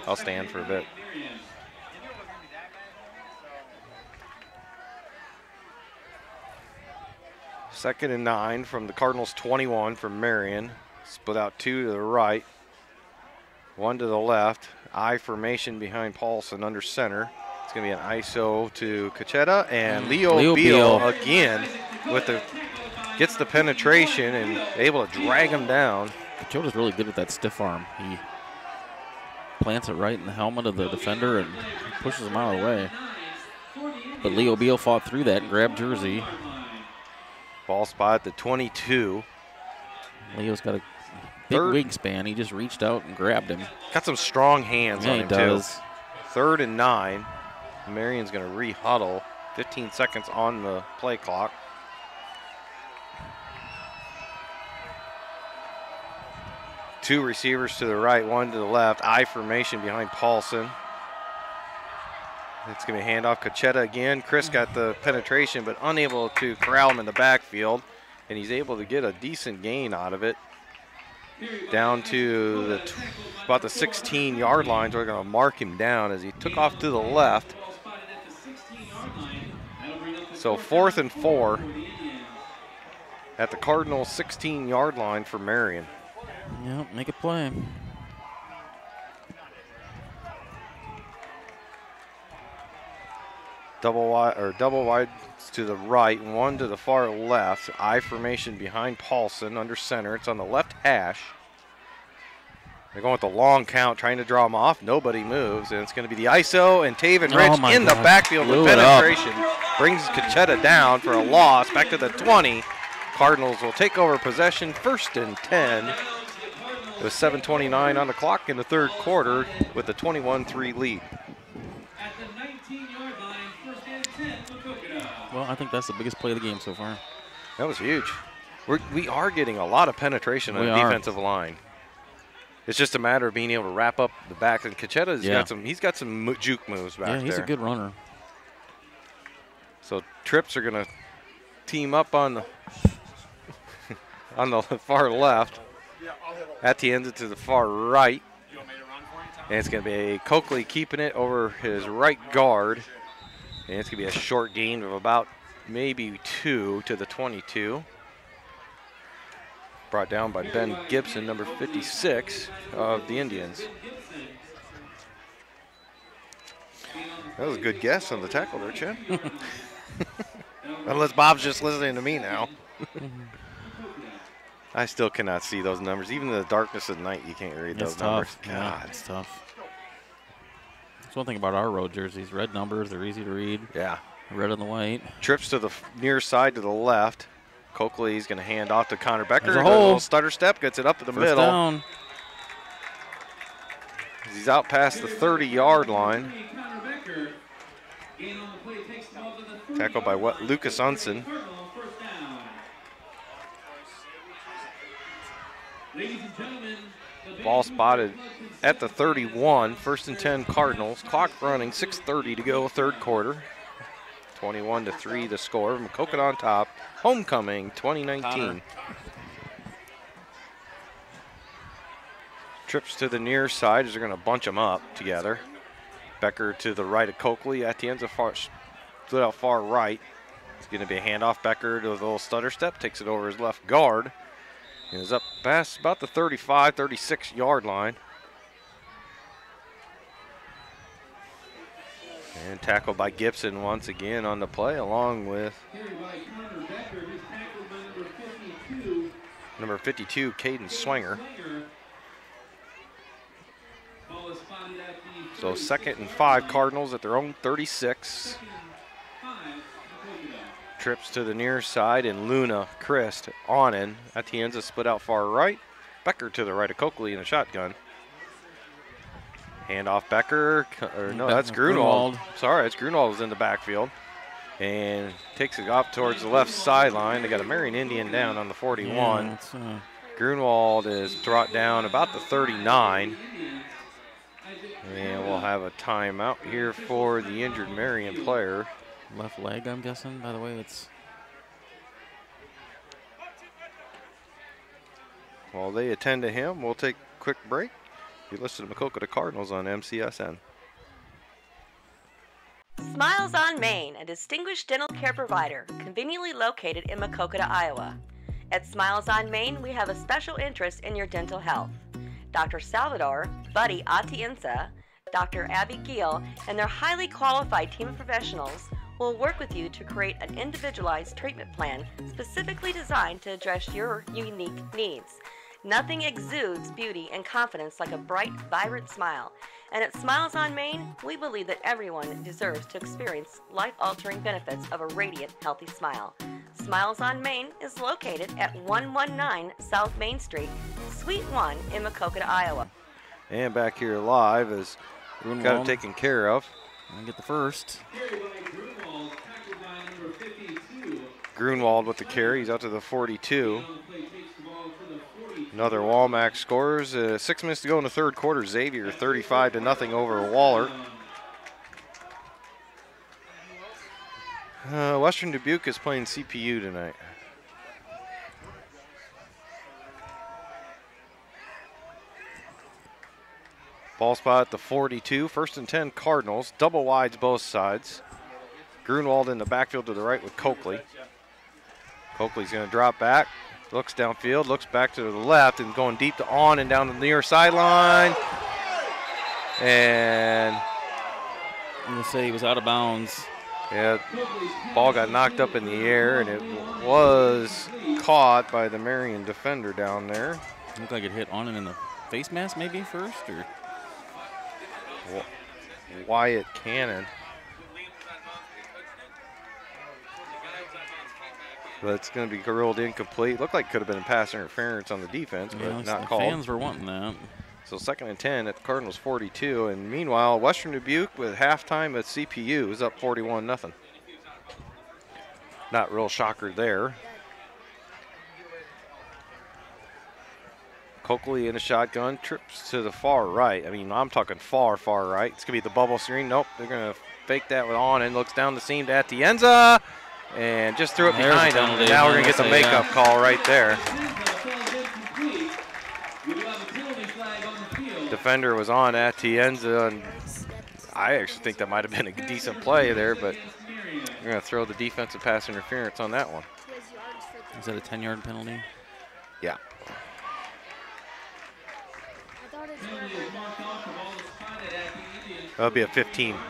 I'll stand for a bit. Second and 9 from the Cardinals 21 for Marion. Split out 2 to the right, 1 to the left. I formation behind Paulson under center. It's going to be an ISO to Cochetta, and Leo Beal again gets the penetration and able to drag him down. Cochetta's really good with that stiff arm. He plants it right in the helmet of the defender and pushes him out of the way. But Leo Beal fought through that and grabbed Jersey. Ball spot at the 22. Leo's got a big wingspan. He just reached out and grabbed him. Got some strong hands on him, he does. too. 3rd and 9. Marion's going to re-huddle. 15 seconds on the play clock. Two receivers to the right, one to the left. I formation behind Paulson. It's going to be a handoff. Maquoketa again. Chris got the penetration, but unable to corral him in the backfield. And he's able to get a decent gain out of it. Down to about the 16-yard line. So we're going to mark him down as he took off to the left. So 4th and 4 at the Cardinals 16-yard line for Marion. Yep, make a play. Double wide to the right, one to the far left. I formation behind Paulson under center. It's on the left hash. They're going with the long count, trying to draw him off. Nobody moves, and it's going to be the ISO and Taven Rich in the backfield with penetration. Brings Maquoketa down for a loss. Back to the 20. Cardinals will take over possession, 1st and 10. It was 7:29 on the clock in the 3rd quarter with a 21-3 lead. Well, I think that's the biggest play of the game so far. That was huge. We are getting a lot of penetration on the defensive line. It's just a matter of being able to wrap up the back. And Maquoketa's got some juke moves back there. Yeah, he's a good runner. So trips are going to team up on the on the far left. Atienza to the far right. And it's going to be Coakley keeping it over his right guard. And it's going to be a short gain of about maybe 2 to the 22. Brought down by Ben Gibson, number 56 of the Indians. That was a good guess on the tackle there, Chin. Unless Bob's just listening to me now. I still cannot see those numbers. Even in the darkness of night, you can't read those numbers. God, yeah, it's tough. That's one thing about our road jerseys. Red numbers, they're easy to read. Yeah. Red on the white. Trips to the near side to the left. Coakley's going to hand off to Connor Becker. There's a hole. little stutter step, gets it up to the First middle. Down. He's out past the 30-yard line. Tackled by Lucas Unson. Ball spotted at the 31. 1st and 10 Cardinals. Clock running, 6:30 to go, 3rd quarter. 21-3 the score. Maquoketa on top. Homecoming 2019. Trips to the near side as they're going to bunch them up together. Becker to the right of Coakley. Atienza split out far right. It's going to be a handoff. Becker to a little stutter step. Takes it over his left guard. And is up past about the 35, 36-yard line. And tackled by Gibson once again on the play, along with number 52, Caden Swanger. So 2nd and 5 Cardinals at their own 36. Trips to the near side, and Luna, Christ, Onen. Atienza split out far right. Becker to the right of Coakley in the shotgun. Handoff Becker, or no, that's Grunwald. Sorry, it's Grunwald was in the backfield. And takes it off towards the left sideline. They got a Marion Indian down on the 41. Yeah, Grunwald is brought down about the 39. And we'll have a timeout here for the injured Marion player. Left leg, I'm guessing. By the way, it's. While they attend to him, we'll take a quick break. You listen to Maquoketa Cardinals on MCSN. Smiles on Main, a distinguished dental care provider, conveniently located in Maquoketa, Iowa. At Smiles on Main, we have a special interest in your dental health. Dr. Salvador, Buddy Atienza, Dr. Abby Giel, and their highly qualified team of professionals will work with you to create an individualized treatment plan specifically designed to address your unique needs. Nothing exudes beauty and confidence like a bright, vibrant smile. And at Smiles on Main, we believe that everyone deserves to experience life-altering benefits of a radiant, healthy smile. Smiles on Main is located at 119 South Main Street, Suite 1 in Maquoketa, Iowa. And back here live is got it taken care of. And get the first. Grunwald with the carry. He's out to the 42. Another Walmack scores. 6 minutes to go in the third quarter. Xavier 35-0 over Waller. Western Dubuque is playing CPU tonight. Ball spot at the 42. 1st and 10 Cardinals. Double wides both sides. Grunwald in the backfield to the right with Coakley. Coakley's going to drop back. Looks downfield, looks back to the left, and going deep to on and down the near sideline. And I'm going to say he was out of bounds. Yeah, ball got knocked up in the air, and it was caught by the Marion defender down there. Looked like it hit on and in the face mask maybe first, or Wyatt Cannon. But it's going to be ruled incomplete. Looked like it could have been a pass interference on the defense, but yeah, not the called. Fans were wanting that. So 2nd and 10 at the Cardinals 42. And meanwhile, Western Dubuque with halftime at CPU is up 41-0. Not real shocker there. Coakley in a shotgun, trips to the far right. I mean, I'm talking far, far right. It's going to be the bubble screen. Nope, they're going to fake that with on and looks down the seam to Atienza. And just threw it behind him. And now we're going to get the makeup call right there. Defender was on Atienza, and I actually think that might have been a decent play there, but you're going to throw the defensive pass interference on that one. Is that a 10-yard penalty? Yeah. That'll be a 15-yarder.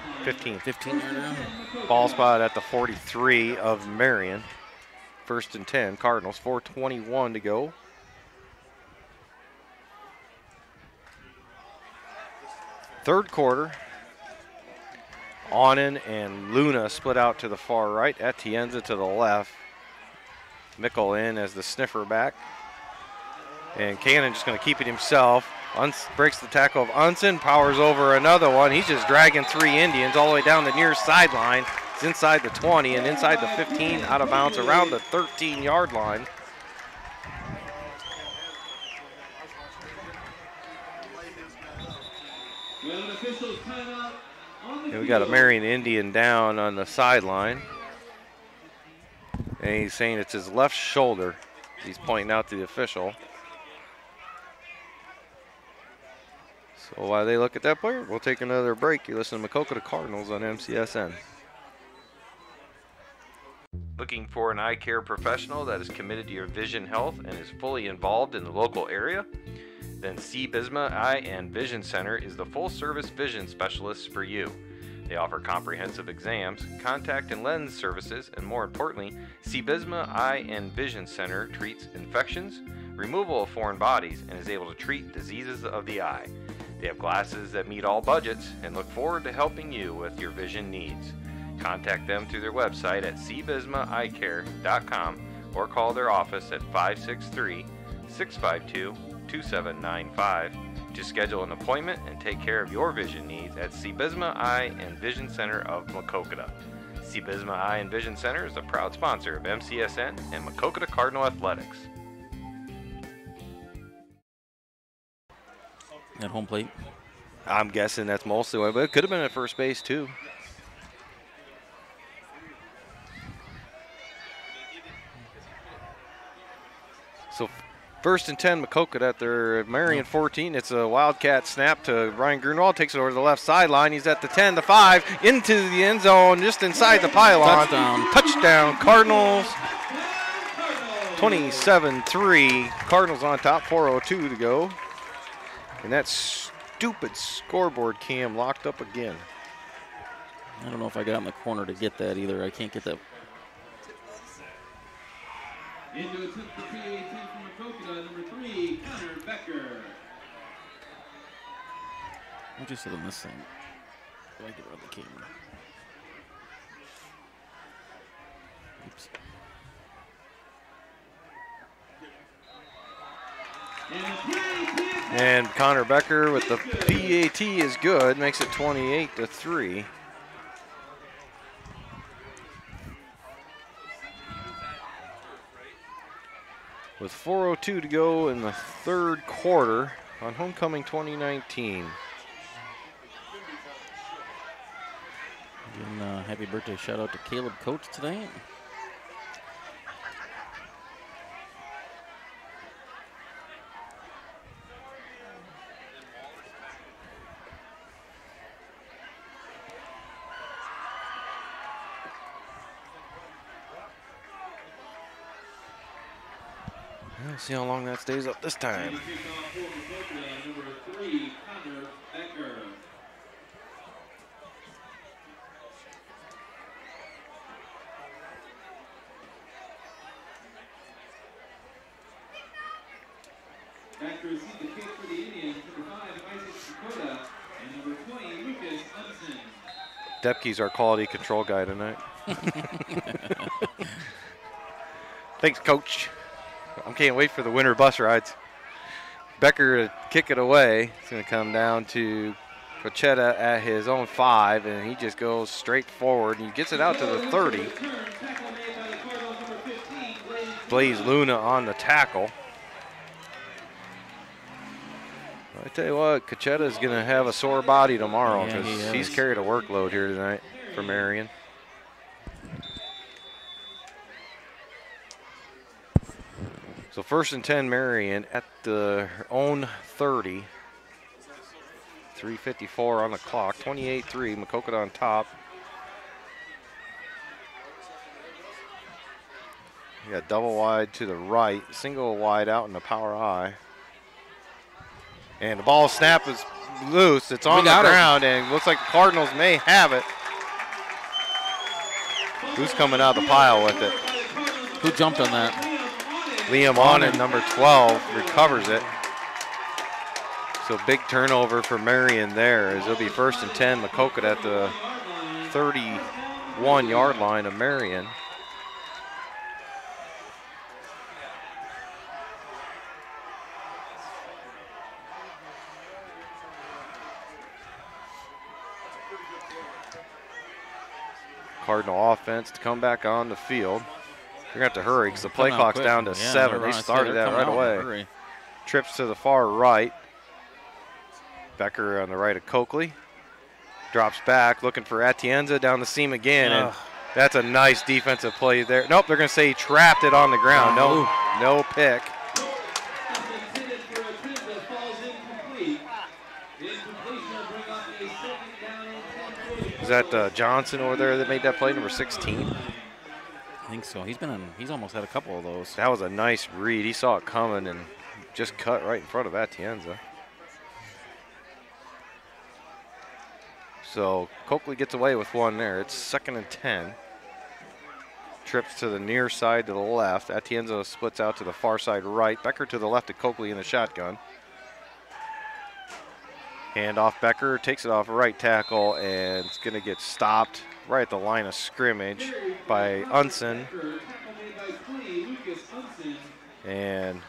Ball spot at the 43 of Marion. 1st and 10, Cardinals, 4:21 to go. Third quarter. Onen and Luna split out to the far right. Atienza to the left. Mickle in as the sniffer back. And Cannon just going to keep it himself. Breaks the tackle of Unson, powers over another one. He's just dragging 3 Indians all the way down the near sideline. It's inside the 20 and inside the 15, out of bounds around the 13-yard line. And we got a Marion Indian down on the sideline. And he's saying it's his left shoulder. He's pointing out to the official. So while they look at that player, we'll take another break. You're listening to Maquoketa Cardinals on MCSN. Looking for an eye care professional that is committed to your vision health and is fully involved in the local area? Then C. Bisma Eye and Vision Center is the full-service vision specialist for you. They offer comprehensive exams, contact and lens services, and more importantly, C. Bisma Eye and Vision Center treats infections, removal of foreign bodies, and is able to treat diseases of the eye. They have glasses that meet all budgets and look forward to helping you with your vision needs. Contact them through their website at cbismaeyecare.com or call their office at 563-652-2795 to schedule an appointment and take care of your vision needs at C. Bisma Eye and Vision Center of Maquoketa. C. Bisma Eye and Vision Center is a proud sponsor of MCSN and Maquoketa Cardinal Athletics. At home plate? I'm guessing that's mostly why, but it could have been at first base too. So 1st and 10, Maquoketa at their Marion 14. It's a Wildcat snap to Ryan Grunwald. Takes it over to the left sideline. He's at the 10, the 5, into the end zone, just inside the pylon. Touchdown, Cardinals. 27-3. Cardinals on top, 4:02 to go. And that stupid scoreboard cam locked up again. I don't know if I got in the corner to get that either. I can't get that. Into attempt for PA2 from Maquoketa, number 3, Connor Becker. I'll just sit on this thing. I get around the camera. Oops. And Connor Becker with the PAT is good, makes it 28-3. With 4:02 to go in the third quarter on Homecoming 2019. Again, happy birthday shout out to Caleb Coates today. Let's see how long that stays up this time. Number 3, Connor Becker. Back to receive the kick for the Indians, number 5, Isaac Dakota, and number 20, Lucas Hudson. Depke's our quality control guy tonight. Thanks, Coach. I can't wait for the winter bus rides. Becker to kick it away. It's going to come down to Maquoketa at his own 5, and he just goes straight forward, and he gets it out to the 30. Blaze Luna on the tackle. I tell you what, Maquoketa is going to have a sore body tomorrow because he's carried a workload here tonight for Marion. So 1st and 10 Marion at their own 30. 3:54 on the clock, 28-3, Maquoketa on top. You got double wide to the right, single wide out in the power I. And the ball snap is loose. It's on the ground, and looks like the Cardinals may have it. Who's coming out of the pile with it? Who jumped on that? Liam Onen, number 12, recovers it. So big turnover for Marion there, as it'll be 1st and 10, Maquoketa at the 31-yard line of Marion. Cardinal offense to come back on the field. They're going to have to hurry because the play clock's down to 7. They started that right away. Trips to the far right. Becker on the right of Coakley. Drops back, looking for Atienza down the seam again. And that's a nice defensive play there. Nope, they're going to say he trapped it on the ground. No pick. Is that Johnson over there that made that play, number 16? I think so. He's almost had a couple of those. That was a nice read. He saw it coming and just cut right in front of Atienza. So Coakley gets away with one there. It's 2nd and 10. Trips to the near side to the left. Atienza splits out to the far side right. Becker to the left of Coakley in the shotgun. Hand off Becker, takes it off right tackle, and it's going to get stopped right at the line of scrimmage by Unson. And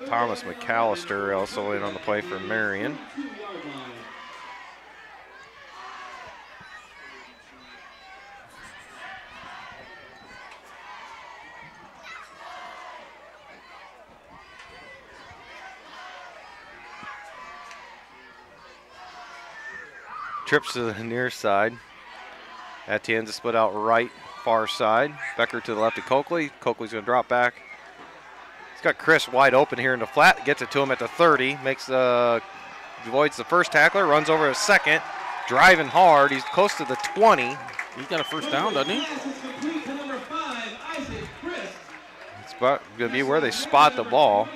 Thomas McAllister also in on the play for Marion. Trips to the near side. Atienza split out right, far side. Becker to the left of Coakley. Coakley's going to drop back. He's got Chris wide open here in the flat. Gets it to him at the 30. Avoids the first tackler. Runs over a second. Driving hard. He's close to the 20. He's got a first down, doesn't he? It's going to be where they spot the ball.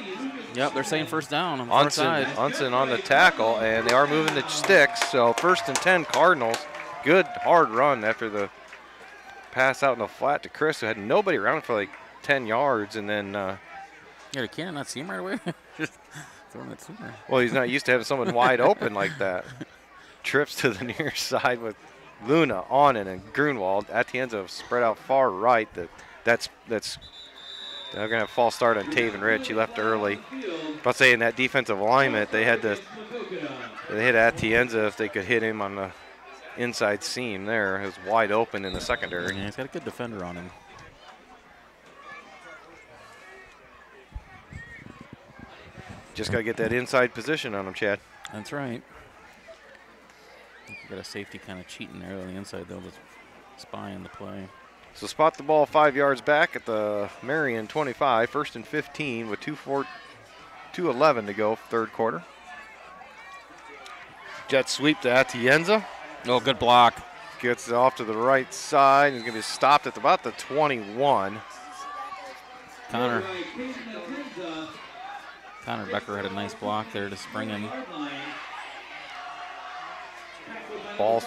Yep, they're saying first down on the far side. Unson on the tackle, and they are moving the sticks. So 1st and 10 Cardinals. Good hard run after the pass out in the flat to Chris, who had nobody around for like 10 yards, and then yeah, can I not see him right away? Just throwing it sooner. Well, he's not used to having someone wide open like that. Trips to the near side with Luna on it, and Grunwald. Atienza spread out far right. That's they're gonna have a false start on Taven Rich. He left early. But saying that defensive alignment, they hit Atienza if they could hit him on the inside seam there. It was wide open in the secondary. Yeah, he's got a good defender on him. Just got to get that inside position on him, Chad. That's right. Got a safety kind of cheating there on the inside, though, just spying the play. So spot the ball 5 yards back at the Marion 25, 1st and 15 with 2:11 to go, third quarter. Jet sweep to Atienza. Oh, good block. Gets it off to the right side. He's going to be stopped at about the 21. Connor Becker had a nice block there to spring him. Ball.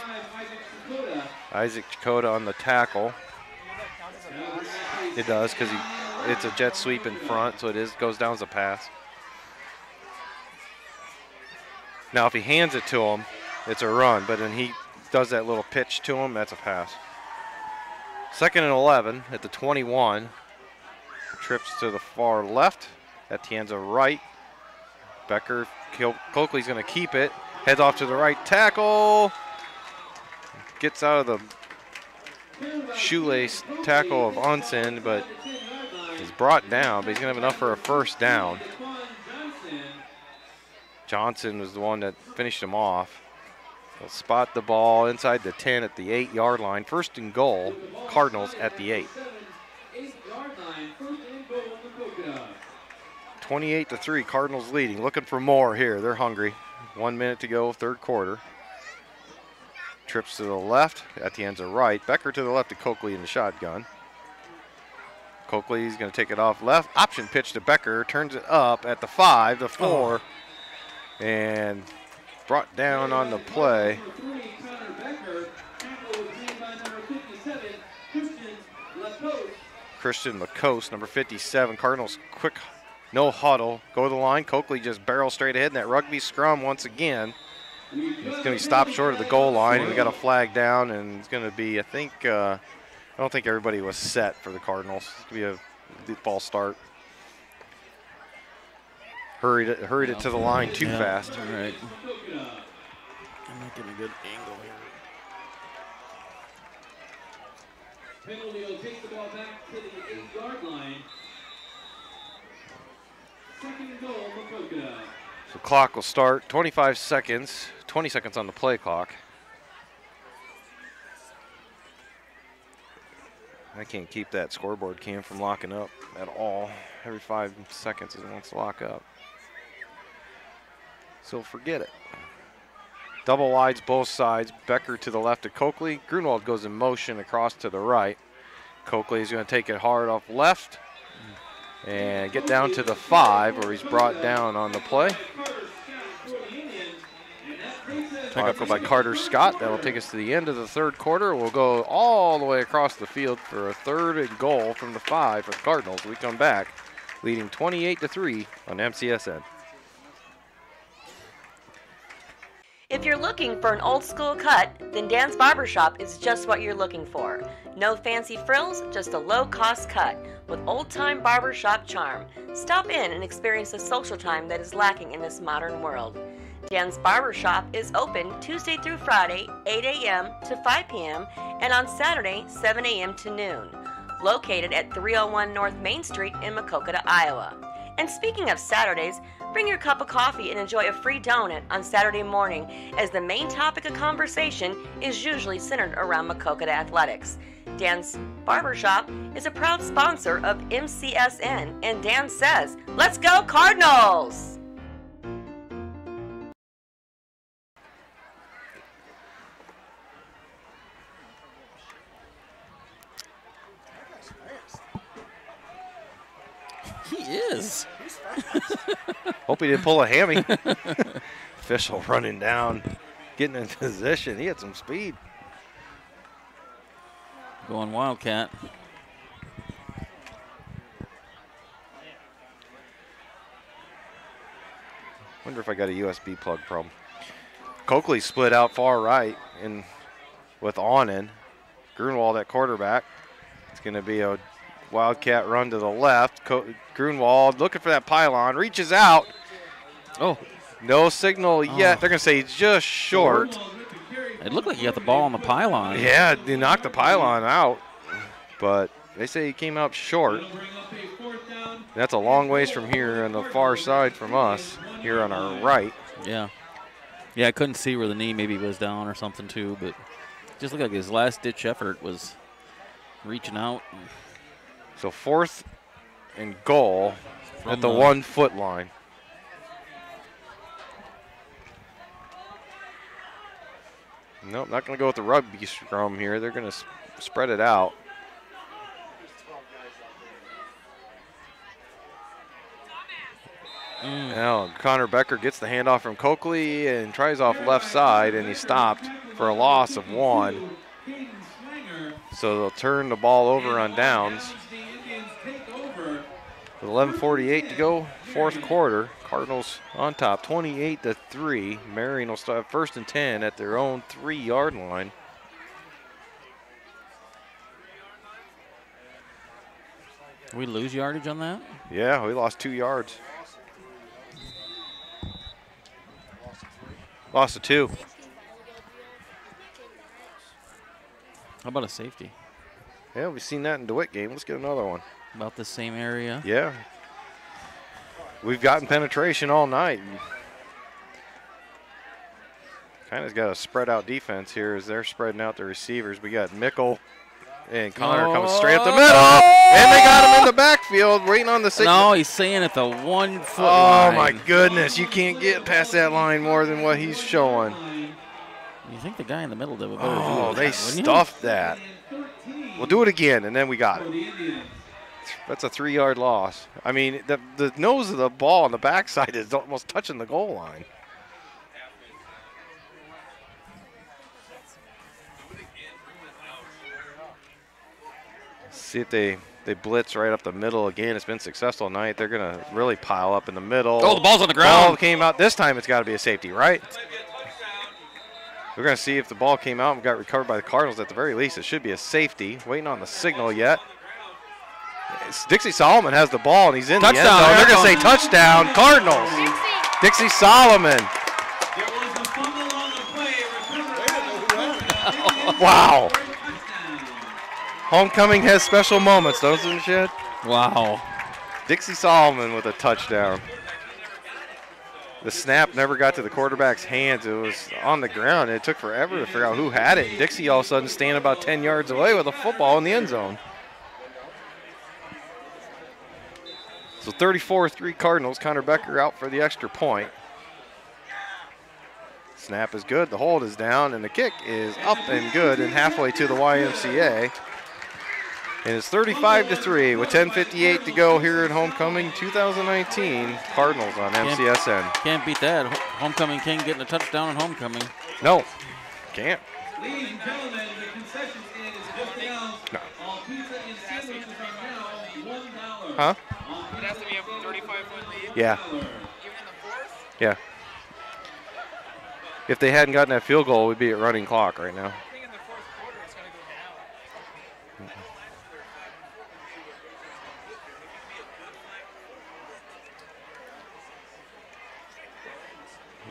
Isaac Chakota on the tackle. It does because it's a jet sweep in front, so it goes down as a pass. Now, if he hands it to him, it's a run, but then he does that little pitch to him, that's a pass. 2nd and 11 at the 21. Trips to the far left. Atienza right. Becker, Coakley's going to keep it. Heads off to the right tackle. Gets out of the shoelace tackle of Unson, but he's brought down, but he's going to have enough for a first down. Johnson was the one that finished him off. They'll spot the ball inside the 10 at the 8-yard line. 1st and goal, Cardinals at the 8. 28-3, Cardinals leading. Looking for more here. They're hungry. 1 minute to go, third quarter. Trips to the left. Atienza right. Becker to the left to Coakley in the shotgun. Coakley's going to take it off left. Option pitch to Becker. Turns it up at the 5, the 4. And brought down on the play. Christian Lacoste, number 57. Cardinals quick, no huddle. Go to the line. Coakley just barrels straight ahead in that rugby scrum once again. It's going to be stopped short of the goal line, and we got a flag down, and it's going to be, I don't think everybody was set for the Cardinals. It's going to be a false start. Hurried it to the line too fast. All right. I'm not getting a good angle here. Penalty will take the ball back to the 8-yard line. 2nd and goal, Maquoketa. So clock will start, 25 seconds, 20 seconds on the play clock. I can't keep that scoreboard cam from locking up at all. Every 5 seconds it wants to lock up. So forget it. Double wides both sides. Becker to the left of Coakley. Grunwald goes in motion across to the right. Coakley is going to take it hard off left and get down to the 5 where he's brought down on the play. Tackle by Carter Scott. That'll take us to the end of the third quarter. We'll go all the way across the field for a 3rd and goal from the 5 for the Cardinals. We come back leading 28-3 on MCSN. If you're looking for an old school cut, then Dan's Barbershop is just what you're looking for. No fancy frills, just a low-cost cut with old-time barbershop charm. Stop in and experience the social time that is lacking in this modern world. Dan's Barbershop is open Tuesday through Friday, 8 a.m. to 5 p.m. and on Saturday, 7 a.m. to noon. Located at 301 North Main Street in Maquoketa, Iowa. And speaking of Saturdays, bring your cup of coffee and enjoy a free donut on Saturday morning, as the main topic of conversation is usually centered around Maquoketa athletics. Dan's Barbershop is a proud sponsor of MCSN, and Dan says, "Let's go Cardinals!" He is. Hope he didn't pull a hammy. Official running down, getting in position. He had some speed. Going Wildcat. Wonder if I got a USB plug problem. Coakley split out far right and with Onan. Grunwald at quarterback. It's going to be a Wildcat run to the left. Grunwald looking for that pylon. Reaches out. Oh. No signal yet. They're going to say he's just short. It looked like he got the ball on the pylon. Yeah, he knocked the pylon out. But they say he came out short. That's a long ways from here on the far side from us, here on our right. Yeah. Yeah, I couldn't see where the knee maybe was down or something too, but it just looked like his last-ditch effort was reaching out. So 4th and goal at the 1 foot line. Nope, not going to go with the rugby scrum here. They're going to spread it out. Now Connor Becker gets the handoff from Coakley and tries off left side, and he stopped for a loss of 1. So they'll turn the ball over on downs. With 11:48 to go, 4th quarter. Cardinals on top, 28-3. Marion will start 1st and 10 at their own 3-yard line. Did we lose yardage on that? Yeah, we lost 2 yards. Lost a 2. How about a safety? Yeah, we've seen that in DeWitt game. Let's get another one. About the same area. Yeah. We've gotten penetration all night. Kind of got a spread out defense here as they're spreading out the receivers. We got Mickle and Connor coming straight up the middle. And they got him in the backfield waiting on the signal. No, he's saying at the 1 foot line. Oh, my goodness. You can't get past that line more than what he's showing. You think the guy in the middle did a better job? Oh, they stuffed that. We'll do it again, and then we got it. That's a 3-yard loss. I mean, the nose of the ball on the backside is almost touching the goal line. See if they blitz right up the middle again. It's been successful tonight. They're going to really pile up in the middle. Oh, the ball's on the ground. Ball came out. This time it's got to be a safety, right? We're going to see if the ball came out and got recovered by the Cardinals. At the very least, it should be a safety. Waiting on the signal yet. Dixie Solomon has the ball, and he's in touchdown. The end zone. They're going to say touchdown, Cardinals. Dixie Solomon. Wow. Homecoming has special moments, doesn't it, Shed? Wow. Dixie Solomon with a touchdown. The snap never got to the quarterback's hands. It was on the ground. It took forever to figure out who had it. Dixie all of a sudden standing about 10 yards away with a football in the end zone. So 34-3 Cardinals. Connor Becker out for the extra point. Snap is good. The hold is down, and the kick is up and good and halfway to the YMCA. And it's 35-3 with 10:58 to go here at Homecoming 2019. Cardinals on MCSN. Can't beat that. Homecoming King getting a touchdown in Homecoming. No, can't. Ladies and gentlemen, the concession stand is just announced. No. All pizza and sandwiches are now $1. Huh? It has to be a 35-foot lead. Yeah. Even in the 4th? Yeah. If they hadn't gotten that field goal, we'd be at running clock right now. I think in the 4th quarter it's going to go down.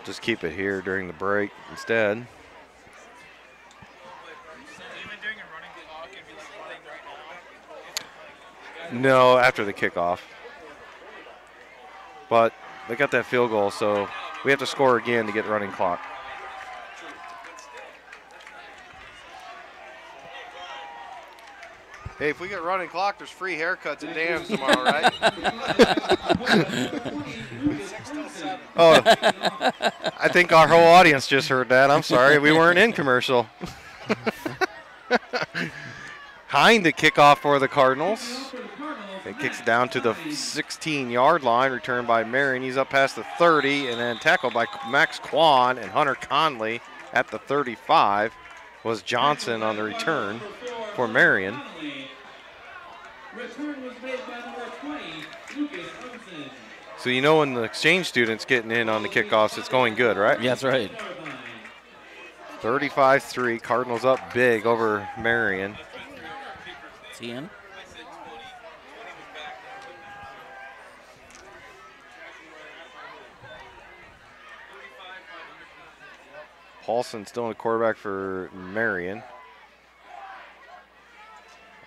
Just keep it here during the break instead. No, after the kickoff. But they got that field goal, so we have to score again to get running clock. Hey, if we get running clock, there's free haircuts at Dan's tomorrow, right? Oh, I think our whole audience just heard that. I'm sorry, we weren't in commercial. Hind the kickoff for the Cardinals. It kicks down to the 16-yard line, returned by Marion. He's up past the 30, and then tackled by Max Quan and Hunter Conley at the 35. Was Johnson on the return. for Marion. Return was made by number 20, Lucas Hudson. So you know when the exchange student's getting in on the kickoffs, it's going good, right? Yeah, that's right. 35-3, Cardinals up big over Marion. Is he in? Paulson still in the quarterback for Marion.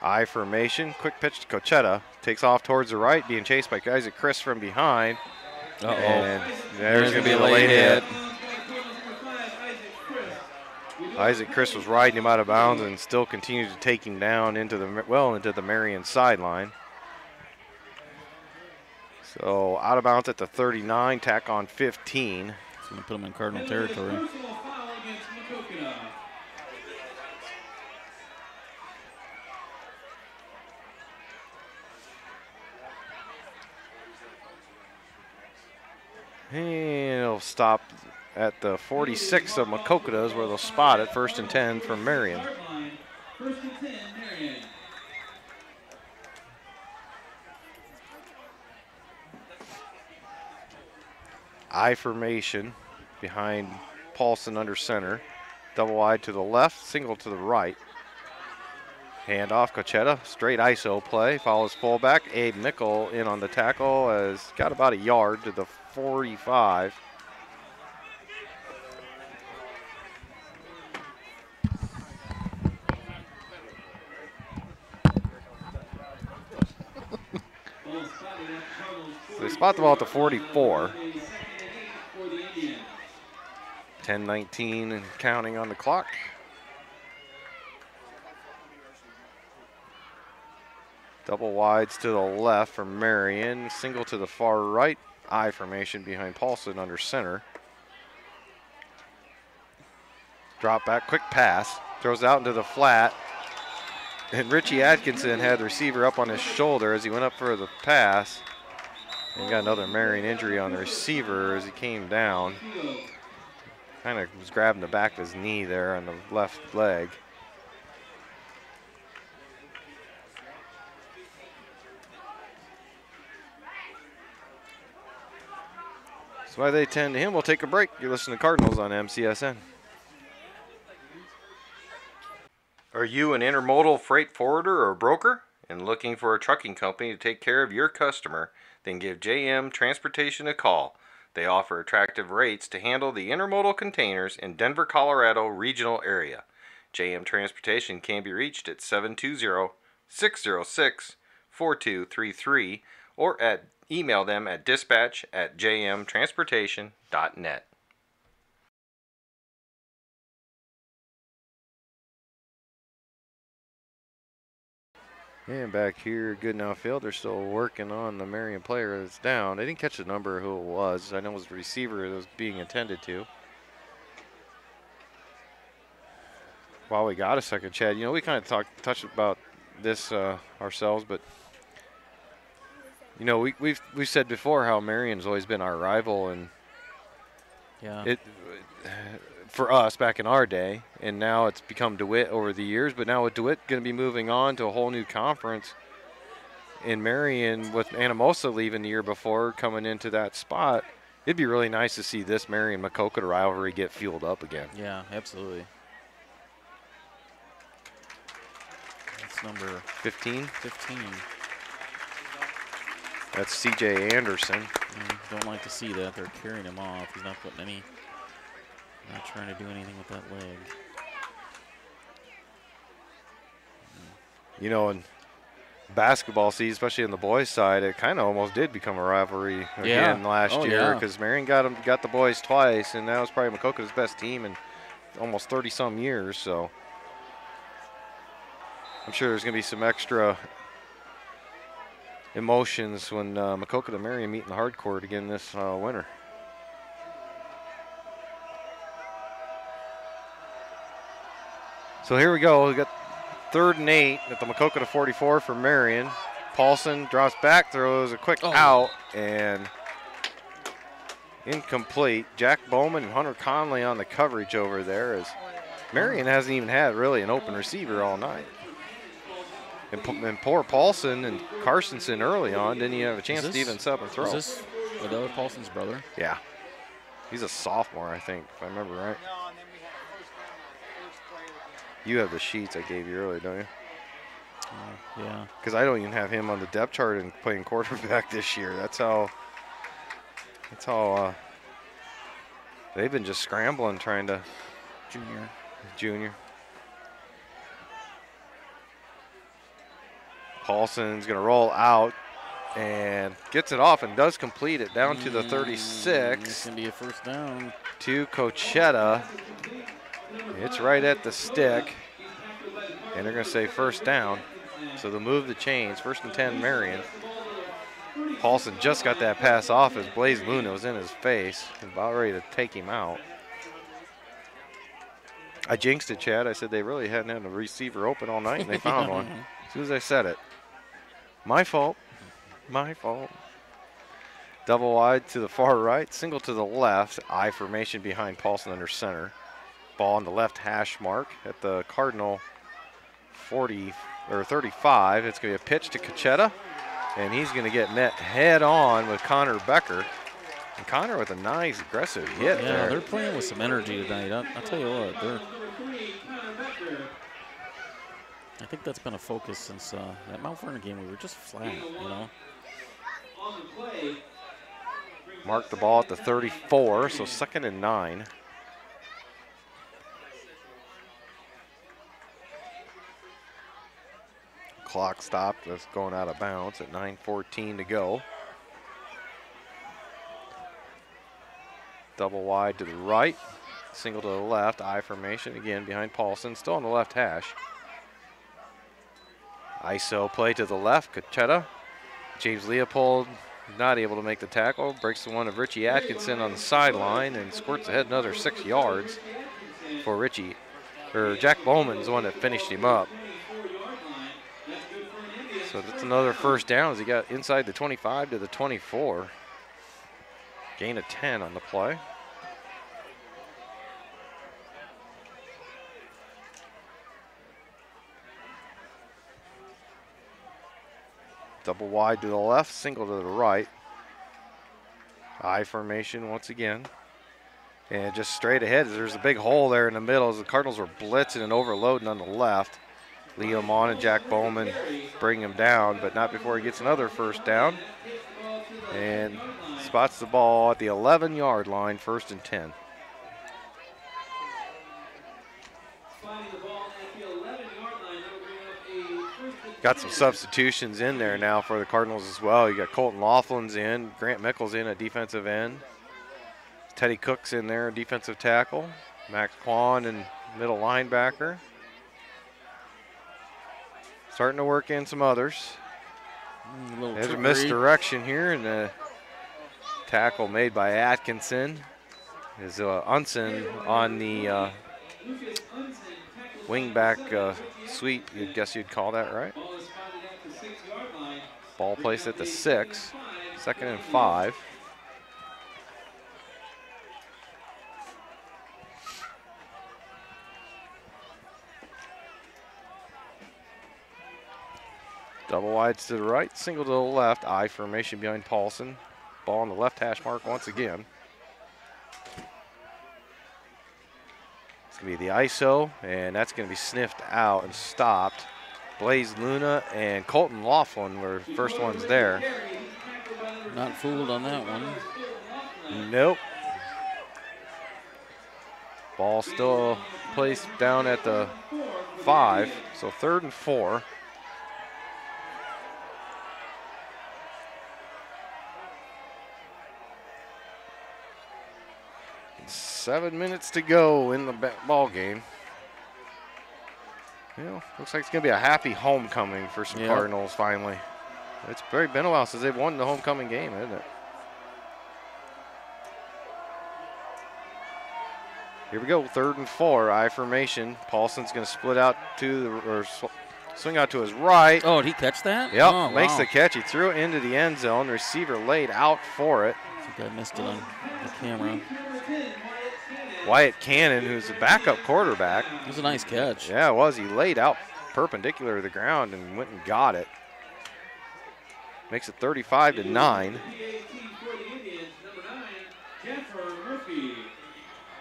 I formation, quick pitch to Cochetta. Takes off towards the right, being chased by Isaac Chris from behind. Uh-oh. And there's going to be a late hit. Isaac Chris was riding him out of bounds and still continued to take him down into the Marion sideline. So out of bounds at the 39, tack on 15. It's going to put him in Cardinal territory. And it'll stop at the 46 of Maquoketa, where they'll spot it. 1st and 10 for Marion. First and 10, Marion. I formation behind Paulson under center. Double wide to the left, single to the right. Hand off Cochetta, straight ISO play. Follows fullback. Abe Nickel in on the tackle, has got about a yard to the 45. So they spot the ball at the 44. 10-19 and counting on the clock. Double wides to the left for Marion. Single to the far right. I formation behind Paulson under center. Drop back, quick pass. Throws out into the flat. And Richie Atkinson had the receiver up on his shoulder as he went up for the pass. And got another Marion injury on the receiver as he came down. Kind of was grabbing the back of his knee there on the left leg. That's why they tend to him. We'll take a break. You're listening to Cardinals on MCSN. Are you an intermodal freight forwarder or broker and looking for a trucking company to take care of your customer? Then give JM Transportation a call. They offer attractive rates to handle the intermodal containers in Denver, Colorado regional area. JM Transportation can be reached at 720-606-4233 or email them at dispatch@jmtransportation.net. And back here, good now field. They're still working on the Marion player that's down. They didn't catch the number of who it was. I know it was the receiver that was being attended to. While we got a second, Chad, you know, we kind of touched about this ourselves, but you know, we've said before how Marion's always been our rival, and yeah, for us back in our day, and now it's become DeWitt over the years. But now with DeWitt going to be moving on to a whole new conference, in Marion with Anamosa leaving the year before coming into that spot, it'd be really nice to see this Marion-Maquoketa rivalry get fueled up again. Yeah, absolutely. That's number 15. 15. That's C.J. Anderson. Don't like to see that. They're carrying him off. He's not putting any. Not trying to do anything with that leg. You know, in basketball season, especially on the boys' side, it kind of almost did become a rivalry again last year, because Marion got the boys twice, and that was probably Maquoketa's best team in almost 30-some years. So I'm sure there's going to be some extra emotions when Maquoketa and Marion meet in the hard court again this winter. So here we go. We got 3rd and 8 at the Maquoketa 44 for Marion. Paulson drops back, throws a quick out, and incomplete. Jack Bowman and Hunter Conley on the coverage over there, as Marion hasn't even had really an open receiver all night. And poor Paulson and Carstensen early on didn't even have a chance to even set up and throw. Is this Adele Paulson's brother? Yeah. He's a sophomore, I think, if I remember right. You have the sheets I gave you earlier, don't you? Yeah. Because I don't even have him on the depth chart and playing quarterback this year. That's how they've been just scrambling trying to. Junior. Paulson's going to roll out and gets it off and does complete it down to the 36. It's going to be a first down. To Cochetta. It's right at the stick. And they're going to say first down. So they'll move the chains. 1st and 10, Marion. Paulson just got that pass off as Blaze Luna was in his face. About ready to take him out. I jinxed it, Chad. I said they really hadn't had a receiver open all night, and they found one as soon as I said it. My fault. My fault. Double wide to the far right, single to the left. I formation behind Paulson under center. Ball on the left hash mark at the Cardinal 40 or 35. It's going to be a pitch to Cochetta, and he's going to get met head on with Connor Becker. And Connor with a nice aggressive hit there. Yeah, they're playing with some energy tonight. I'll tell you what, I think that's been a focus since that Mount Vernon game. We were just flat, you know. Mark the ball at the 34, so 2nd and 9. Clock stopped. That's going out of bounds at 9:14 to go. Double wide to the right, single to the left, I formation again behind Paulson, still on the left hash. ISO play to the left, Cochetta. James Leopold not able to make the tackle, breaks the one of Richie Atkinson on the sideline and squirts ahead another 6 yards for Richie. Jack Bowman's the one that finished him up. So that's another first down as he got inside the 25 to the 24. Gain of 10 on the play. Double wide to the left, single to the right. I formation once again. And just straight ahead, there's a big hole there in the middle as the Cardinals were blitzing and overloading on the left. Leo Mon and Jack Bowman bring him down, but not before he gets another first down. And spots the ball at the 11-yard line, 1st and 10. Got some substitutions in there now for the Cardinals as well. You got Colton Laughlin's in, Grant Mickles in at defensive end. Teddy Cook's in there, defensive tackle. Max Quan and middle linebacker. Starting to work in some others. There's a misdirection here, and a tackle made by Atkinson. Is Unson on the wingback sweep, I guess you'd call that, right? Ball placed at the 6, 2nd and 5. Double wides to the right, single to the left. I formation behind Paulson. Ball on the left hash mark once again. It's going to be the ISO, and that's going to be sniffed out and stopped. Blaze Luna and Colton Laughlin were the first ones there. Not fooled on that one. Nope. Ball still placed down at the 5, so 3rd and 4. Seven minutes to go in the ball game. You know, looks like it's going to be a happy homecoming for some Cardinals finally. It's been a while since they've won the homecoming game, isn't it? Here we go, 3rd and 4, I formation. Paulson's going to split out to the, or swing out to his right. Oh, did he catch that? Yep, oh, makes wow. the catch. He threw it into the end zone. Receiver laid out for it. I think I missed it on the camera. Wyatt Cannon, who's a backup quarterback. It was a nice catch. Yeah, it was. He laid out perpendicular to the ground and went and got it. Makes it 35-9.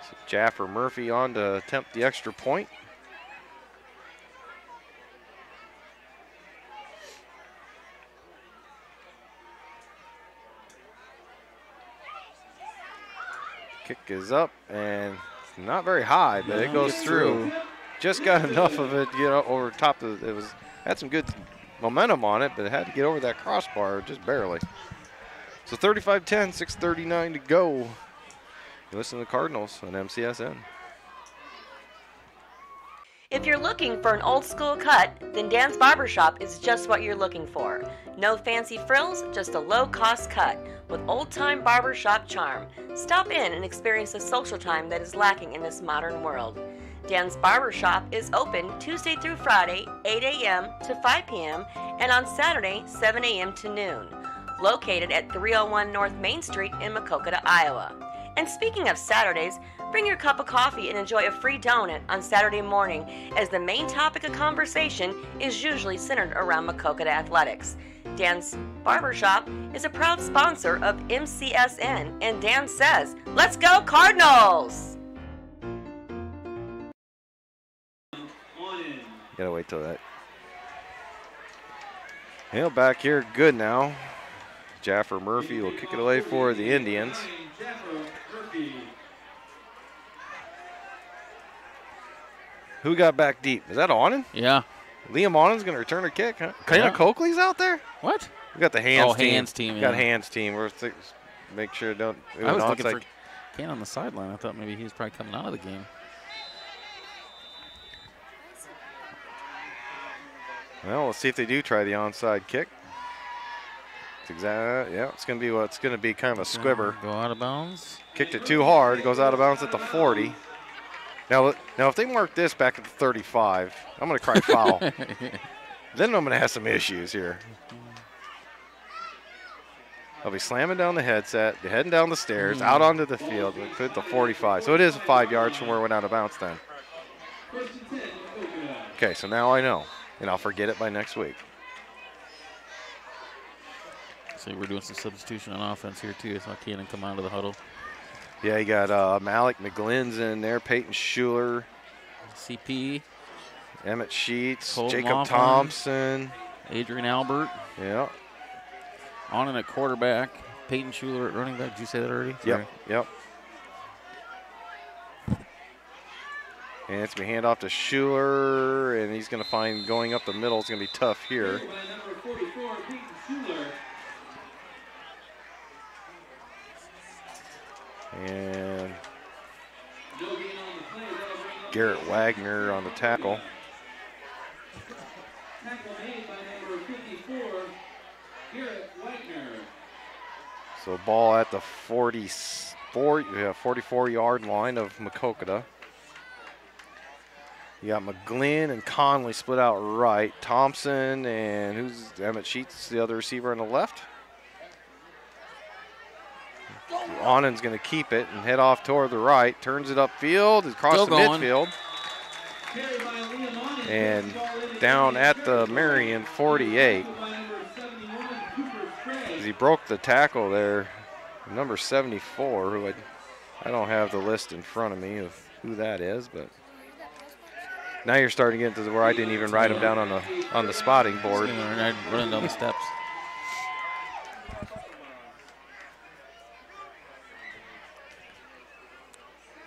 So Jaffer Murphy on to attempt the extra point. Kick is up and not very high, but it goes through. Just got enough of it, you know, over top of it. Had some good momentum on it, but it had to get over that crossbar just barely. So 35-10, 6:39 to go. You listen to the Cardinals on MCSN. If you're looking for an old school cut, then Dan's Barbershop is just what you're looking for. No fancy frills, just a low cost cut with old time barbershop charm. Stop in and experience the social time that is lacking in this modern world. Dan's Barbershop is open Tuesday through Friday, 8 a.m. to 5 p.m. and on Saturday, 7 a.m. to noon. Located at 301 North Main Street in Maquoketa, Iowa. And speaking of Saturdays, bring your cup of coffee and enjoy a free donut on Saturday morning, as the main topic of conversation is usually centered around Maquoketa athletics. Dan's Barbershop is a proud sponsor of MCSN, and Dan says, "Let's go Cardinals!" Gotta wait till that. Hale back here, good now. Jaffer Murphy will kick it away for the Indians. Who got back deep? Is that Onan? Yeah. Liam Onan's going to return a kick, huh? Yeah. Kayna Coakley's out there? What? We got the hands team. Hands team, We got yeah. hands team. We're make sure don't. I was looking for Kane on the sideline. I thought maybe he was probably coming out of the game. Well, let's see if they do try the onside kick. It's yeah, it's going to be what's going to be kind of a squibber. Go out of bounds. Kicked it too hard. Goes out of bounds at the 40. Now if they mark this back at the 35, I'm going to cry foul. Then I'm going to have some issues here. I'll be slamming down the headset, heading down the stairs, out onto the field, put the 45. So it is 5 yards from where it went out of bounds then. Okay, so now I know, and I'll forget it by next week. So we're doing some substitution on offense here too. So Keenan come out of the huddle. Yeah, you got Malik McGlynn's in there, Peyton Schuler, CP, Emmett Sheets, Colton Jacob Laughlin, Thompson, Adrian Albert. Yeah. On and at quarterback, Peyton Schuler at running back. Did you say that already? Yep, yep. And it's going to hand off to Schuler, and he's going to find going up the middle is going to be tough here. And Garrett Wagner on the tackle. So ball at the 44-yard line of Maquoketa. You got McGlynn and Conley split out right. Thompson and who's Emmett Sheets, the other receiver on the left. Onan's going to keep it and head off toward the right. Turns it upfield, across the midfield. And down at the Marion 48. He broke the tackle there. Number 74, who I don't have the list in front of me of who that is, but now you're starting to get into where I didn't even write him down on the spotting board. Running down the steps.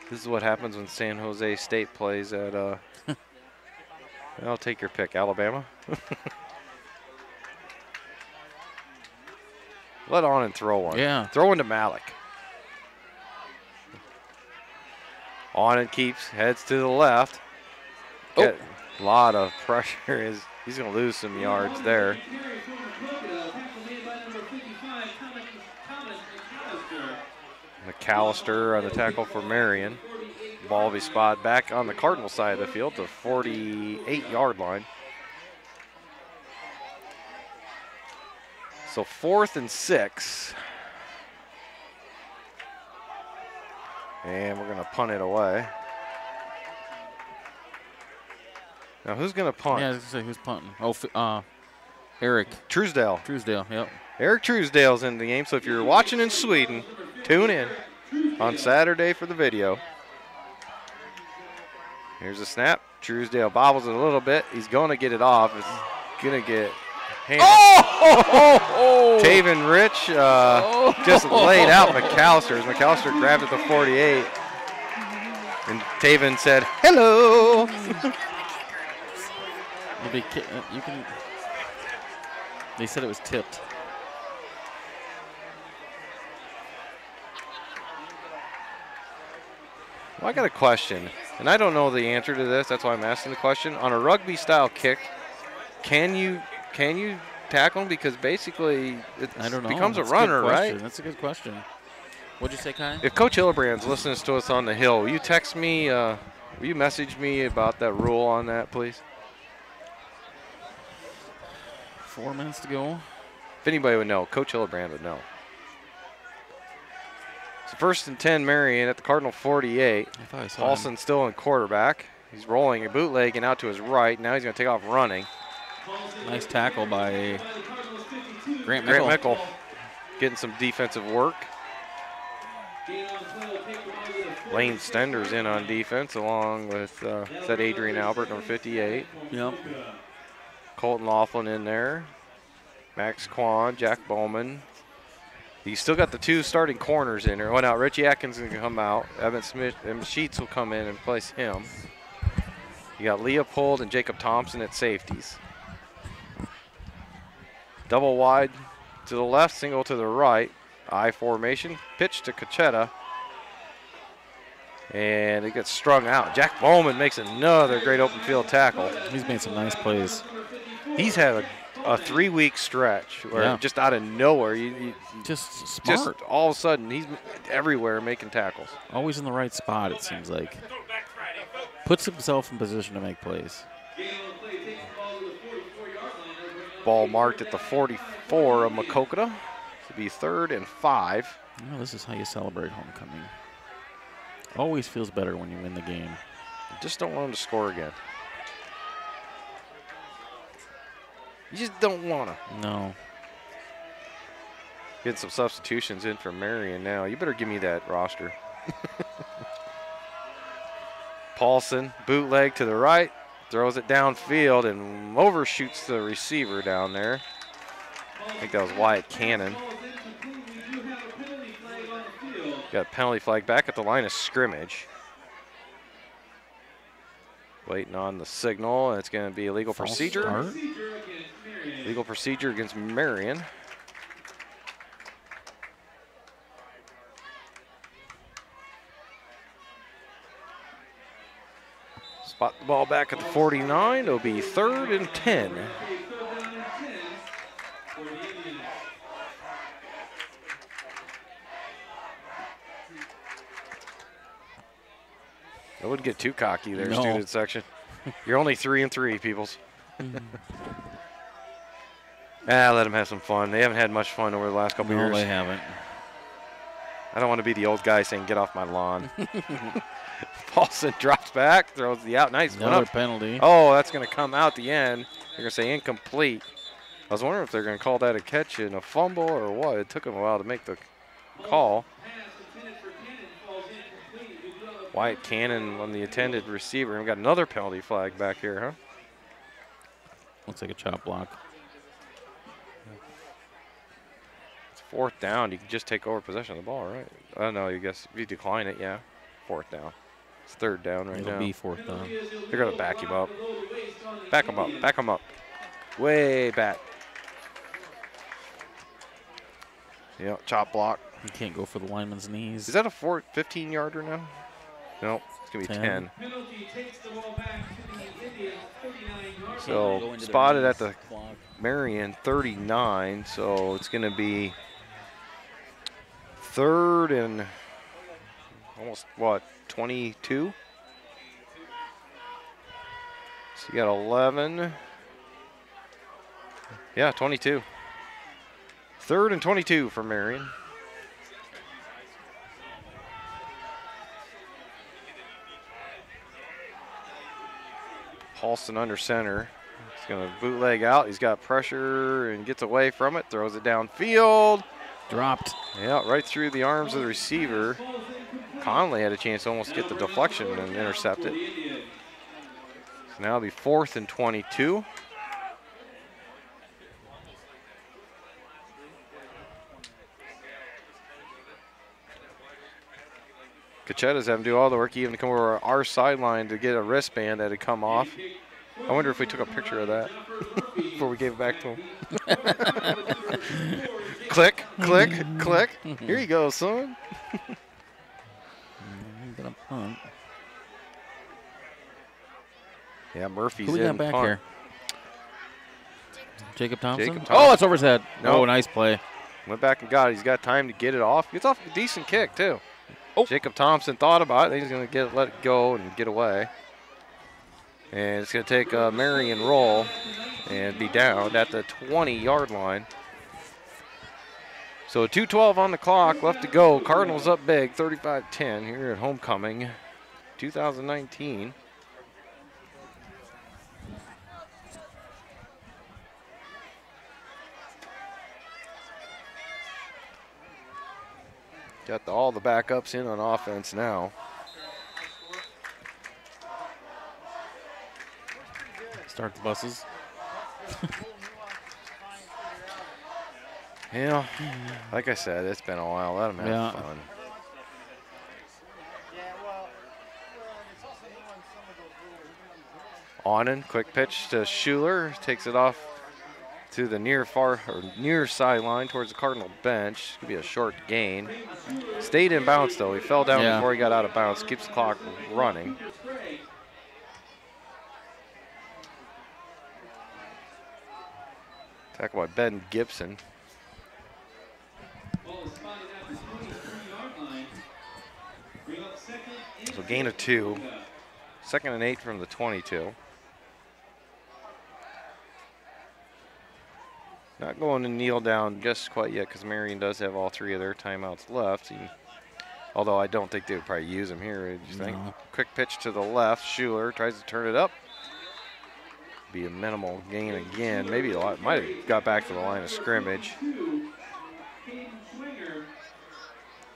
This is what happens when San Jose State plays at, I'll take your pick, Alabama. Let on and throw one. Yeah. Throw into Malik. On and keeps, heads to the left. A lot of pressure. He's going to lose some yards there. McAllister on the tackle for Marion. Ball will be spotted back on the Cardinal side of the field, the 48-yard line. So 4th and 6. And we're going to punt it away. Now, who's going to punt? Yeah, I was going to say, who's punting? Oh, Eric. Truesdale. Truesdale, yep. Eric Truesdale's in the game, so if you're watching in Sweden, tune in on Saturday for the video. Here's a snap. Truesdale bobbles it a little bit. He's going to get it off. It's going to get handed. Oh! Taven Rich just laid out McAllister. As McAllister grabbed at the 48. And Taven said, hello. You can. They said it was tipped. Well, I got a question, and I don't know the answer to this. That's why I'm asking the question. On a rugby-style kick, can you tackle him? Because basically it becomes a runner, right? That's a good question. What'd you say, Kai? If Coach Hillebrand's listening to us on the hill, will you text me, will you message me about that rule on that, please? 4 minutes to go. If anybody would know, Coach Hillebrand would know. So 1st and 10, Marion at the Cardinal 48. Paulson still in quarterback. He's rolling a bootleg and out to his right. Now he's going to take off running. Nice tackle by Grant Mickle. Getting some defensive work. Lane Stender's in on defense along with that Adrian Albert, number 58. Yep. Colton Laughlin in there. Max Quan, Jack Bowman. You still got the 2 starting corners in there. Oh, now Richie Atkins is going to come out. Evan Smith and Sheets will come in and place him. You got Leopold and Jacob Thompson at safeties. Double wide to the left, single to the right. I formation, pitch to Cachetta. And it gets strung out. Jack Bowman makes another great open field tackle. He's made some nice plays. He's had a 3-week stretch where just out of nowhere, just smart. Just all of a sudden, he's everywhere making tackles. Always in the right spot, it seems like. Puts himself in position to make plays. Ball marked at the 44 of Maquoketa. To be 3rd and 5. Oh, this is how you celebrate homecoming. Always feels better when you win the game. Just don't want him to score again. You just don't want to. No. Getting some substitutions in for Marion now. You better give me that roster. Paulson, bootleg to the right, throws it downfield and overshoots the receiver down there. I think that was Wyatt Cannon. Got a penalty flag back at the line of scrimmage. Waiting on the signal, and it's going to be a legal procedure. Start. Legal procedure against Marion. Spot the ball back at the 49. It'll be 3rd and 10. I wouldn't get too cocky there, student section. You're only 3 and 3, peoples. Let them have some fun. They haven't had much fun over the last couple years. No, they haven't. I don't want to be the old guy saying, get off my lawn. Paulson drops back, throws the out. Nice. Another penalty. Oh, that's going to come out the end. They're going to say incomplete. I was wondering if they're going to call that a catch and a fumble or what. It took them a while to make the call. Wyatt Cannon on the intended receiver. We've got another penalty flag back here, huh? Looks like a chop block. It's 4th down. You can just take over possession of the ball, right? Oh, no, I guess if you decline it, yeah. 4th down. It's 3rd down right now. It'll be 4th down. They're going to back him up. Back him up. Back him up. Way back. Yeah, chop block. You can't go for the lineman's knees. Is that a 15-yarder now? No, it's going to be 10. So spotted at the Marion 39, so it's going to be 3rd and almost, what, 22? So you got 11. Yeah, 22. 3rd and 22 for Marion. Paulson under center. He's going to bootleg out. He's got pressure and gets away from it. Throws it downfield. Dropped. Yeah, right through the arms of the receiver. Conley had a chance to almost get the deflection and intercept it. So now it'll be 4th and 22. Cachetta's having to do all the work, even to come over our sideline to get a wristband that had come off. I wonder if we took a picture of that before we gave it back to him. Click, click, click. Here you go, son. Yeah, Murphy's Who we in got back punt. here? Jacob Thompson? Jacob Thompson. Oh, it's over his head. Nope. Oh, nice play. Went back and got it. He's got time to get it off. Gets off a decent kick, too. Oh. Jacob Thompson thought about it. He's going to let it go and get away. And it's going to take a Marion roll and be down at the 20-yard line. So 2:12 on the clock, left to go. Cardinals up big, 35-10 here at homecoming 2019. Got all the backups in on offense now. Start the buses. Yeah, like I said, it's been a while. Let them have fun. Onen, quick pitch to Schuler, takes it off to the near sideline towards the Cardinal bench. Could be a short gain. Stayed in bounds though. He fell down before he got out of bounds. Keeps the clock running. Tackle by Ben Gibson. So gain of 2. 2nd and 8 from the 22. Not going to kneel down just quite yet because Marion does have all 3 of their timeouts left. Although I don't think they would probably use them here. I just think quick pitch to the left. Schuler tries to turn it up. Be a minimal gain again. Maybe a lot. Might have got back to the line of scrimmage.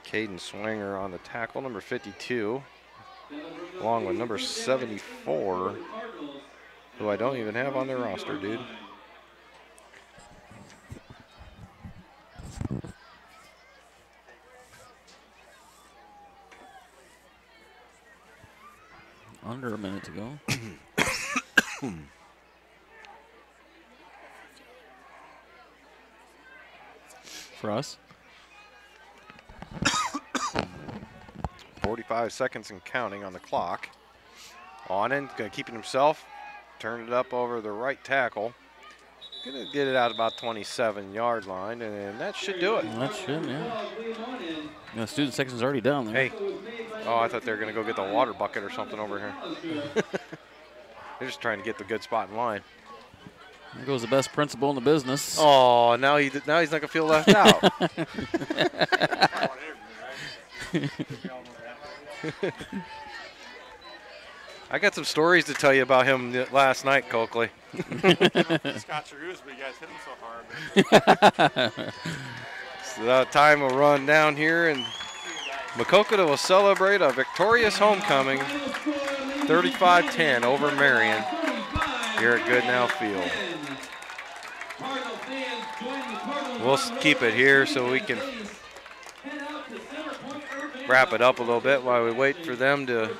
Caden Swinger on the tackle, number 52, along with number 74, who I don't even have on their roster, dude. Under a minute to go. For us. 45 seconds and counting on the clock. Onen going to keep it himself. Turn it up over the right tackle. Going to get it out about 27-yard line, and that should do it. That should, yeah. Student section's already down there. Hey. Oh, I thought they were going to go get the water bucket or something over here. They're just trying to get the good spot in line. There goes the best principal in the business. Oh, now he's not going to feel left out. I got some stories to tell you about him last night, Coakley. Scott Charouz, but you guys hit him so hard. So time will run down here, and Maquoketa will celebrate a victorious homecoming, 35-10 over Marion here at Goodnow Field. We'll keep it here so we can wrap it up a little bit while we wait for them to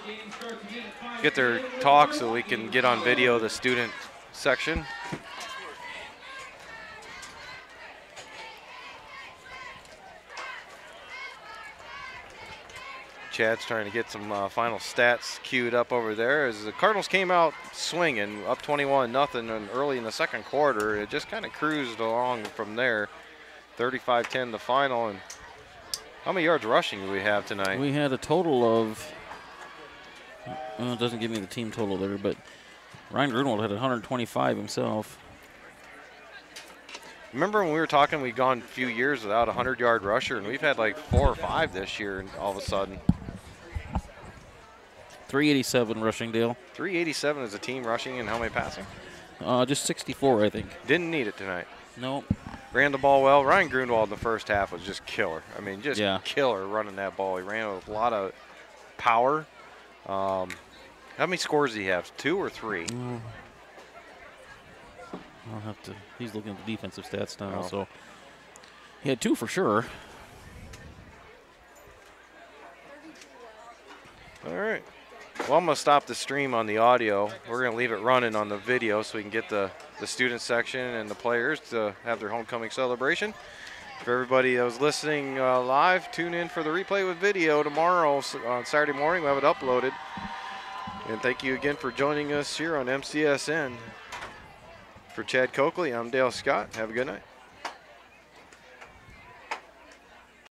get their talk so we can get on video the student section. Chad's trying to get some final stats queued up over there as the Cardinals came out swinging up 21-0 and early in the second quarter. It just kind of cruised along from there. 35-10 the final. And how many yards rushing do we have tonight? We had a total of, well, it doesn't give me the team total there, but Ryan Grunwald had 125 himself. Remember when we were talking, we'd gone a few years without a 100-yard rusher, and we've had like 4 or 5 this year, and all of a sudden. 387 rushing, Dale. 387 as a team rushing, and how many passing? Just 64, I think. Didn't need it tonight. Nope. Ran the ball well. Ryan Grunwald in the first half was just killer. I mean, just killer running that ball. He ran with a lot of power. How many scores did he have? 2 or 3? I'll have to. He's looking at the defensive stats now, so he had 2 for sure. All right. Well, I'm going to stop the stream on the audio. We're going to leave it running on the video so we can get the student section and the players to have their homecoming celebration. For everybody that was listening live, tune in for the replay with video tomorrow on Saturday morning. We'll have it uploaded. And thank you again for joining us here on MCSN. For Chad Coakley, I'm Dale Scott. Have a good night.